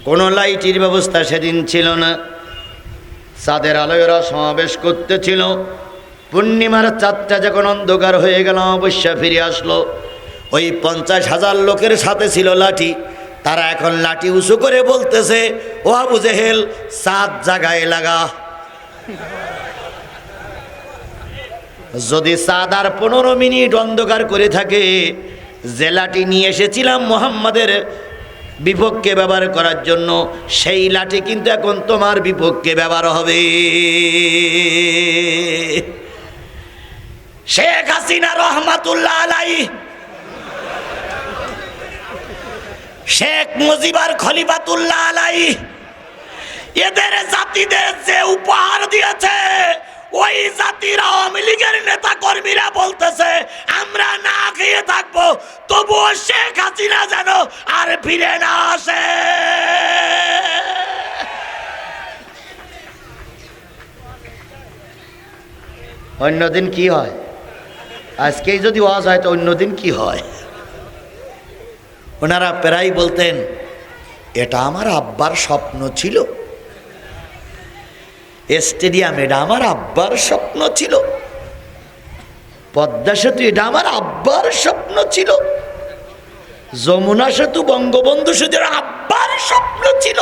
কোনো লাইটের ব্যবস্থা সেদিন ছিল না। চাঁদের আলোয় ওরা সমাবেশ করতেছিল। পূর্ণিমার চাঁদটা যখন অন্ধকার হয়ে গেল, অবশ্য ফিরে আসলো। ওই 50,000 লোকের সাথে ছিল লাঠি। তারা এখন লাঠি উঁচু করে বলতেছে, ও আবু জেহেল, চাঁদ জাগায় লাগা। যদি চাঁদ আর 15 মিনিট অন্ধকার করে থাকে, যে লাঠি নিয়ে এসেছিলাম মুহাম্মাদের বিপক্ষে ব্যবহার করার জন্য, সেই লাঠি কিন্তু এখন তোমার বিপক্ষে ব্যবহার হবে। শেখ হাসিনা রহমাতুল্লাহ আলাইহি, শেখ মুজিবুর খলিফাতুল্লাহ আলাইহি, এদের জাতিদের যে উপহার দিয়েছে, ওই জাতির আওয়ামী লীগের নেতা কর্মীরা বলতেছে আমরা না খেয়ে থাকবো, তবুও শেখ হাসিনা যেন আর ফিরে না আসে। অন্যদিন কি হয়? আজকেই যদি ওয়াজ হয় তো অন্যদিন কি হয়? ওনারা প্রায় বলতেন, এটা আমার আব্বার স্বপ্ন ছিল, স্টেডিয়াম এটা আমার আব্বার স্বপ্ন ছিল, পদ্মা সেতু এটা আমার আব্বার স্বপ্ন ছিল, যমুনা সেতু বঙ্গবন্ধু সেতু আব্বার স্বপ্ন ছিল।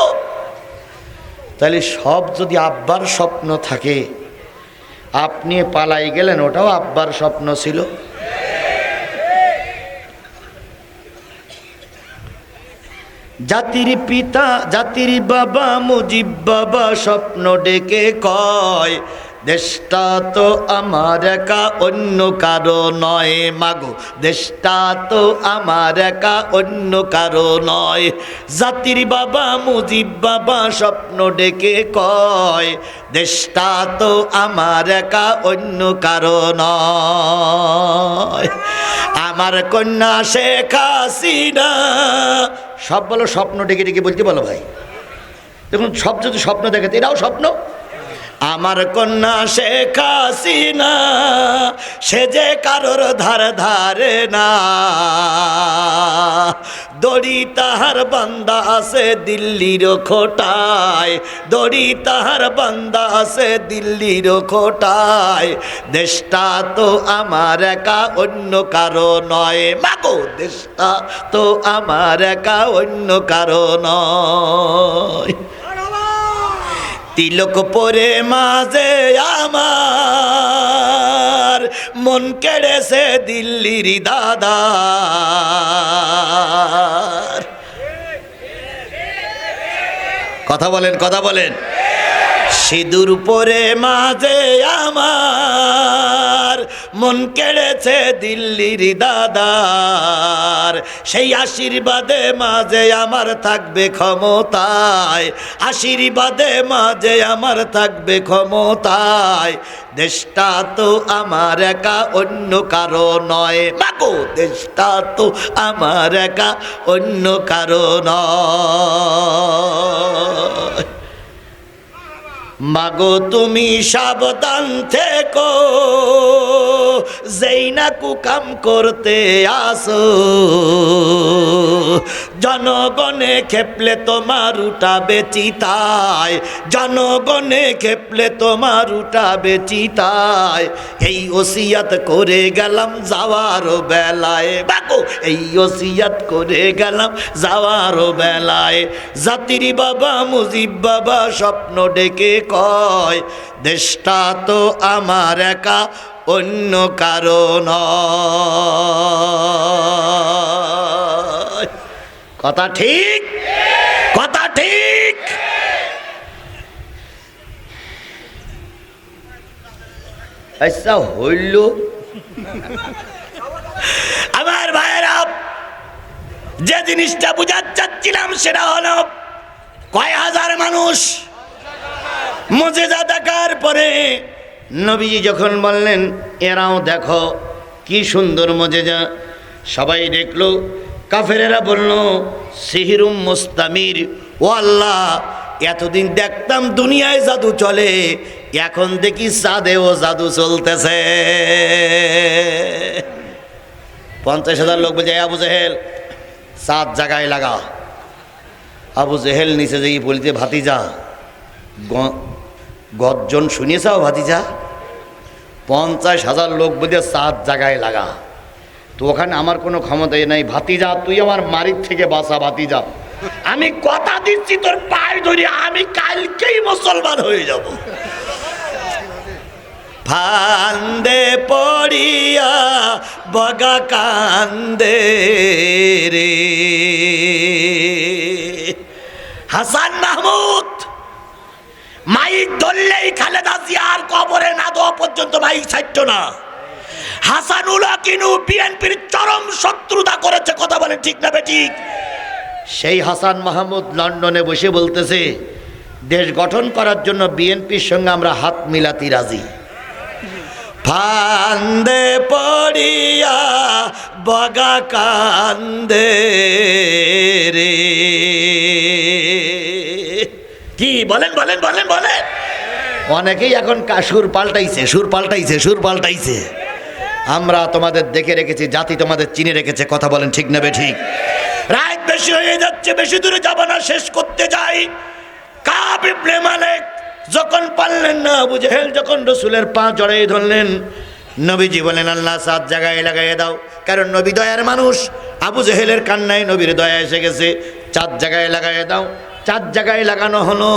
তাহলে সব যদি আব্বার স্বপ্ন থাকে, আপনি পালাই গেলেন, ওটাও আব্বার স্বপ্ন ছিল। জাতির পিতা জাতির বাবা মুজিব বাবা স্বপ্ন ডেকে কয়, দেশটা তো আমার একা অন্য কারো নয়। মাগো দেশটা তো আমার একা অন্য কারো নয়। জাতির বাবা মুজিব বাবা স্বপ্ন ডেকে কয়, দেশটা তো আমার একা অন্য কারো নয়। আমার কন্যা শেখ হাসিনা, সব বলো স্বপ্ন ডেকে ডেকে বলতে বলো ভাই। দেখুন সব যদি স্বপ্ন দেখে এটাও স্বপ্ন। আমার কন্যা শেখ হাসিনা, সে যে কারোর ধার ধারে না, দড়ি তাহার বান্দা আছে দিল্লির খোটায়, দড়ি তাহার বান্দা আছে দিল্লির খোটায়। দেশটা তো আমার একা অন্য কারো নয়। মাগো দেশটা তো আমার একা অন্য কারো নয়। তিলক পরে মাঝে আমার মন কেড়েছে দিল্লির দাদা। কথা বলেন কথা বলেন। সিঁদুর পরে মাঝে আমার মন কেড়েছে দিল্লির দাদার। সেই আশীর্বাদে মাঝে আমার থাকবে ক্ষমতায়, আশীর্বাদে মাঝে আমার থাকবে ক্ষমতায়। দেশটা তো আমার একা অন্য কারো নয়। মাগো দেশটা তো আমার একা অন্য কারো নয়। মাগো তুমি সাবধান থেকো, যেই না কুকাম করতে আসো, জনগণে খেপলে তোমার উঠাবে চিতায়, জনগণে খেপলে তোমার উঠাবে চিতায়। এই ওসিয়াত করে গেলাম যাওয়ার বেলায়। মাগো এই ওসিয়াত করে গেলাম যাওয়ার বেলায়। জাতির বাবা মুজিব বাবা স্বপ্ন ডেকে কয়, দেশটা তো আমার একা অন্য কারো নয়। কথা ঠিক কথা ঠিক। আচ্ছা হইল আমার ভাইয়েরা, যে জিনিসটা বুঝাতে চাচ্ছিলাম সেটা হলো কয় হাজার মানুষ মুজিজা দেখার পরে নবীজি যখন বললেন এরাও দেখো কি সুন্দর মুজিজা, সবাই দেখলো। কাফেরেরা বলল সিহিরুম মুস্তামির, ও আল্লাহ এতদিন দেখতাম দুনিয়ায় জাদু চলে, এখন দেখি চাঁদেও জাদু চলতেছে। 50,000 লোক বলছে আবু জেহেল চাঁদ জায়গায় লাগা। আবু জেহেল নিচে যেই বলিতে ভাতিজা গর্জন শুনিয়েছাও ভাতিজা, 50,000 লোক বলতে চাঁদ জায়গায় লাগা। তো ওখানে আমার কোনো ক্ষমতাই নাই। ভাতিজা তুই আমার মারির থেকে বাঁচা ভাতিজা, আমি কথা দিচ্ছি তোর পায়ে ধরে আমি কালকেই মুসলমান হয়ে যাব। ফান্দে পড়িয়া বগা কান্দে রে। হাসান মাহমুদ মাইক ধরলেই খালেদা জিয়ার কবরে না দেওয়া পর্যন্ত মাইক ছাড়ত না। হাসানুল কিনু বিএনপির চরম শত্রুতা করেছে। কথা বলে ঠিক না বেঠিক? সেই হাসান মাহমুদ লন্ডনে বসে বলতেছে দেশ গঠন করার জন্য বিএনপির সঙ্গে আমরা হাত মিলাতে রাজি। ফান্দে পড়িয়া বগা কান্দে রে। কি বলেন বলেন বলেন বলেন। অনেকেই এখন সুর পাল্টাইছে। আমরা তোমাদের দেখে রেখেছি, জাতি তোমাদের চিনে রেখেছে। কথা বলেন ঠিক না ঠিক? রাত বেশি হয়ে যাচ্ছে, বেশি দূরে যাব না, শেষ করতে যাই। কাব ইবনে মালিক যখন পারলেন না, আবু জেহেল যখন রসুলের পা জড়াই ধরলেন, নবীজি বলেন আল্লাহ 7 জায়গায় লাগাইয়ে দাও, কারণ নবী দয়ার মানুষ। আবু জেহেলের কান্নায় নবীর দয়া এসে গেছে। 4 জায়গায় লাগাইয়ে দাও। 4 জায়গায় লাগানো হলো।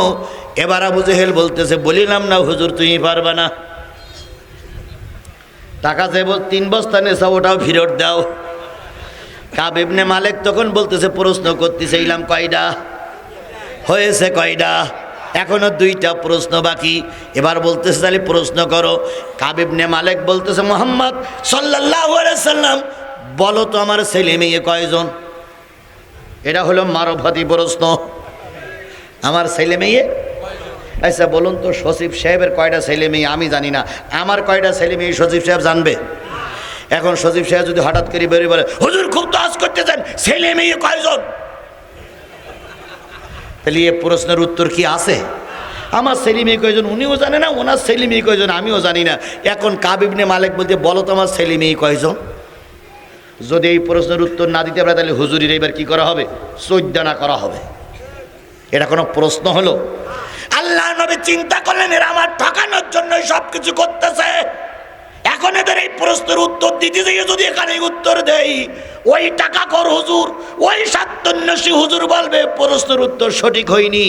এবার আবু জেহেল বলতেছে, বলিলাম না হুজুর তুমি পারবা না, টাকা যে 3 বস্তা নেছা ওটাও ফেরত দাও। কাব ইবনে মালিক তখন বলতেছে, প্রশ্ন করতেছিলাম কয়টা হয়েছে, কয়টা? এখনো 2টা প্রশ্ন বাকি। এবার বলতেছে তাহলে প্রশ্ন করো। কাব ইবনে মালিক বলতেছে, মুহাম্মদ সাল্লাল্লাহু আলাইহি সাল্লাম বলো তো আমার ছেলে মেয়ে কয়জন? এটা হলো মারফতি প্রশ্ন, আমার ছেলে মেয়ে। আচ্ছা বলুন তো, সচিব সাহেবের কয়টা ছেলে মেয়ে? আমি জানি না। আমার কয়টা ছেলে মেয়ে সচিব সাহেব জানবে? এখন সচিব সাহেব যদি হঠাৎ করে বেরিয়ে বলে, হুজুর খুব তো আজ করতেছেন, ছেলে মেয়ে কয়জন? তাহলে এ প্রশ্নের উত্তর কি আছে? আমার ছেলে মেয়ে কয়জন উনিও জানে না, ওনার ছেলে মেয়ে কয়জন আমিও জানি না। এখন কাব ইবনে মালিক বলতে, বলো তো আমার ছেলে মেয়ে কয়জন? যদি এই প্রশ্নের উত্তর না দিতে পারে, তাহলে হুজুরির এবার কি করা হবে? চৈদ্দানা করা হবে। এটা কোনো প্রশ্ন হলো? আল্লাহ নবী চিন্তা করলেন, এরা আমার ঠকানোর জন্য সব কিছু করতেছে। এখন এদের এই প্রশ্নের উত্তর দিতে যাই যদি এখানে উত্তর দেই, ওই টাকা কর হুজুর, ওই সাত্যন্যাসী হুজুর বলবে প্রশ্নের উত্তর সঠিক হয়নি।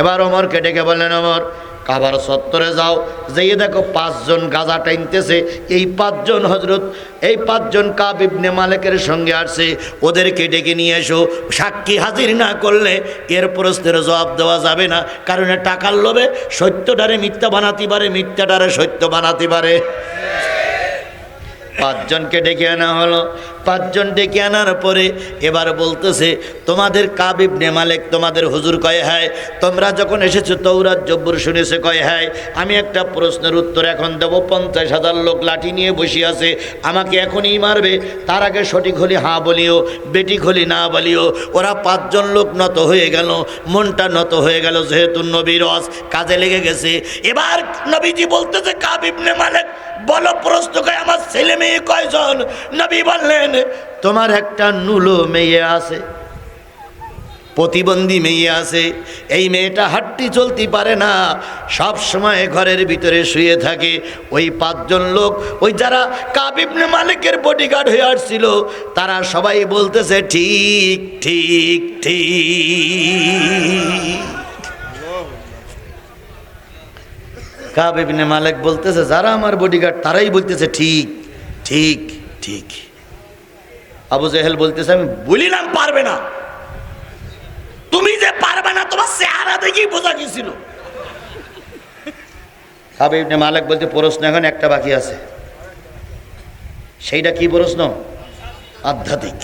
এবার ওমরকে ডেকে বললেন, ওমর কাবার চত্বরে যাও, যেয়ে দেখো 5 জন গাজা টাইনতেছে। এই 5 জন হজরত, এই 5 জন কাব ইবনে মালিকের সঙ্গে আসছে, ওদেরকে ডেকে নিয়ে এসো। সাক্ষী হাজির না করলে এর প্রশ্নের জবাব দেওয়া যাবে না, কারণ টাকার লোভে সত্যটারে মিথ্যা বানাতে পারে, মিথ্যাটারে সত্য বানাতে পারে। 5 জনকে ডেকে আনা হলো। 5 জন ডেকে আনার পরে এবার বলতেছে, তোমাদের কাব ইবনে মালিক তোমাদের হুজুর কয়, হ্যাঁ। তোমরা যখন এসেছো তৌরাত জব্বুর শুনেছে, কয় হ্যাঁ। আমি একটা প্রশ্নের উত্তর এখন দেবো। 50,000 লোক লাঠি নিয়ে বসে আছে, আমাকে এখনই মারবে। তার আগে সঠিক হলে হ্যাঁ বলিও, বেঠিক হলে না বলিও। ওরা 5 জন লোক নত হয়ে গেল, মনটা নত হয়ে গেল, যেহেতু নবীর ওয়াজ কাজে লেগে গেছে। এবার নবীজি বলতেছে, কাব ইবনে মালিক বলো প্রশ্ন কয়, আমার ছেলে মেয়ে কয়জন? নবী বললেন, তোমার একটা নুলো মেয়ে আছে, প্রতিবন্ধী মেয়ে আছে। এই মেয়েটা হাঁটতে চলতে পারে না, সব সময় ঘরের ভিতরে শুয়ে থাকে। ওই 5 জন লোক, ওই যারা কাব ইবনে মালিকের বডিগার্ড হয়ে আসছিল, তারা সবাই বলতেছে ঠিক ঠিক ঠিক। কাব ইবনে মালিক বলতেছে, যারা আমার বডিগার্ড তারাই বলতেছে ঠিক ঠিক ঠিক। আবু জেহেল বলতেছে, আমি বলিলাম পারবে না, তুমি যে পারবে না তোমার চেহারা দেখেই বোঝা গেছিল। কাব ইবনে মালিক বলতে, প্রশ্ন এখন একটা বাকি আছে। সেইটা কি প্রশ্ন? আধ্যাত্মিক।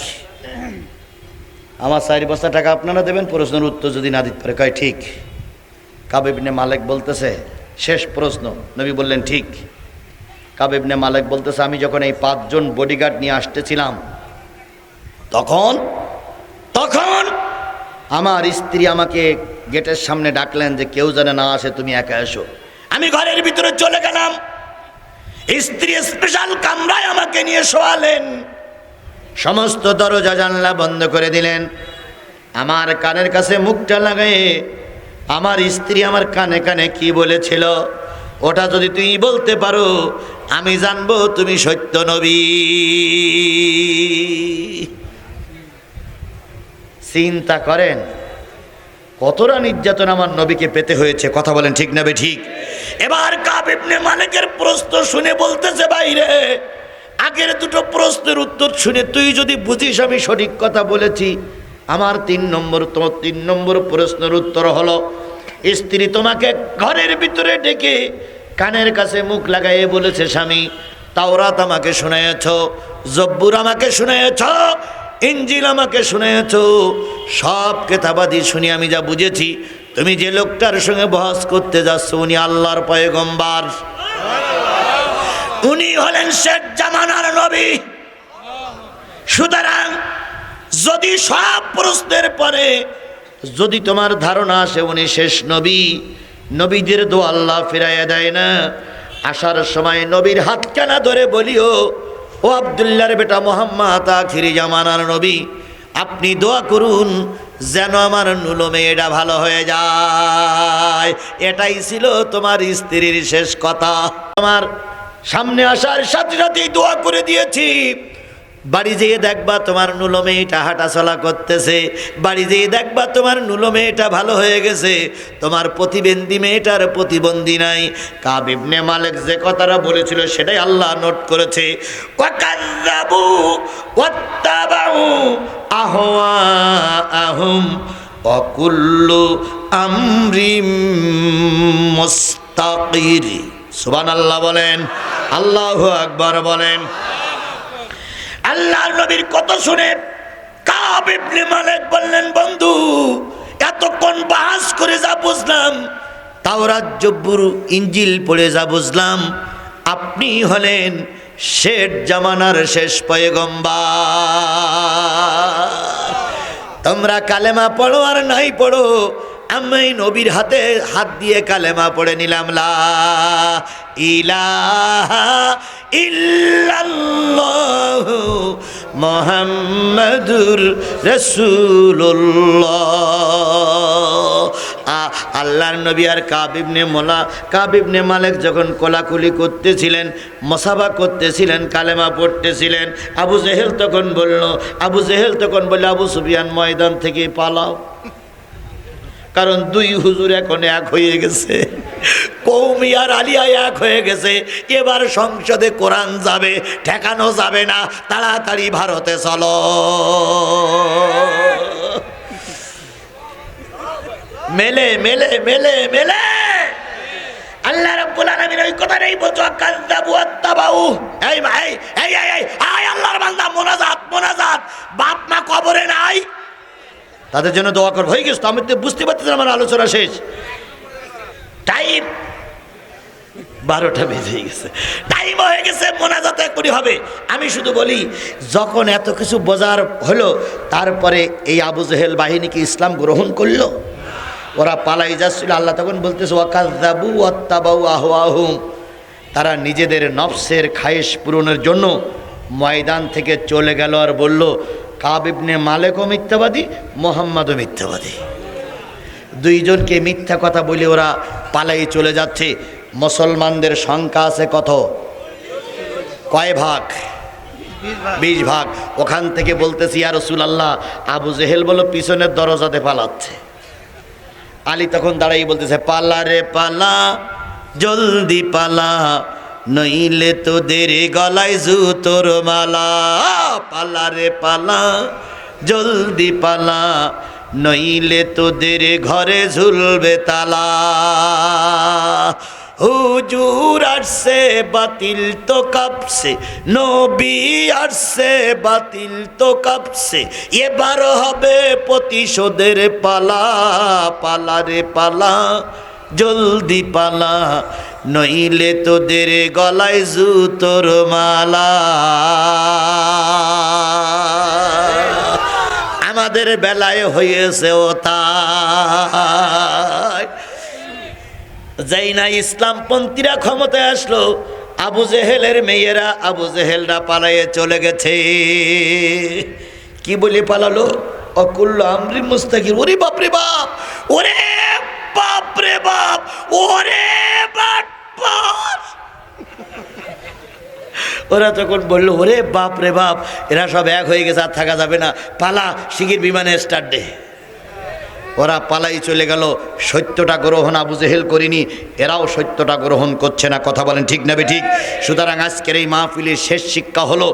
আমার 4 বস্তা টাকা আপনারা দেবেন প্রশ্নের উত্তর যদি না দিতে পারে। কয় ঠিক। কাব ইবনে মালিক বলতেছে, শেষ প্রশ্ন। নবী বললেন ঠিক। কাব ইবনে মালিক বলতেছে, আমি যখন এই 5 জন বডিগার্ড নিয়ে আসতেছিলাম, তখন আমার স্ত্রী আমাকে গেটের সামনে ডাকলেন যে কেউ যেন না আসে, তুমি একা এসো। আমি ঘরের ভিতরে চলে গেলাম। স্ত্রী স্পেশাল কামরায় আমাকে নিয়ে শোয়ালেন, সমস্ত দরজা জানলা বন্ধ করে দিলেন। আমার কানের কাছে মুখটা লাগায়ে আমার স্ত্রী আমার কানে কানে কি বলেছিল, ওটা যদি তুমি বলতে পারো আমি জানবো তুমি সত্য নবী। চিন্তা করেন কতটা নির্যাতন আমার নবীকে পেতে হয়েছে। কথা বলেন ঠিক না ঠিক? এবার কাব ইবনে মালিকের প্রশ্ন শুনে বলতেছে, বাইরে আগের 2টো প্রশ্নের উত্তর শুনে তুই যদি বুঝিস আমি সঠিক কথা বলেছি, আমার 3 নম্বর প্রশ্নের উত্তর হলো, স্ত্রী তোমাকে ঘরের ভিতরে ডেকে কানের কাছে মুখ লাগাইয়ে বলেছে, স্বামী তাওরাত আমাকে শুনিয়েছ, জব্বুর আমাকে শুনিয়েছ, ইঞ্জিল আমাকে শুনিয়েছ, সব কেতাবাদি শুনি আমি যা বুঝেছি, তুমি যে লোকটার সঙ্গে বহস করতে যাচ্ছ উনি আল্লাহর পয়গম্বর, উনি হলেন শেষ জামানার নবী। সুতরাং যদি সব প্রশ্নের পরে যদি তোমার ধারণা আসে উনি শেষ নবী, নবীদের দোয়া আল্লাহ ফিরাইয়া দেয় না। আসার সময় নবীর হাত কেনা ধরে বলিও, ও আব্দুল্লাহর বেটা মোহাম্মদ, আখিরি জামানার নবী, আপনি দোয়া করুন যেন আমার নুলো মেয়েটা ভালো হয়ে যায়। এটাই ছিল তোমার স্ত্রীর শেষ কথা। তোমার সামনে আসার সাথে সাথেই দোয়া করে দিয়েছি, বাড়ি যেয়ে দেখবা তোমার নুলো মেয়েটা হাঁটাচলা করতেছে, বাড়ি যেয়ে দেখবা তোমার নুলো মেয়েটা ভালো হয়ে গেছে, তোমার প্রতিবন্ধী মেয়েটার প্রতিবন্ধী নাই। কাব ইবনে মালিক যে কথাটা বলেছিল সেটাই আল্লাহ নোট করেছে। ওয়াকাযাবু ওয়াত্তাবাউ আহওয়াআহুম ওয়া কুল্লু আমরিম মুস্তাকির। সুবহানাল্লাহ বলেন, আল্লাহু আকবার বলেন। আল্লাহর নবীর কথা শুনে কাব ইবনে মালিক বললেন, বন্ধু এতক্ষণ বাহাস করে যা বুঝলাম, তাওরাত জব্বুর ইনজিল পড়ে যা বুঝলাম, আপনি হলেন শেষ জামানার শেষ পয়গম্বর। তোমরা কালেমা পড়ো আর নাই পড়ো, আমি নবীর হাতে হাত দিয়ে কালেমা পড়ে নিলাম, লা ইলাহা ইল্লাল্লাহু মুহাম্মাদুর রাসূলুল্লাহ। আল্লাহর নবী আর কাব ইবনে মালিক যখন কোলাকুলি করতেছিলেন, মুসাফা করতেছিলেন, কালেমা পড়তেছিলেন, আবু জেহেল তখন বলল, আবু সুফিয়ান ময়দান থেকে পালাও, কারণ দুই হুজুর এখন এক হয়ে গেছে, কওমি আর আলিয়া এক হয়ে গেছে। এবার সংসদে কোরআন যাবে, ঠেকানো যাবে না, তাড়াতাড়ি ভারতে চলো। মেলে মেলে মেলে মেলে আল্লাহ রাব্বুল আলামিন ওই কথাটাই বলছো, কাযযাবু ওয়াত্তাবাউ। এই ভাই, এই আল্লাহর বান্দা, মোনাজাত, বাপ মা কবরে নাই, তাদের জন্য দোয়া করব। হয়ে গেছে তো, আমি তো বুঝতে পারতেছি আমার আলোচনা শেষ, টাইম 12টা বেজে গেছে, টাইম হয়ে গেছে, মোনাজাত এক্ষুনি হবে। আমি শুধু বলি, যখন এত কিছু বোঝার হলো, তারপরে এই আবু জেহেল বাহিনী কি ইসলাম গ্রহণ করলো? ওরা পালাই যাচ্ছিল। আল্লাহ তখন বলতেছে, ওয়াকাযযাবু ওয়াত্তাবাউ আহওয়াহুম। তারা নিজেদের নফসের খায়েশ পূরণের জন্য ময়দান থেকে চলে গেল আর বলল, কাব ইবনে মালিকও মিথ্যাবাদী, মোহাম্মদও মিথ্যাবাদী। দুইজনকে মিথ্যা কথা বলে ওরা পালাই চলে যাচ্ছে। মুসলমানদের সংখ্যা আছে কত? কয় ভাগ? 20 ভাগ। ওখান থেকে বলতেছি, ইয়া রাসূলুল্লাহ, আবু জেহেল বলো পিছনের দরজাতে পালাচ্ছে। আলী তখন দাঁড়াই বলতেছে, পালা রে পালা, জলদি পালা, নইলে তোদের গলায় জুতোর মালা। পালা রে পালা, জলদি পালা, নইলে তোদের ঘরে ঝুলবে তালা। হুজুর আসছে বাতিল তো কাঁপছে, নবী আসছে বাতিল তো কাঁপছে, এবার হবে প্রতিশোধের পালা। পালা রে পালা, জলদি পালা, নইলে তোদের গলায় জুতোর মালা। আমাদের বেলায় হয়েছে ও তাই। যাই না ইসলামপন্থীরা ক্ষমতায় আসলো, আবু জেহেলের মেয়েরা, আবু জেহেলরা পালাইয়ে চলে গেছে। কি বলে পালালো? অকুল্লু আমরি মুস্তাকির। ওরে বাপরে বাপ, ওরে বাপরে বাপ, ওরে বাপ। ওরা তখন বললো, ওরে বাপ রে বাপ, এরা সব এক হয়ে গেছে, আর থাকা যাবে না, পালা, শিগগির বিমানে স্টার্ট দে। ওরা পালাই চলে গেল। সত্যটা গ্রহণ আবু জেহেল করিনি, এরাও সত্যটা গ্রহণ করছে না। কথা বলেন ঠিক না ঠিক? সুতরাং আজকের এই মাহফিলের শেষ শিক্ষা হলো,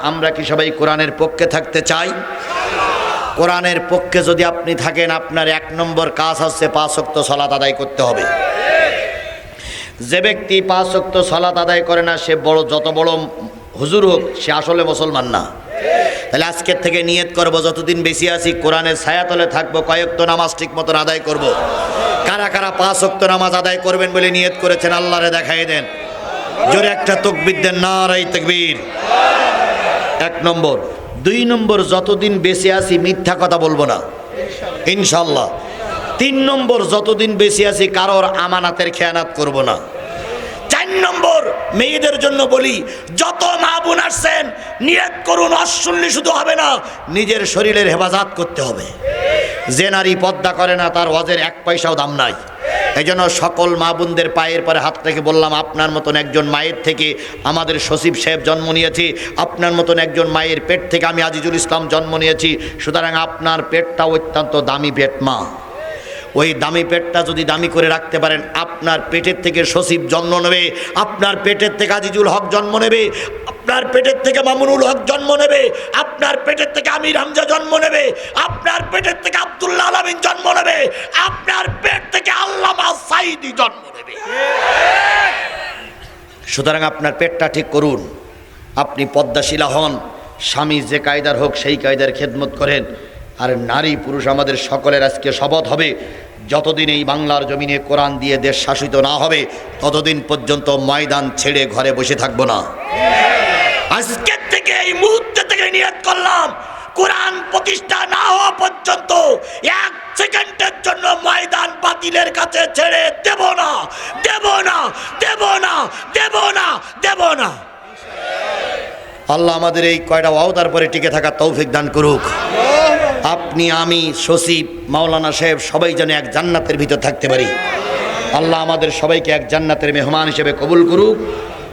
আমরা কি সবাই কোরআনের পক্ষে থাকতে চাই? কোরআনের পক্ষে যদি আপনি থাকেন, আপনার 1 নম্বর কাজ হচ্ছে 5 ওয়াক্ত সালাত আদায় করতে হবে। যে ব্যক্তি 5 ওয়াক্ত সালাত আদায় করে না, সে যত বড় হুজুর হোক, সে আসলে মুসলমান না। তাহলে আজকের থেকে নিয়ত করব, যতদিন বেশি আছি কোরআনের ছায়াতলে থাকবো, কয়েক তো নামাজ ঠিক মতন আদায় করব। কারা কারা 5 ওয়াক্ত নামাজ আদায় করবেন বলে নিয়ত করেছেন, আল্লাহরে দেখাই দেন। জোরে একটা তাকবীর দেন, নারায়ে তাকবীর। 1 নম্বর। 2 নম্বর, যতদিন বেঁচে আছি মিথ্যা কথা বলবো না ইনশাল্লাহ। 3 নম্বর, যতদিন বেঁচে আছি কারোর আমানাতের খেয়ানাত করব না। 4 নম্বর, মেয়েদের জন্য বলি, যত মা বোন আসছেন নিয়ত করুন, অশুনলে শুধু হবে না, নিজের শরীরের হেফাজত করতে হবে। যে নারী পর্দা করে না তার ওয়াজের 1 পয়সাও দাম নাই। এই জন্য সকল মা বোনদের পায়ের পরে হাত রেখে বললাম, আপনার মতন একজন মায়ের থেকে আমাদের সচিব সাহেব জন্ম নিয়েছি, আপনার মতন একজন মায়ের পেট থেকে আমি আজিজুল ইসলাম জন্ম নিয়েছি। সুতরাং আপনার পেটটা অত্যন্ত দামি পেট মা। ওই দামি পেটটা যদি দামি করে রাখতে পারেন, আপনার পেটের থেকে সচিব জন্ম নেবে, আপনার পেটের থেকে আজিজুল হক জন্ম নেবে, আপনার পেটের থেকে মামুনুল হক জন্ম নেবে, আপনার পেটের থেকে আমির হামজা জন্ম নেবে, আপনার পেটের থেকে আব্দুল্লাহ আলামিন জন্ম নেবে, আপনার পেট থেকে আল্লামা সাইদি জন্ম নেবে। সুতরাং আপনার পেটটা ঠিক করুন, আপনি পদ্মাশীলা হন, স্বামী যে কায়দার হোক সেই কায়দার খেদমত করেন। আর নারী পুরুষ আমাদের সকলের আজকে শপথ হবে, যতদিন এই বাংলার জমিনে কোরআন দিয়ে দেশ শাসিত না হবে ততদিন পর্যন্ত ময়দান ছেড়ে ঘরে বসে থাকবো না। আজকের থেকে, এই মুহূর্তে থেকে নিয়ত করলাম, কোরআন প্রতিষ্ঠা না হওয়া পর্যন্ত 1 সেকেন্ডের জন্য ময়দান বাতিলের কাছে ছেড়ে দেব না, দেব না, দেব না, দেব না, দেব না। আল্লাহ আমাদের এই কয়টা ওয়াদার পরে টিকে থাকার তৌফিক দান করুক। আপনি, আমি, সচিব, মাওলানা সাহেব সবাই যেন এক জান্নাতের ভিতর থাকতে পারি। আল্লাহ আমাদের সবাইকে এক জান্নাতের মেহমান হিসেবে কবুল করুক।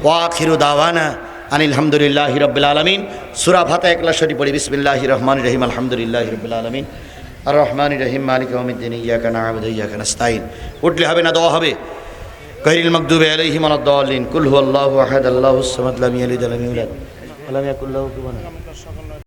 ওয়া আখিরু দাওয়ানা আনিল হামদুলিল্লাহি রাব্বিল আলামিন। সূরা ফাতিহা ইখলাস শরীফ পড়ি। বিসমিল্লাহির রহমানির রহিম, আলহামদুলিল্লাহি রাব্বিল আলামিন, আর রহমানির রহিম, মালিকি ইয়াউমিদ্দিন, ইয়্যাকা না'বুদু ওয়া ইয়্যাকা নাস্তাঈন। উঠলে হবে না, দোয়া হবে। গায়রিল মাগদুবি আলাইহিম ওয়ালাদ-দাল্লিন। কুল হুয়াল্লাহু আহাদ, আল্লাহুস সামাদ, লাম ইয়ালিদ ওয়া লাম ইউলাদ ওয়া লাম ইয়াকুল লাহু কুফুয়ান আহাদ।